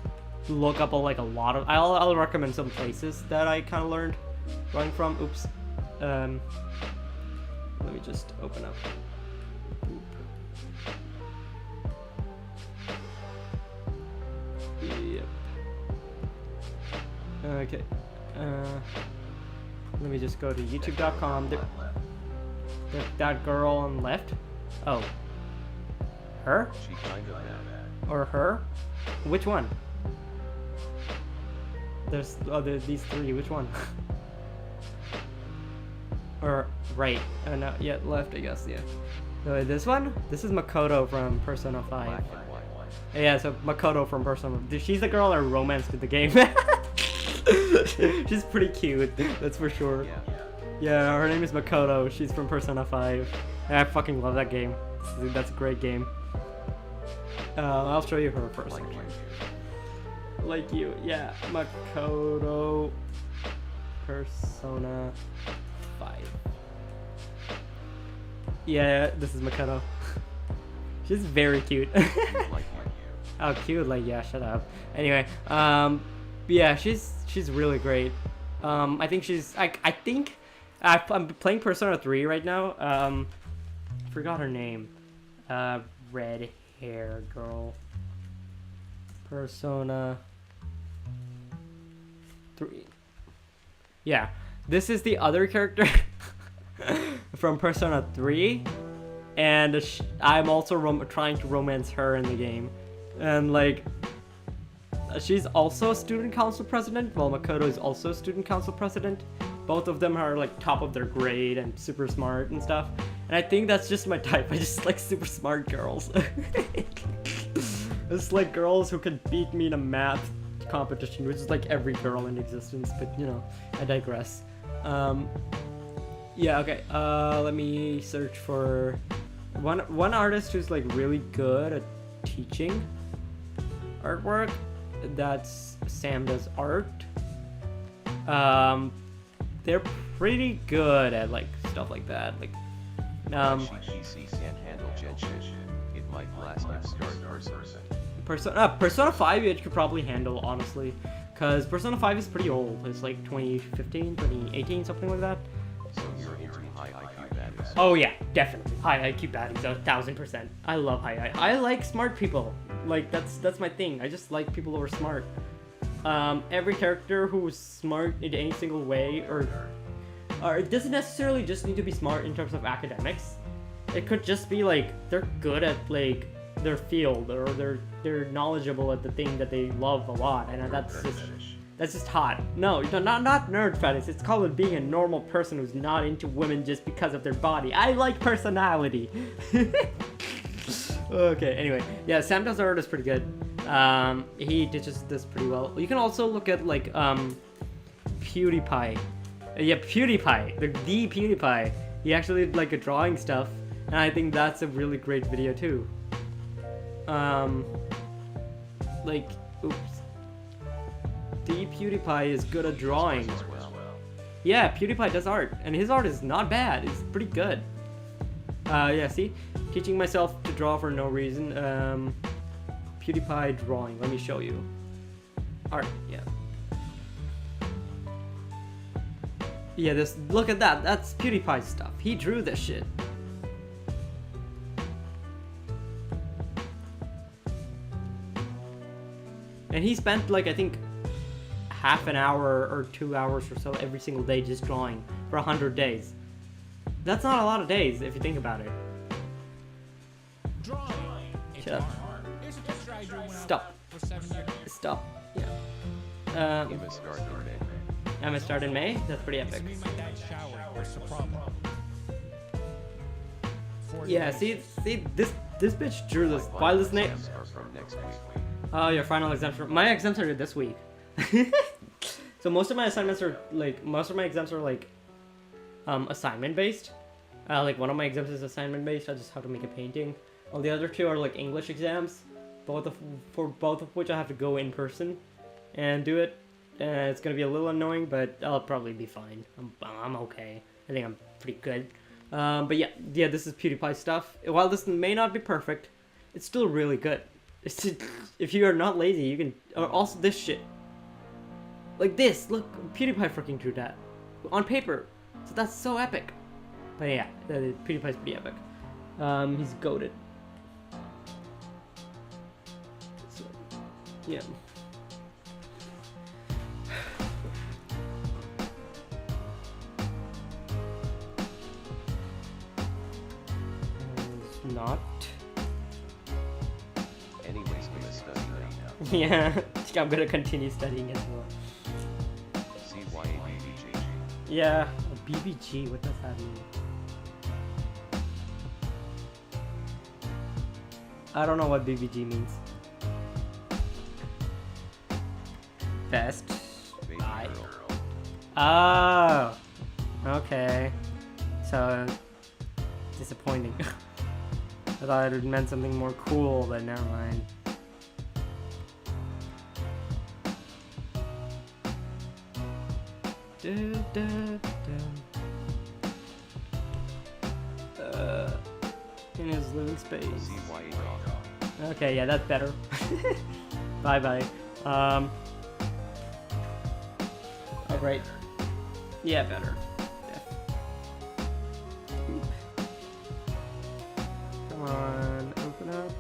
look up a lot of. I'll recommend some places that I kind of learned drawing from. Oops. Let me just open up. Yep. Okay. Let me just go to youtube.com. That girl on the left? Oh. Her? She kind of mad. Or her? Which one? There's these 3. Which one? Or right. Oh no, yeah, left, I guess, yeah. No, this one? This is Makoto from Persona 5. Black and white. Yeah, so Makoto from Persona. She's the girl I romanced in the game. She's pretty cute, that's for sure. Yeah, her name is Makoto. She's from Persona 5. And I fucking love that game. That's a great game. I'll show you her first. Like you, yeah. Makoto, Persona 5. Yeah, this is Makoto. She's very cute. Oh, cute, like, yeah, shut up. Anyway, yeah, she's really great. I think she's, I think, I'm playing Persona 3 right now. Forgot her name. Red hair, girl. Persona 3. Yeah, this is the other character from Persona 3, and I'm also trying to romance her in the game, and like, she's also student council president, while Makoto is also student council president. Both of them are like top of their grade and super smart and stuff, and I think that's just my type. I just like super smart girls. It's like girls who can beat me in a math competition, which is like every girl in existence, but you know, I digress. Yeah, okay, let me search for one artist who's like really good at teaching artwork. That's Sam Does Art. They're pretty good at like stuff like that, like She can't handle Genshin. It might blast if start person. Persona 5 it could probably handle, honestly, because Persona 5 is pretty old. It's like 2015, 2018, something like that. So you're into high IQ baddies. Oh yeah, definitely. High IQ baddies, 1000%. I love high IQ. I like smart people. Like, that's my thing. I just like people who are smart. Every character who's smart in any single way, or it doesn't necessarily just need to be smart in terms of academics. It could just be like they're good at like their field, or they're knowledgeable at the thing that they love a lot, and that's just hot. No, not nerd fetish. It's called being a normal person who's not into women just because of their body. I like personality. Okay, anyway, yeah, Sam Does Art is pretty good. He ditches this pretty well. You can also look at like PewDiePie. Yeah, PewDiePie, the PewDiePie. He actually did like a drawing stuff, and I think that's a really great video too. Like, oops. The PewDiePie is good at drawing. Yeah, PewDiePie does art, and his art is not bad. It's pretty good. Yeah, see? Teaching myself to draw for no reason. PewDiePie drawing. Let me show you. Art, yeah. Yeah, this. Look at that. That's PewDiePie stuff. He drew this shit. And he spent, like, I think, half an hour or 2 hours or so every single day just drawing for 100 days. That's not a lot of days if you think about it. Shut up. Stop. Stop. Yeah. Emma started in May? That's pretty epic. Yeah, see, this bitch drew this. While this name. Oh, your final exams my exams are this week. So most of my assignments are like, exams are like assignment based. Like one of my exams is assignment based. I just have to make a painting. While the other two are like English exams, for both of which I have to go in person and do it. It's gonna be a little annoying, but I'll probably be fine. I'm okay. I think I'm pretty good. But yeah, this is PewDiePie stuff. While this may not be perfect, it's still really good. It's just, if you are not lazy, you can. Or also this shit. Like this, look, PewDiePie freaking drew that on paper. So that's so epic. But yeah, PewDiePie's pretty epic. He's goated. So, yeah. It's not. Anyways, I'm gonna study right now. Yeah, I'm gonna continue studying as well. CYABBG. Yeah, BBG, what does that mean? I don't know what BBG means. Best. Bye. Oh, okay. So, disappointing. I thought it meant something more cool, but never mind. In his living space. Okay, yeah, that's better. Bye bye. Alright. Yeah, better. Come on, open up.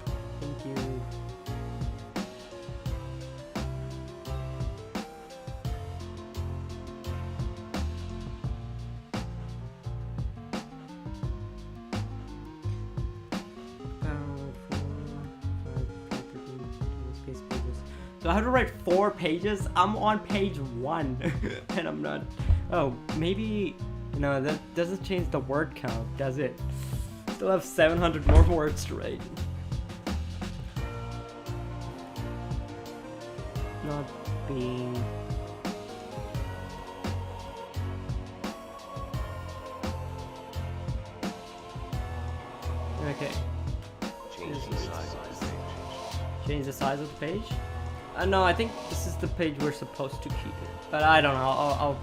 So I have to write 4 pages. I'm on page 1 and I'm not. Oh, maybe no, that doesn't change the word count, does it? Still have 700 more words to write. Not being. Okay. Change the size of the page. Change the size of the page? No, I think this is the page we're supposed to keep it. But I don't know.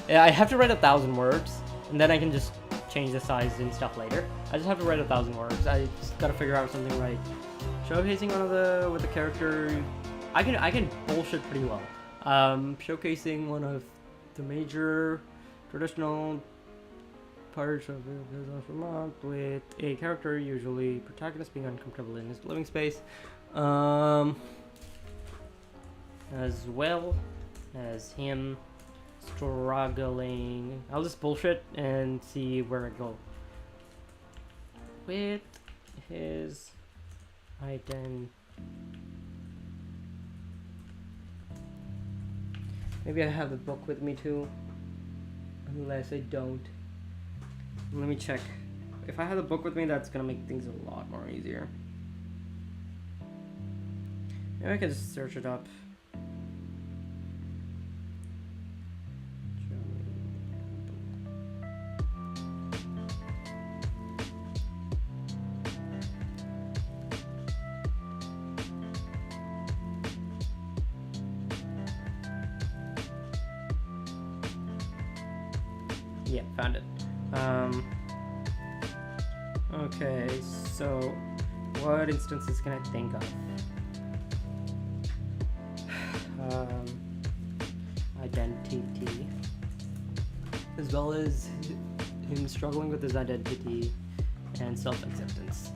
Yeah, I have to write 1,000 words, and then I can just change the size and stuff later. I just have to write 1,000 words. I just gotta figure out something right. Showcasing one of the with the character, I can bullshit pretty well. Showcasing one of the major traditional parts of Vermont with a character, usually protagonist, being uncomfortable in his living space, as well as him struggling. I'll just bullshit and see where I go with his identity. Maybe I have the book with me too, unless I don't. Let me check. If I have the book with me, that's gonna make things a lot more easier. Maybe I can just search it up. Yeah, found it. Okay, so what instances can I think of? Identity, as well as him struggling with his identity and self-acceptance.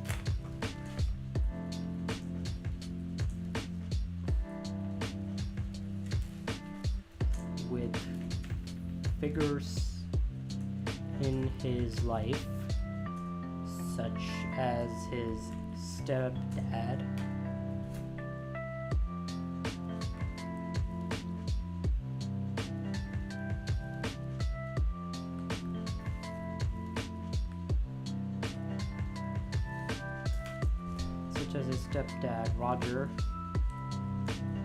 With figures in his life, such as his stepdad, Roger,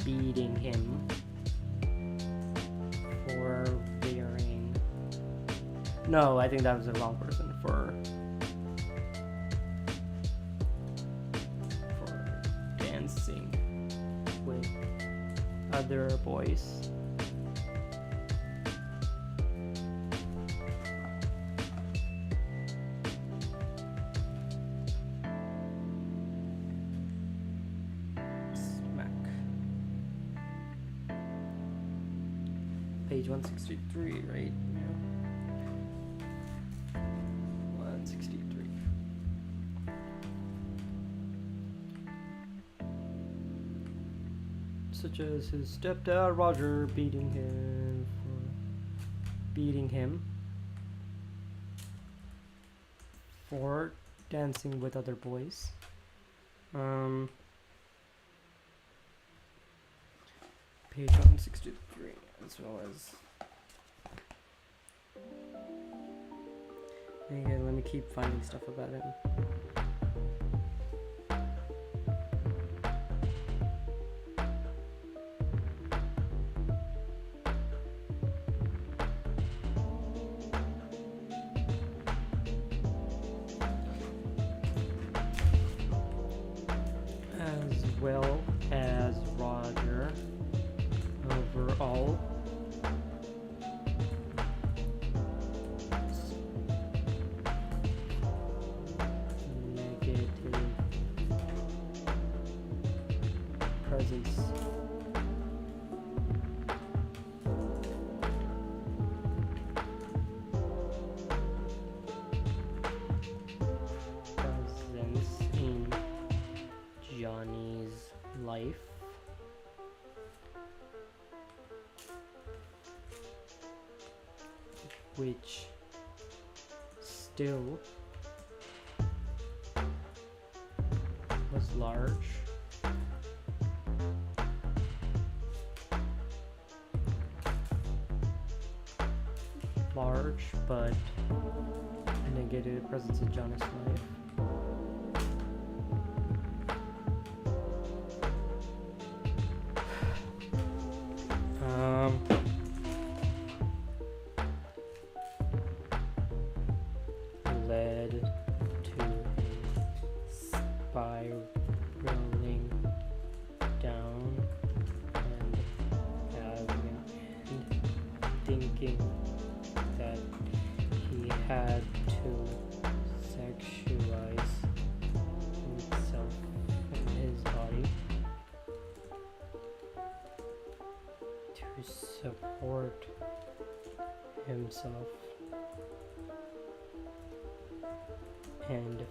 beating him for bearing. No, I think that was the wrong person. For dancing with other boys. Page 163, right? Yeah. 163. Such as his stepdad Roger beating him for dancing with other boys. Page 163, as well as. Again, let me keep finding stuff about him. As well as Roger overall. Negative presence. Presence in Johnny's life. Which still was large. large, but negative presence in Johnny's life. Led to spiraling down and thinking that he had to sexualize himself and his body to support himself and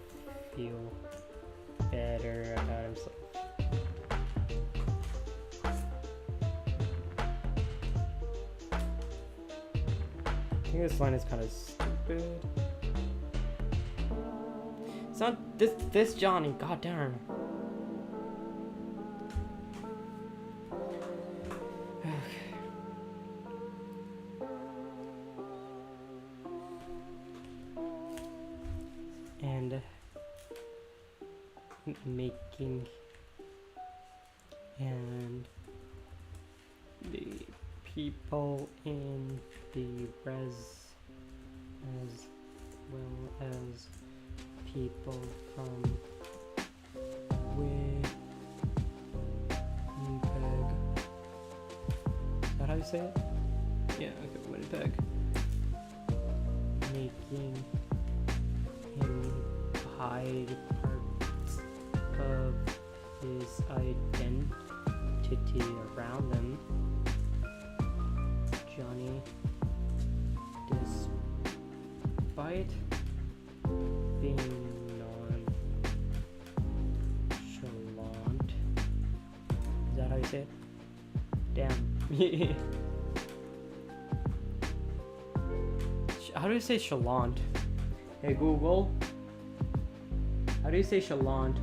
feel better about himself. I think this line is kind of stupid. It's not this Johnny, god darn. And making and the people in the res as well as people from Winnipeg. Is that how you say it? Yeah, okay, Winnipeg. Making him hide parts of his identity around them. Johnny, despite being nonchalant, is that how you say it? Damn. How do you say chalant? Hey Google, how do you say chalant?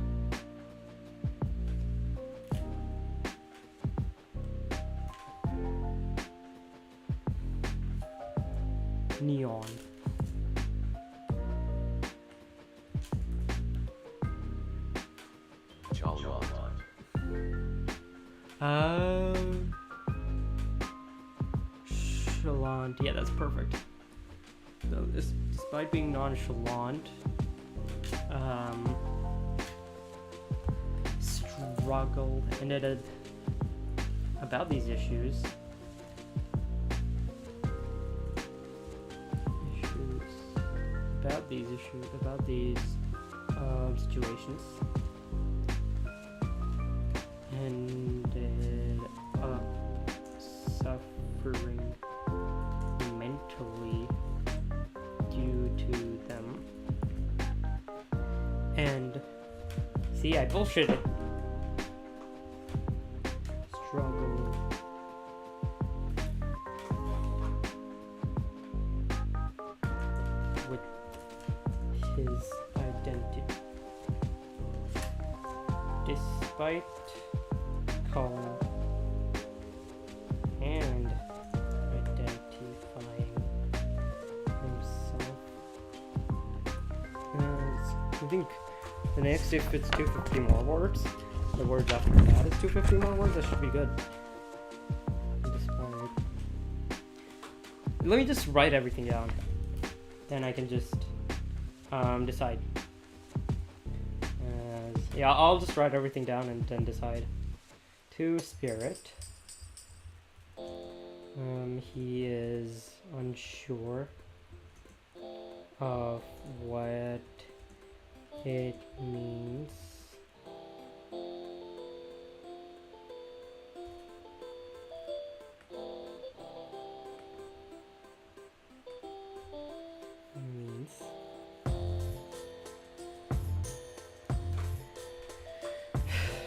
Neon. Chalant. Chalant. Yeah, that's perfect. So despite being nonchalant, struggle ended about these issues. About these situations, ended up suffering mentally due to them. And see, I bullshitted. Struggle with his identity, despite calling and identifying himself as, I think the next, if it's 250 more words, the words after that is 250 more words, that should be good. Despite, let me just write everything down, then I can just decide. Yeah, I'll just write everything down and then decide. To Spirit, he is unsure of what it means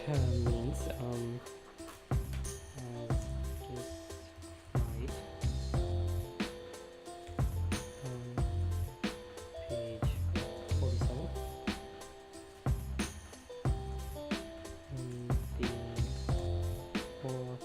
means as just right page 47 the or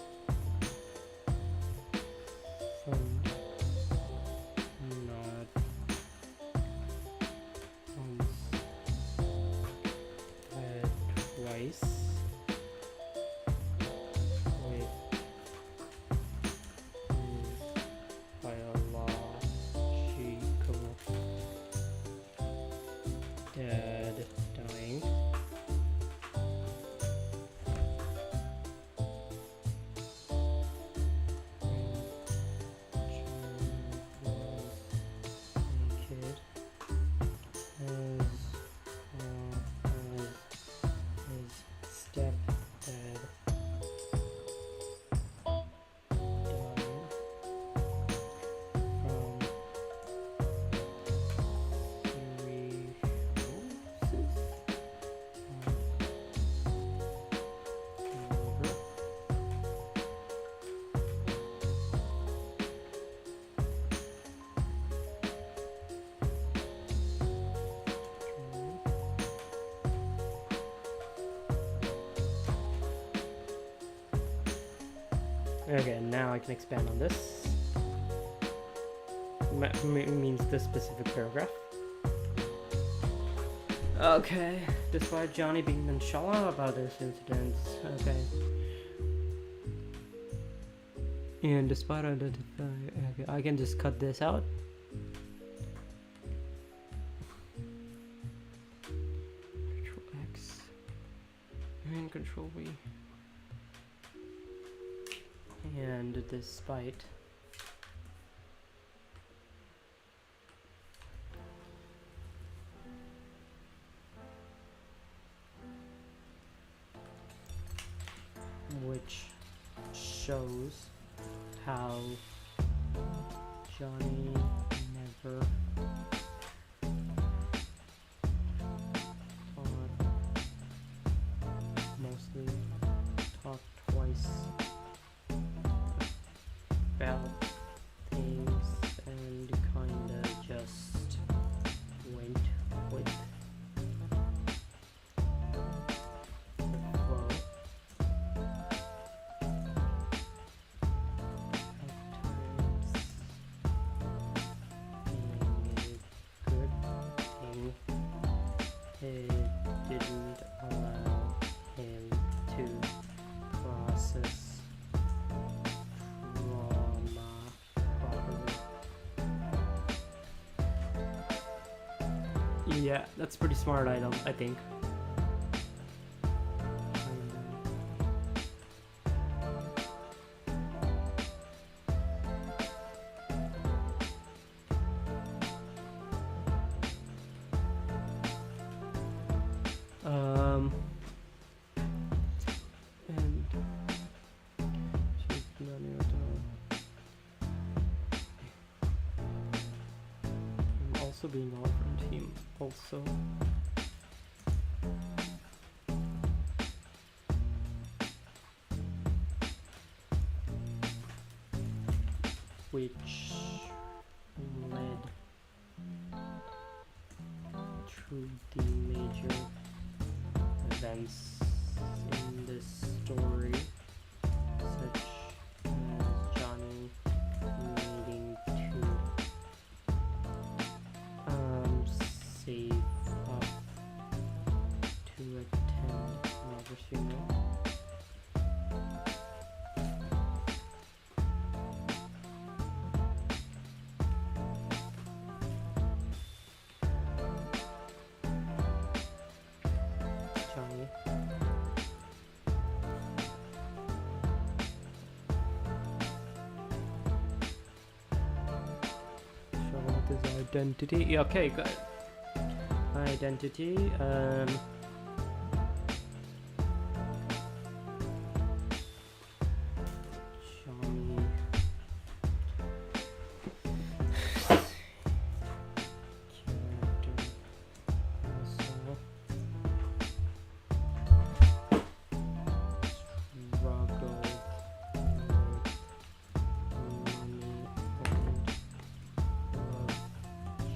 Okay, now I can expand on this. Means this specific paragraph. Okay, despite Johnny being nonchalant about this incident, okay. And despite identify, okay, I can just cut this out. Control X and Control V. And despite. Which shows how Johnny never thought, mostly talked twice about things and kinda just went with the flow. It didn't allow him to process trauma properly. Yeah, that's pretty smart item, I think. And she's not able to. I'm also being offered him. Also. Which led to the major events in this story, such as Johnny needing to save up to attend Robert's funeral. Johnny. Show what his identity. Yeah, okay, good. Identity. Johnny. Character. Also. Struggle with money and love just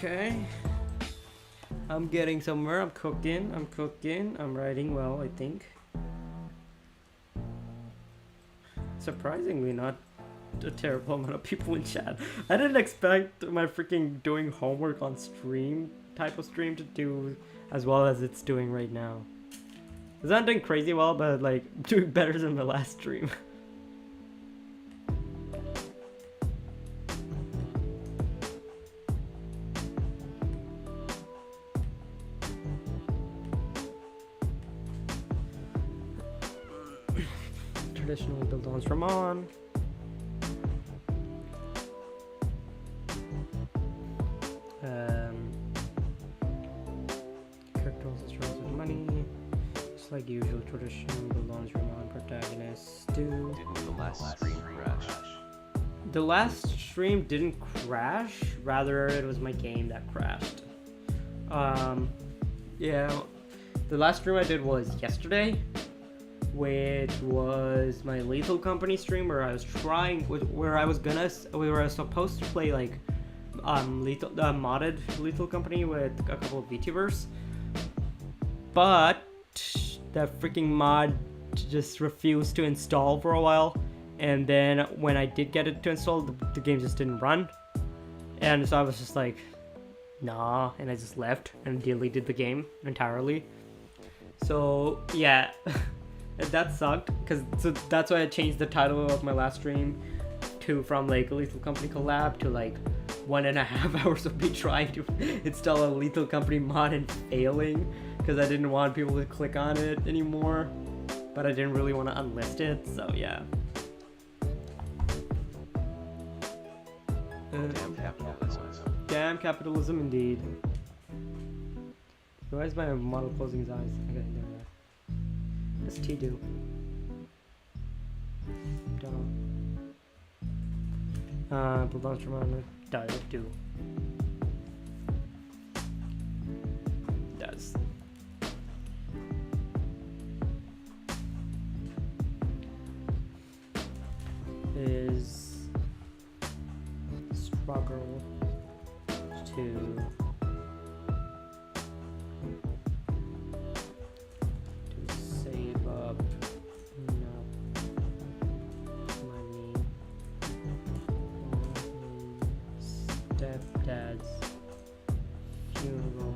Okay. I'm getting somewhere. I'm cooking. I'm writing well, I think. Surprisingly, not a terrible amount of people in chat. I didn't expect my freaking doing homework on stream type of stream to do as well as it's doing right now. It's not doing crazy well, but like doing better than the last stream. Traditional build-ons from on. Characters as well as money. Just like usual traditional build-ons from on protagonists do. Didn't the last stream crash? The last stream didn't crash, rather it was my game that crashed. Yeah, the last stream I did was yesterday, which was my Lethal Company stream where I was supposed to play like modded Lethal Company with a couple of VTubers, but the freaking mod just refused to install for a while, and then when I did get it to install, the game just didn't run, and so I was just like, nah, and I just left and deleted the game entirely. So yeah, that sucked, so that's why I changed the title of my last stream from like Lethal Company collab to like 1.5 hours of me trying to install a Lethal Company mod and failing, because I didn't want people to click on it anymore, but I didn't really want to unlist it, so yeah. Damn capitalism. Damn capitalism indeed. Why is my model closing his eyes? Okay, there we go. What's T do? Belongs to my do. Does. Is struggle to save up enough money for his stepdad's funeral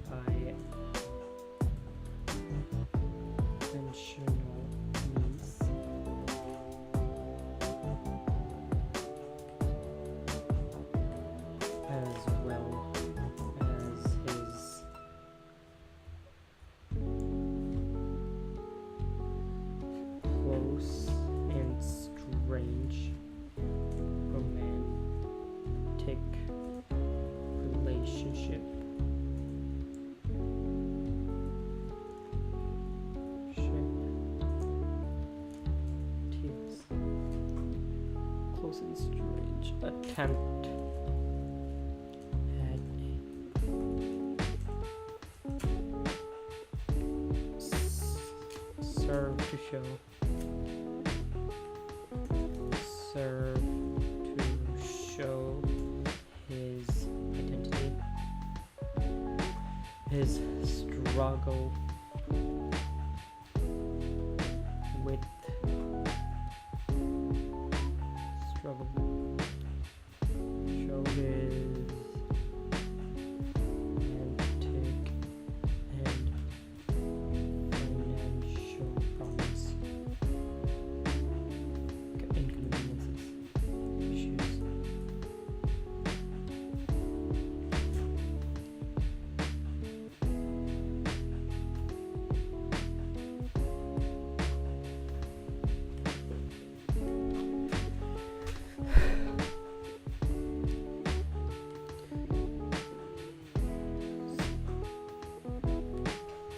by pensional means. As well as his close and strange romantic relationship. Tears. Close and strange attempt at serve to show his identity, his struggle with show his romantic and financial problems, inconveniences, issues.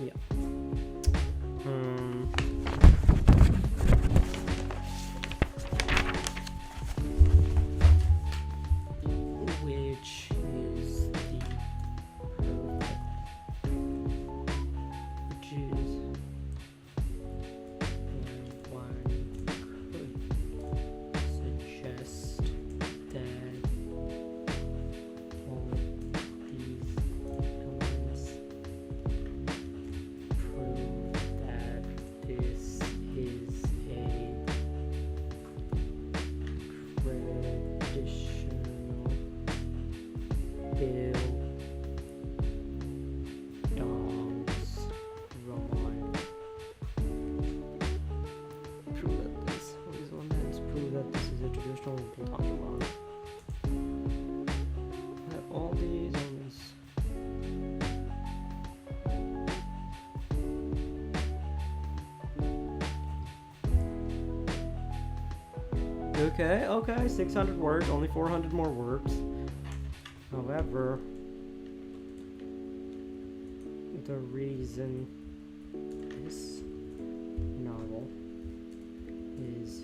Yeah. Which is the perfect, which is one could suggest that all these elements prove that this is a traditional Bill Dong's roman. Prove that this, all these elements prove that this is a traditional Bill Dong's roman. That all these elements. Okay, 600 words, only 400 more words. However, the reason this novel is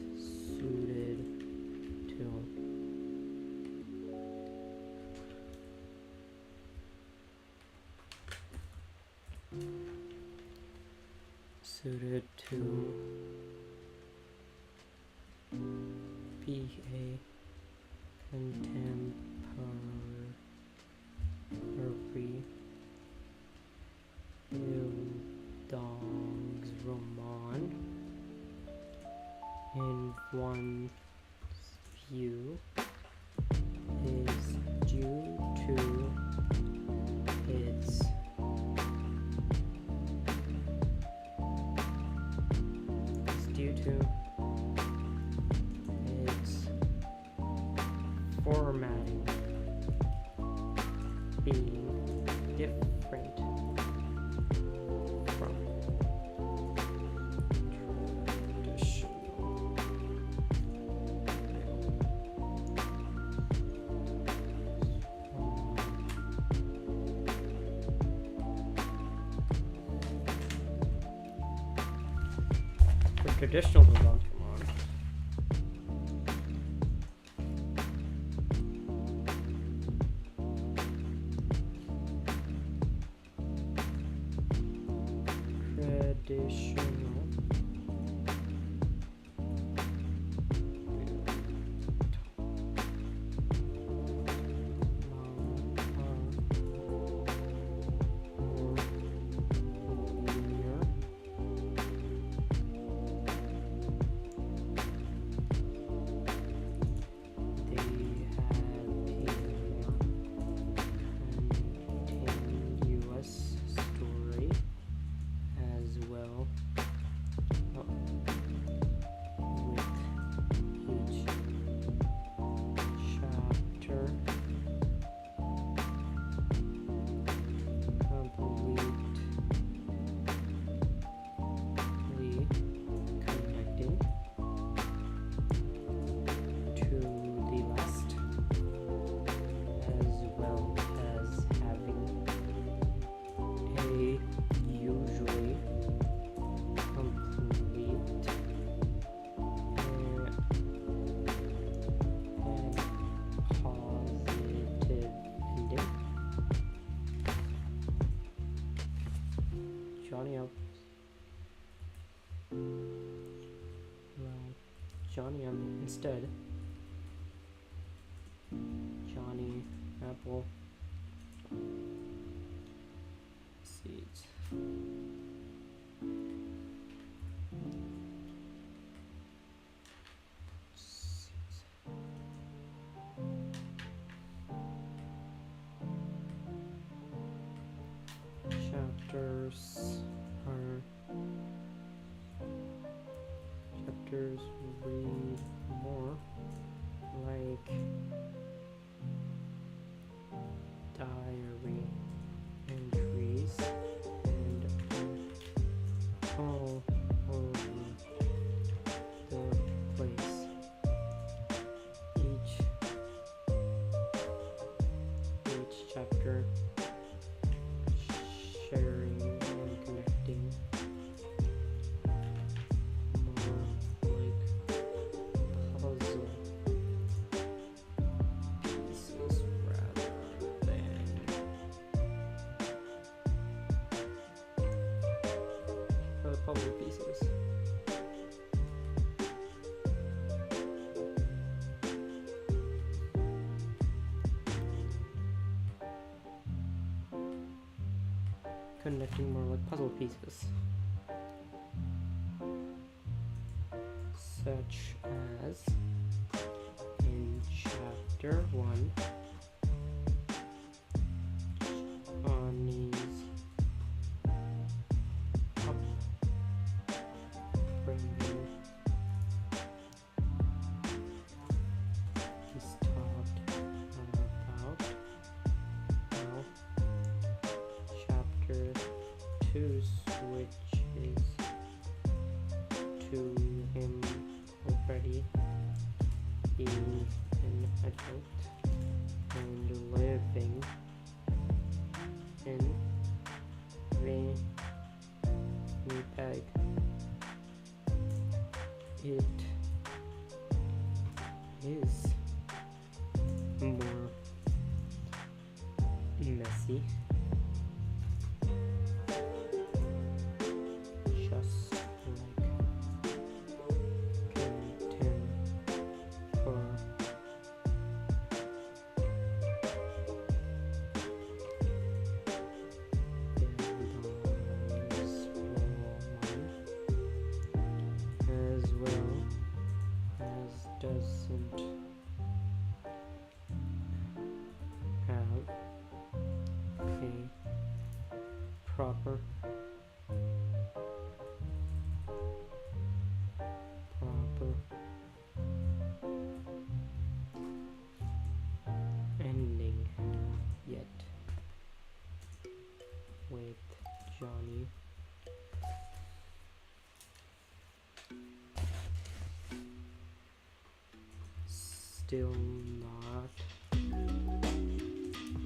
suited to suited to be a contemporary Bildungsroman in one's view is due to its formatting being different from traditional. The traditional was on too long. Traditional. Johnny instead. Johnny Apple seeds. Chapters read more like diary entries and all over the place. Each chapter sharing and connecting more like puzzle pieces rather than puzzle pieces. Connecting more like puzzle pieces, such as in chapter 1, Johnny's upbringing. He's taught about how chapter 2 switches to him already being an adult and living in Winnipeg. It is more messy, just have a proper ending yet with Johnny. Still not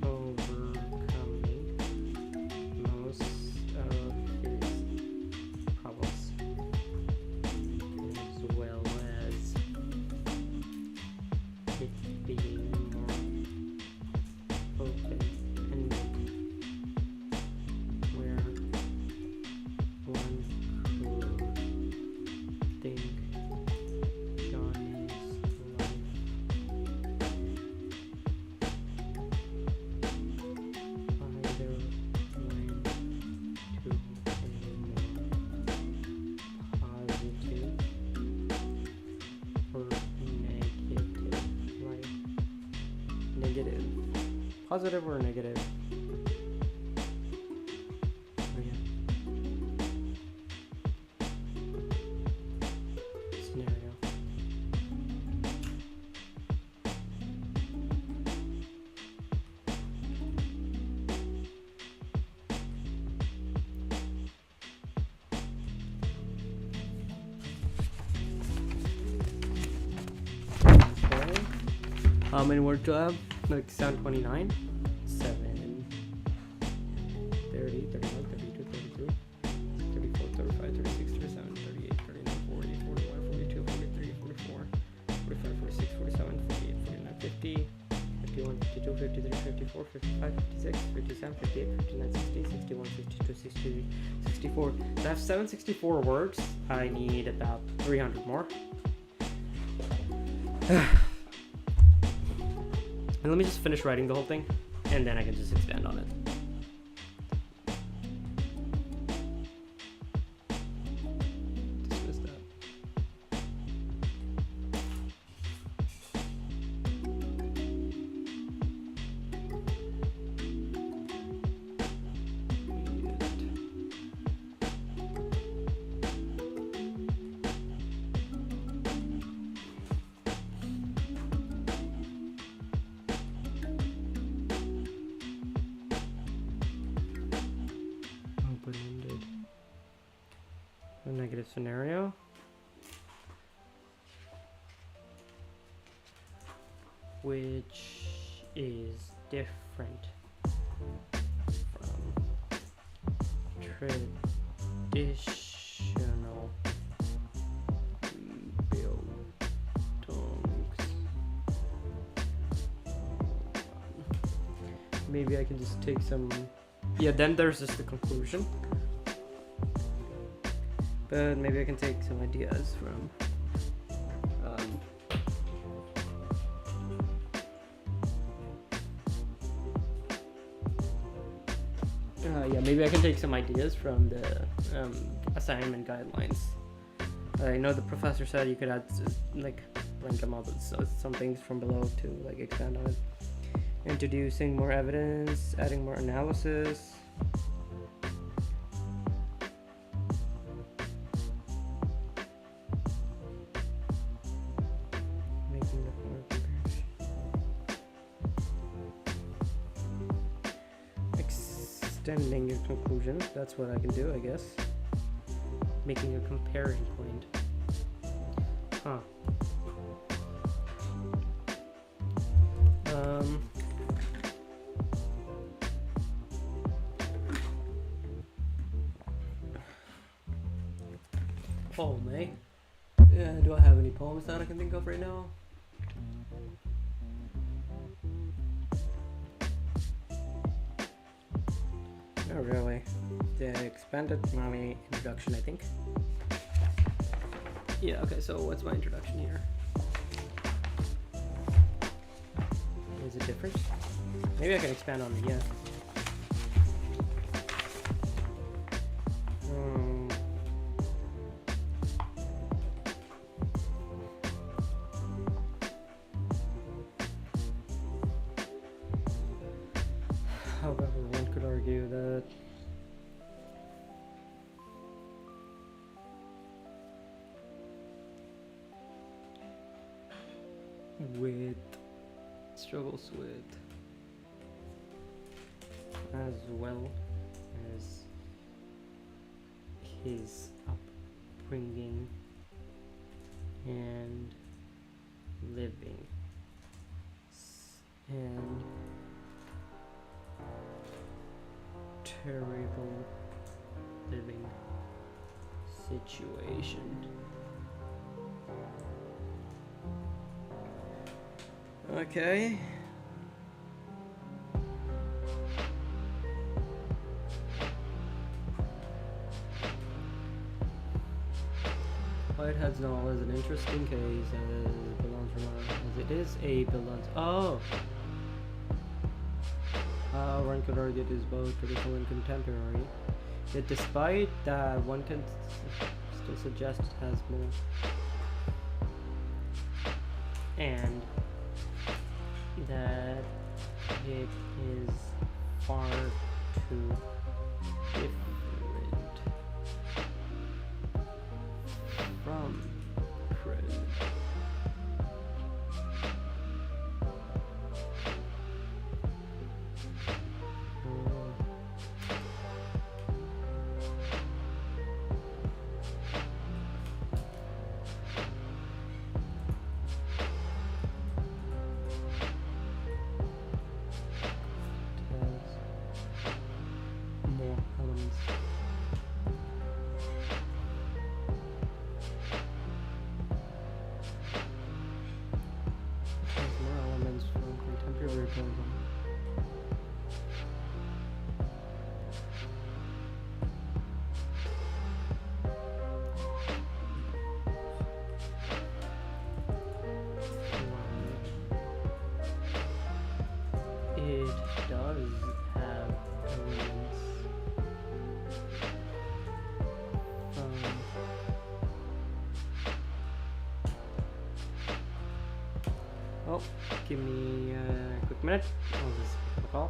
overcoming most of his problems, as well as it being more open-ended, where one could think Johnny's life either went to a more positive or negative life. Negative. Positive or negative? Oh yeah. Scenario. Okay. How many words do I have? Like sound 29? 7, 30, 31, 32, 33, 34, 35, 36, 37, 38, 39, 40, 41, 42, 43, 44, 45, 46, 47, 48, 49, 50, 51, 52, 53, 54, 55, 56, 57, 58, 59, 60, 61, 62, 63, 64. So I have 764 words. I need about 300 more. And let me just finish writing the whole thing, and then I can just expand on it. Dismiss that. Open-ended. A negative scenario. Which is different from traditional buildings. Maybe I can just take some. Yeah, then there's just the conclusion. But maybe I can take some ideas from yeah, maybe I can take some ideas from the assignment guidelines. I know the professor said you could add like rank them up some things from below to like expand on it. Introducing more evidence, adding more analysis. Making the more comparison. Extending your conclusion. That's what I can do, I guess. Making a comparison point. Huh. Poem, eh? Yeah, do I have any poems that I can think of right now? Not really. The expanded mommy introduction, I think. Yeah, okay, so what's my introduction here? Is it different? Maybe I can expand on it, yeah. do that. With struggles with, as well as his upbringing and living and terrible living situation. Okay. Whitehead's novel is an interesting case as belongs from as it is a belongs. Oh. One could argue it is both traditional and contemporary. Yet despite that, one can still suggest it has more. And that it is far too different from prose. More elements. It has more elements from contemporary prose. It does have elements from oh, give me a quick minute. I'll just pick up a call.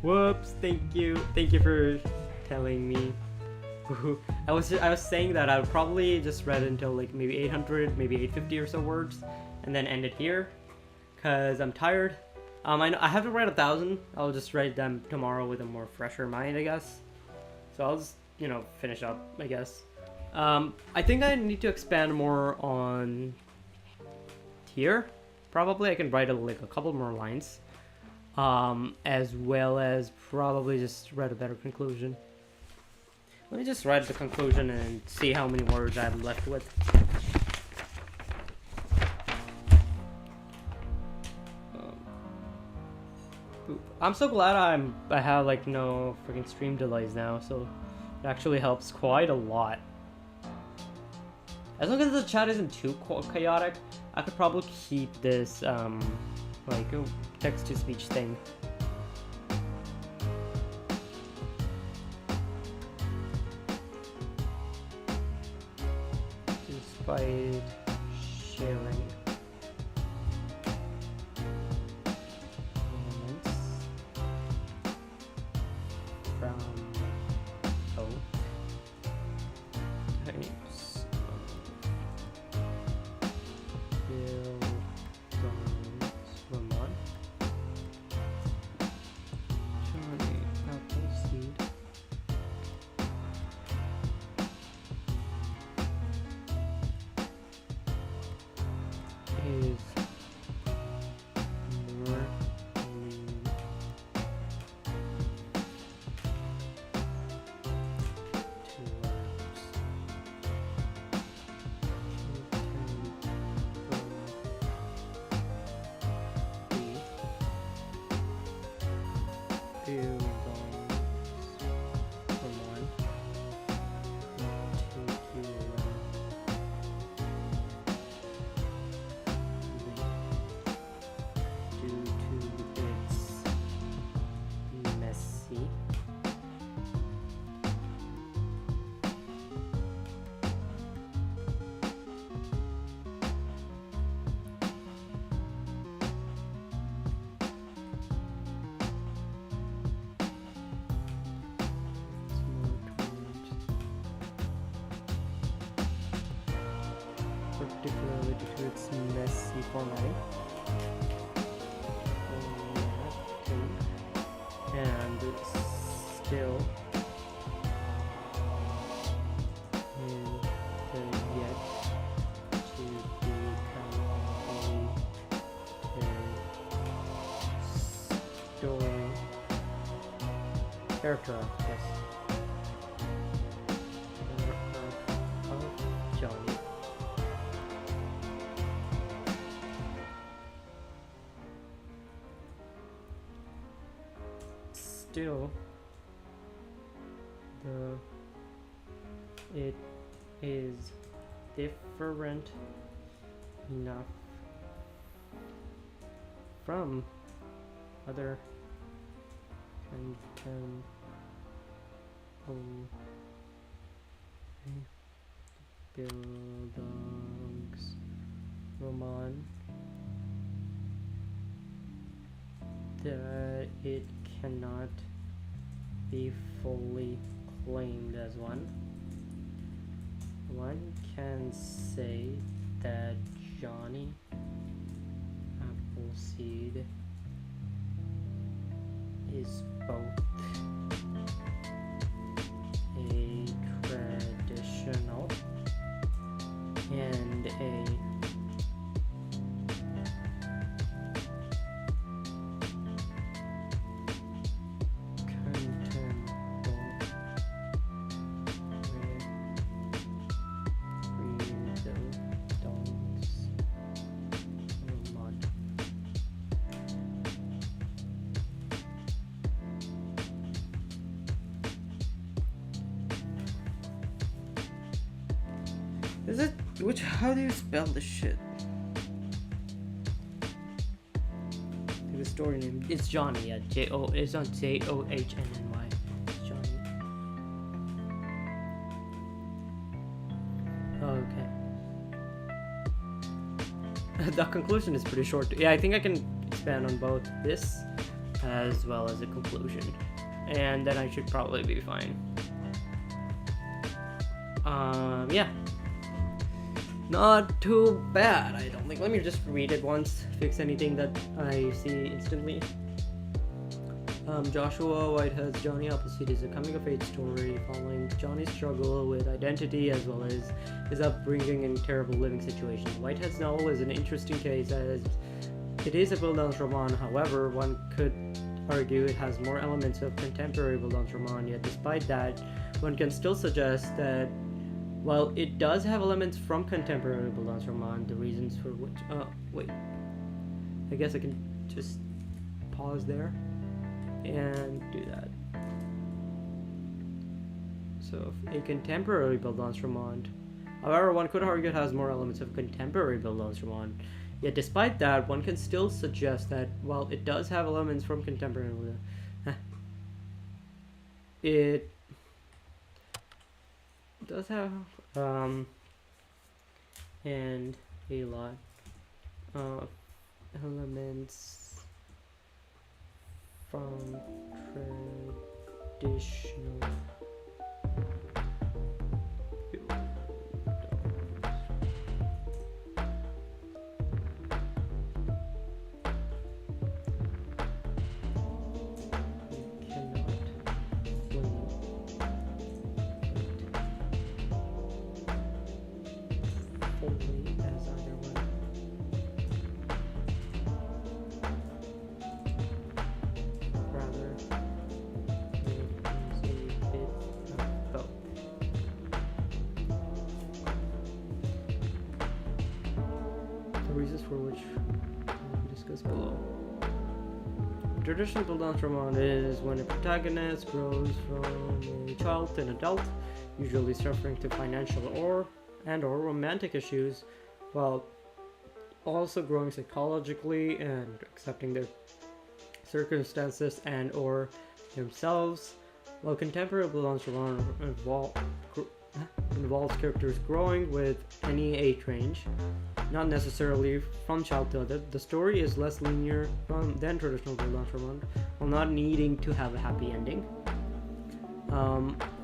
Whoops, thank you for telling me. I was saying that I would probably just read until like maybe 800, maybe 850 or so words, and then end it here, cause I'm tired. I know I have to write 1,000. I'll just write them tomorrow with a more fresher mind, I guess. So I'll just finish up, I guess. I think I need to expand more on here. Probably I can write like a couple more lines, as well as probably just write a better conclusion. Let me just write the conclusion and see how many words I'm left with. I'm so glad I have like no freaking stream delays now, so it actually helps quite a lot. As long as the chat isn't too chaotic, I could probably keep this like text-to-speech thing. Despite sharing comments from types Vermont, Johnny Appleseed, is more lean particularly due to its messy formatting. And still yet to become a story character arc, yes. Of Johnny. Still, it is different enough from other Bildungs Roman that it cannot be fully claimed as one. One can say that Johnny Appleseed is both a traditional and a Is it? How do you spell this shit? The story name. It's Johnny. Yeah, It's on Johnnny. It's Johnny. Okay. The conclusion is pretty short. Yeah, I think I can expand on both this as well as a conclusion, and then I should probably be fine. Yeah, not too bad, I don't think. Let me just read it once, fix anything that I see instantly. Joshua Whitehead's Johnny Appleseed is a coming-of-age story following Johnny's struggle with identity as well as his upbringing and terrible living situations. Whitehead's novel is an interesting case as it is a Bildun's roman. However, one could argue it has more elements of contemporary Bildun's roman, yet despite that, one can still suggest that while it does have elements from contemporary Bildun's roman, the reasons for which... wait. I guess I can just pause there and do that. So, a contemporary Bildun's roman. However, one could argue it has more elements of contemporary Bildun's roman. Yet, despite that, one can still suggest that while it does have elements from contemporary, it does have and a lot of elements from traditional reasons for which we discuss below. Traditional Bildun's roman is when a protagonist grows from a child to an adult, usually suffering to financial or romantic issues, while also growing psychologically and accepting their circumstances and or themselves. While contemporary Bildun's roman involves characters growing with any age range, not necessarily from child to adult. The story is less linear than traditional Bildun's roman, while not needing to have a happy ending.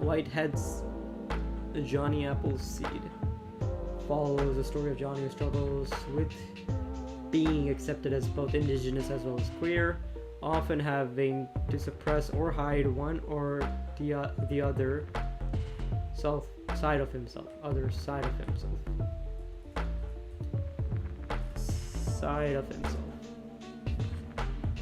Whitehead's Johnny Appleseed follows the story of Johnny who struggles with being accepted as both indigenous as well as queer, often having to suppress or hide one or the other side of himself.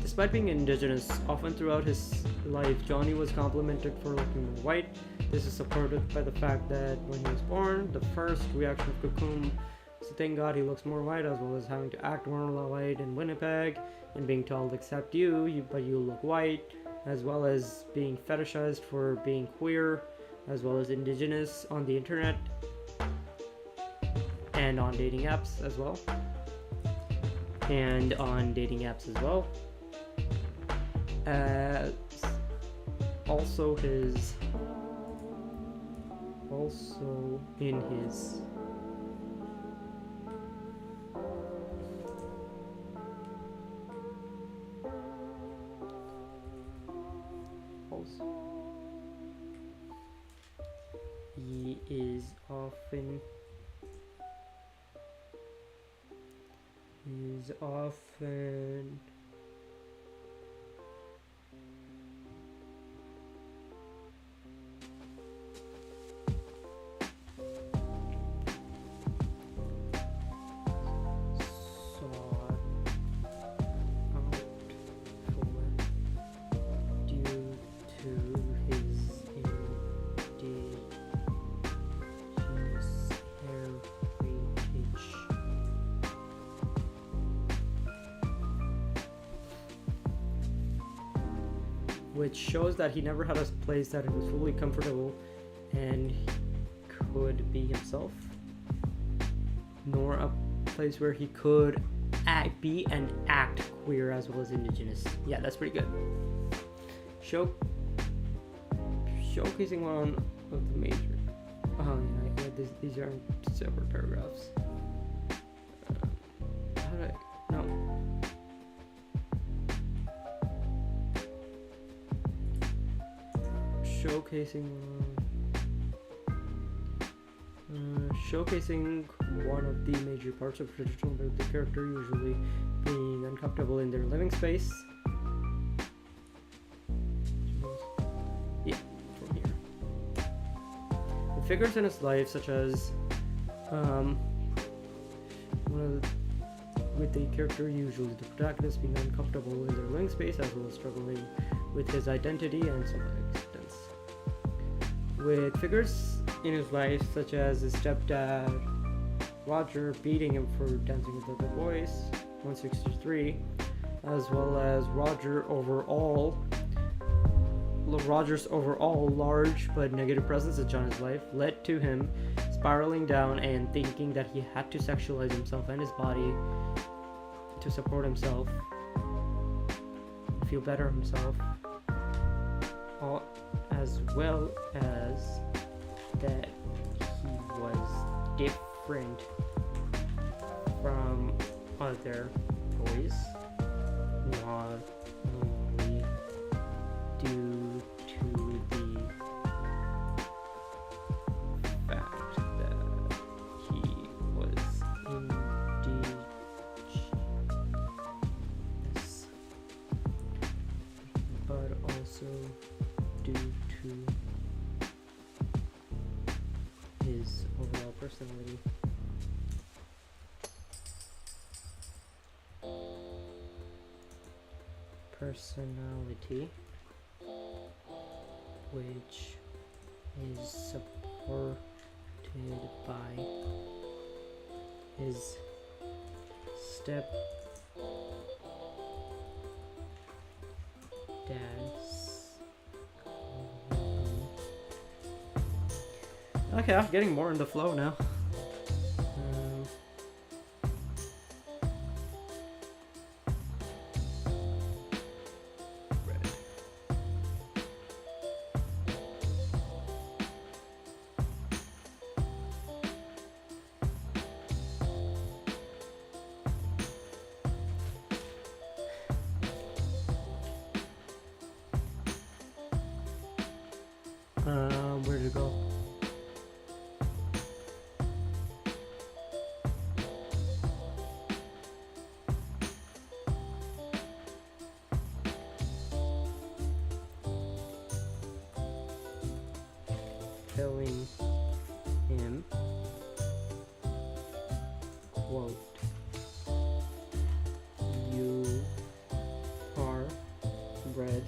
Despite being indigenous, often throughout his life, Johnny was complimented for looking more white. This is supported by the fact that when he was born, the first reaction of Cocoon was to thank God he looks more white, as well as having to act more white in Winnipeg and being told, except but you look white, as well as being fetishized for being queer, as well as indigenous on the internet and on dating apps as well. Also in his he is often which shows that he never had a place that he was fully comfortable and could be himself, nor a place where he could be and act queer as well as indigenous. Yeah, that's pretty good. Showcasing one of the major. These are separate paragraphs. showcasing one of the major parts of traditional birthday character, usually being uncomfortable in their living space. Yeah, from here. The figures in his life, such as with the character, usually the protagonist, being uncomfortable in their living space, as well as struggling with his identity and self-acceptance. With figures in his life, such as his stepdad, Roger, beating him for Dancing with Other Boys, 163, as well as Roger's overall large but negative presence in John's life led to him spiraling down and thinking that he had to sexualize himself and his body to support himself, feel better himself, as well as that he was different from other boys, not only due to the fact that he was indigenous, but also due to his overall personality. Which is supported by his stepdad's. Okay, I'm getting more in the flow now. Where did it go? Telling him, quote, "You are red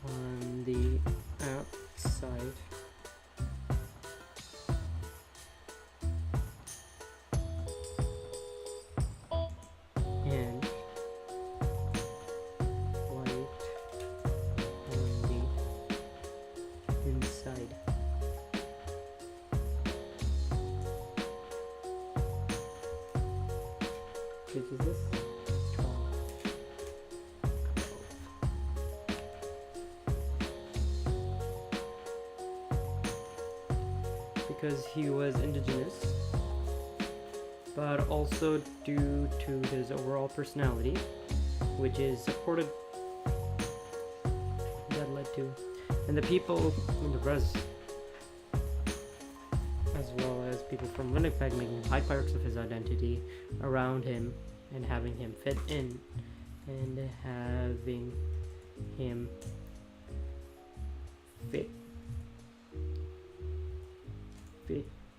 on the outside, and white on the inside." Which is this? 12. Because he was indigenous, but also due to his overall personality, which is supported, that led to, and the people in the res, as well as people from Winnipeg, making high parts of his identity around him and having him fit in and having him fit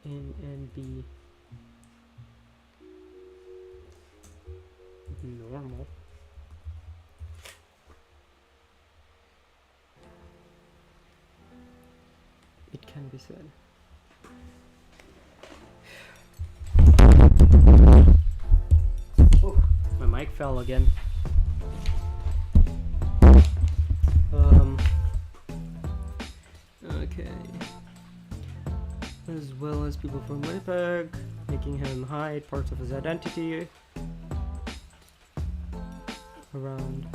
in and be normal. It can be said. Oh, my mic fell again. Okay. As well as people from Winnipeg, making him hide parts of his identity around.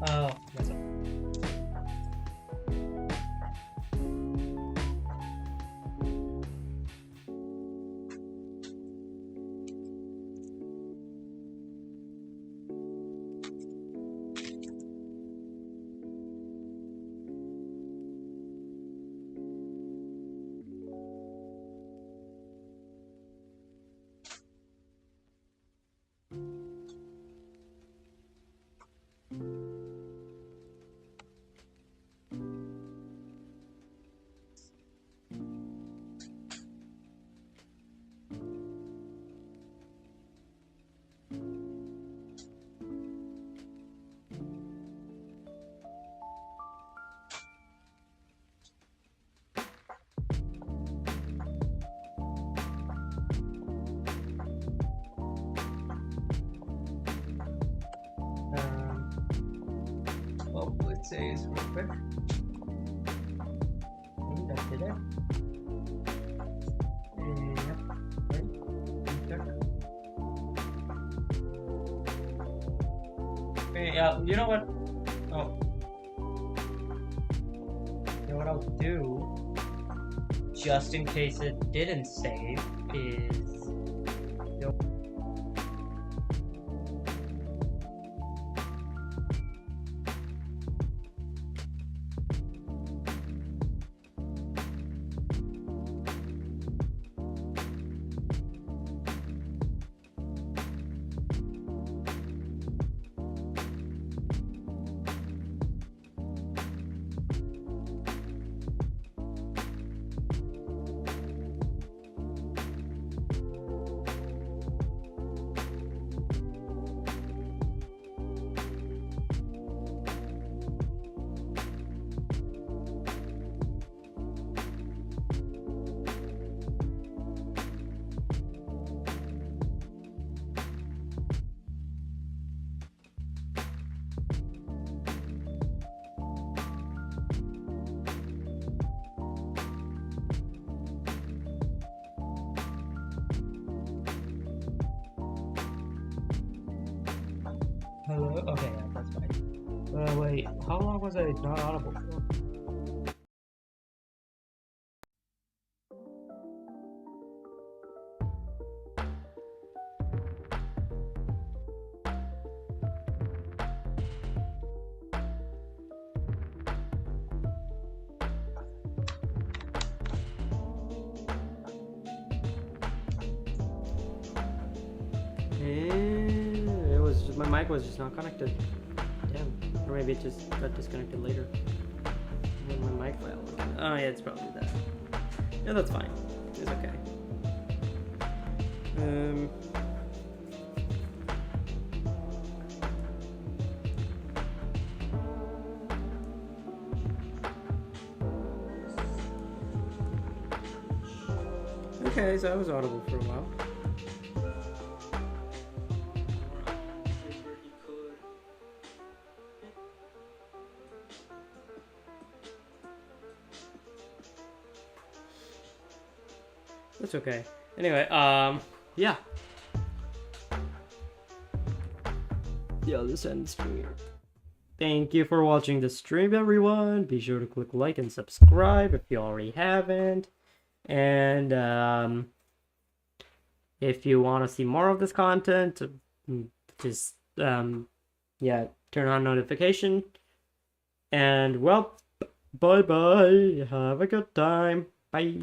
Oh, that's it. What would say is real quick. That did it. Yep. Right. Check. Okay, yeah, you know what? Oh. You know what I'll do? Just in case it didn't save, is hello? Okay, yeah, that's fine. Wait, how long was I not audible for? It was just, my mic was just not connected. Damn. Or maybe it just got disconnected later. When my mic file. Oh yeah, it's probably that. Yeah, that's fine. It's okay. Okay, so I was audible for a while. That's okay. Anyway, yeah. Yeah, this ends stream here. Thank you for watching the stream, everyone. Be sure to click like and subscribe if you already haven't. And if you want to see more of this content, just yeah, turn on notification. And well, bye bye. Have a good time. Bye.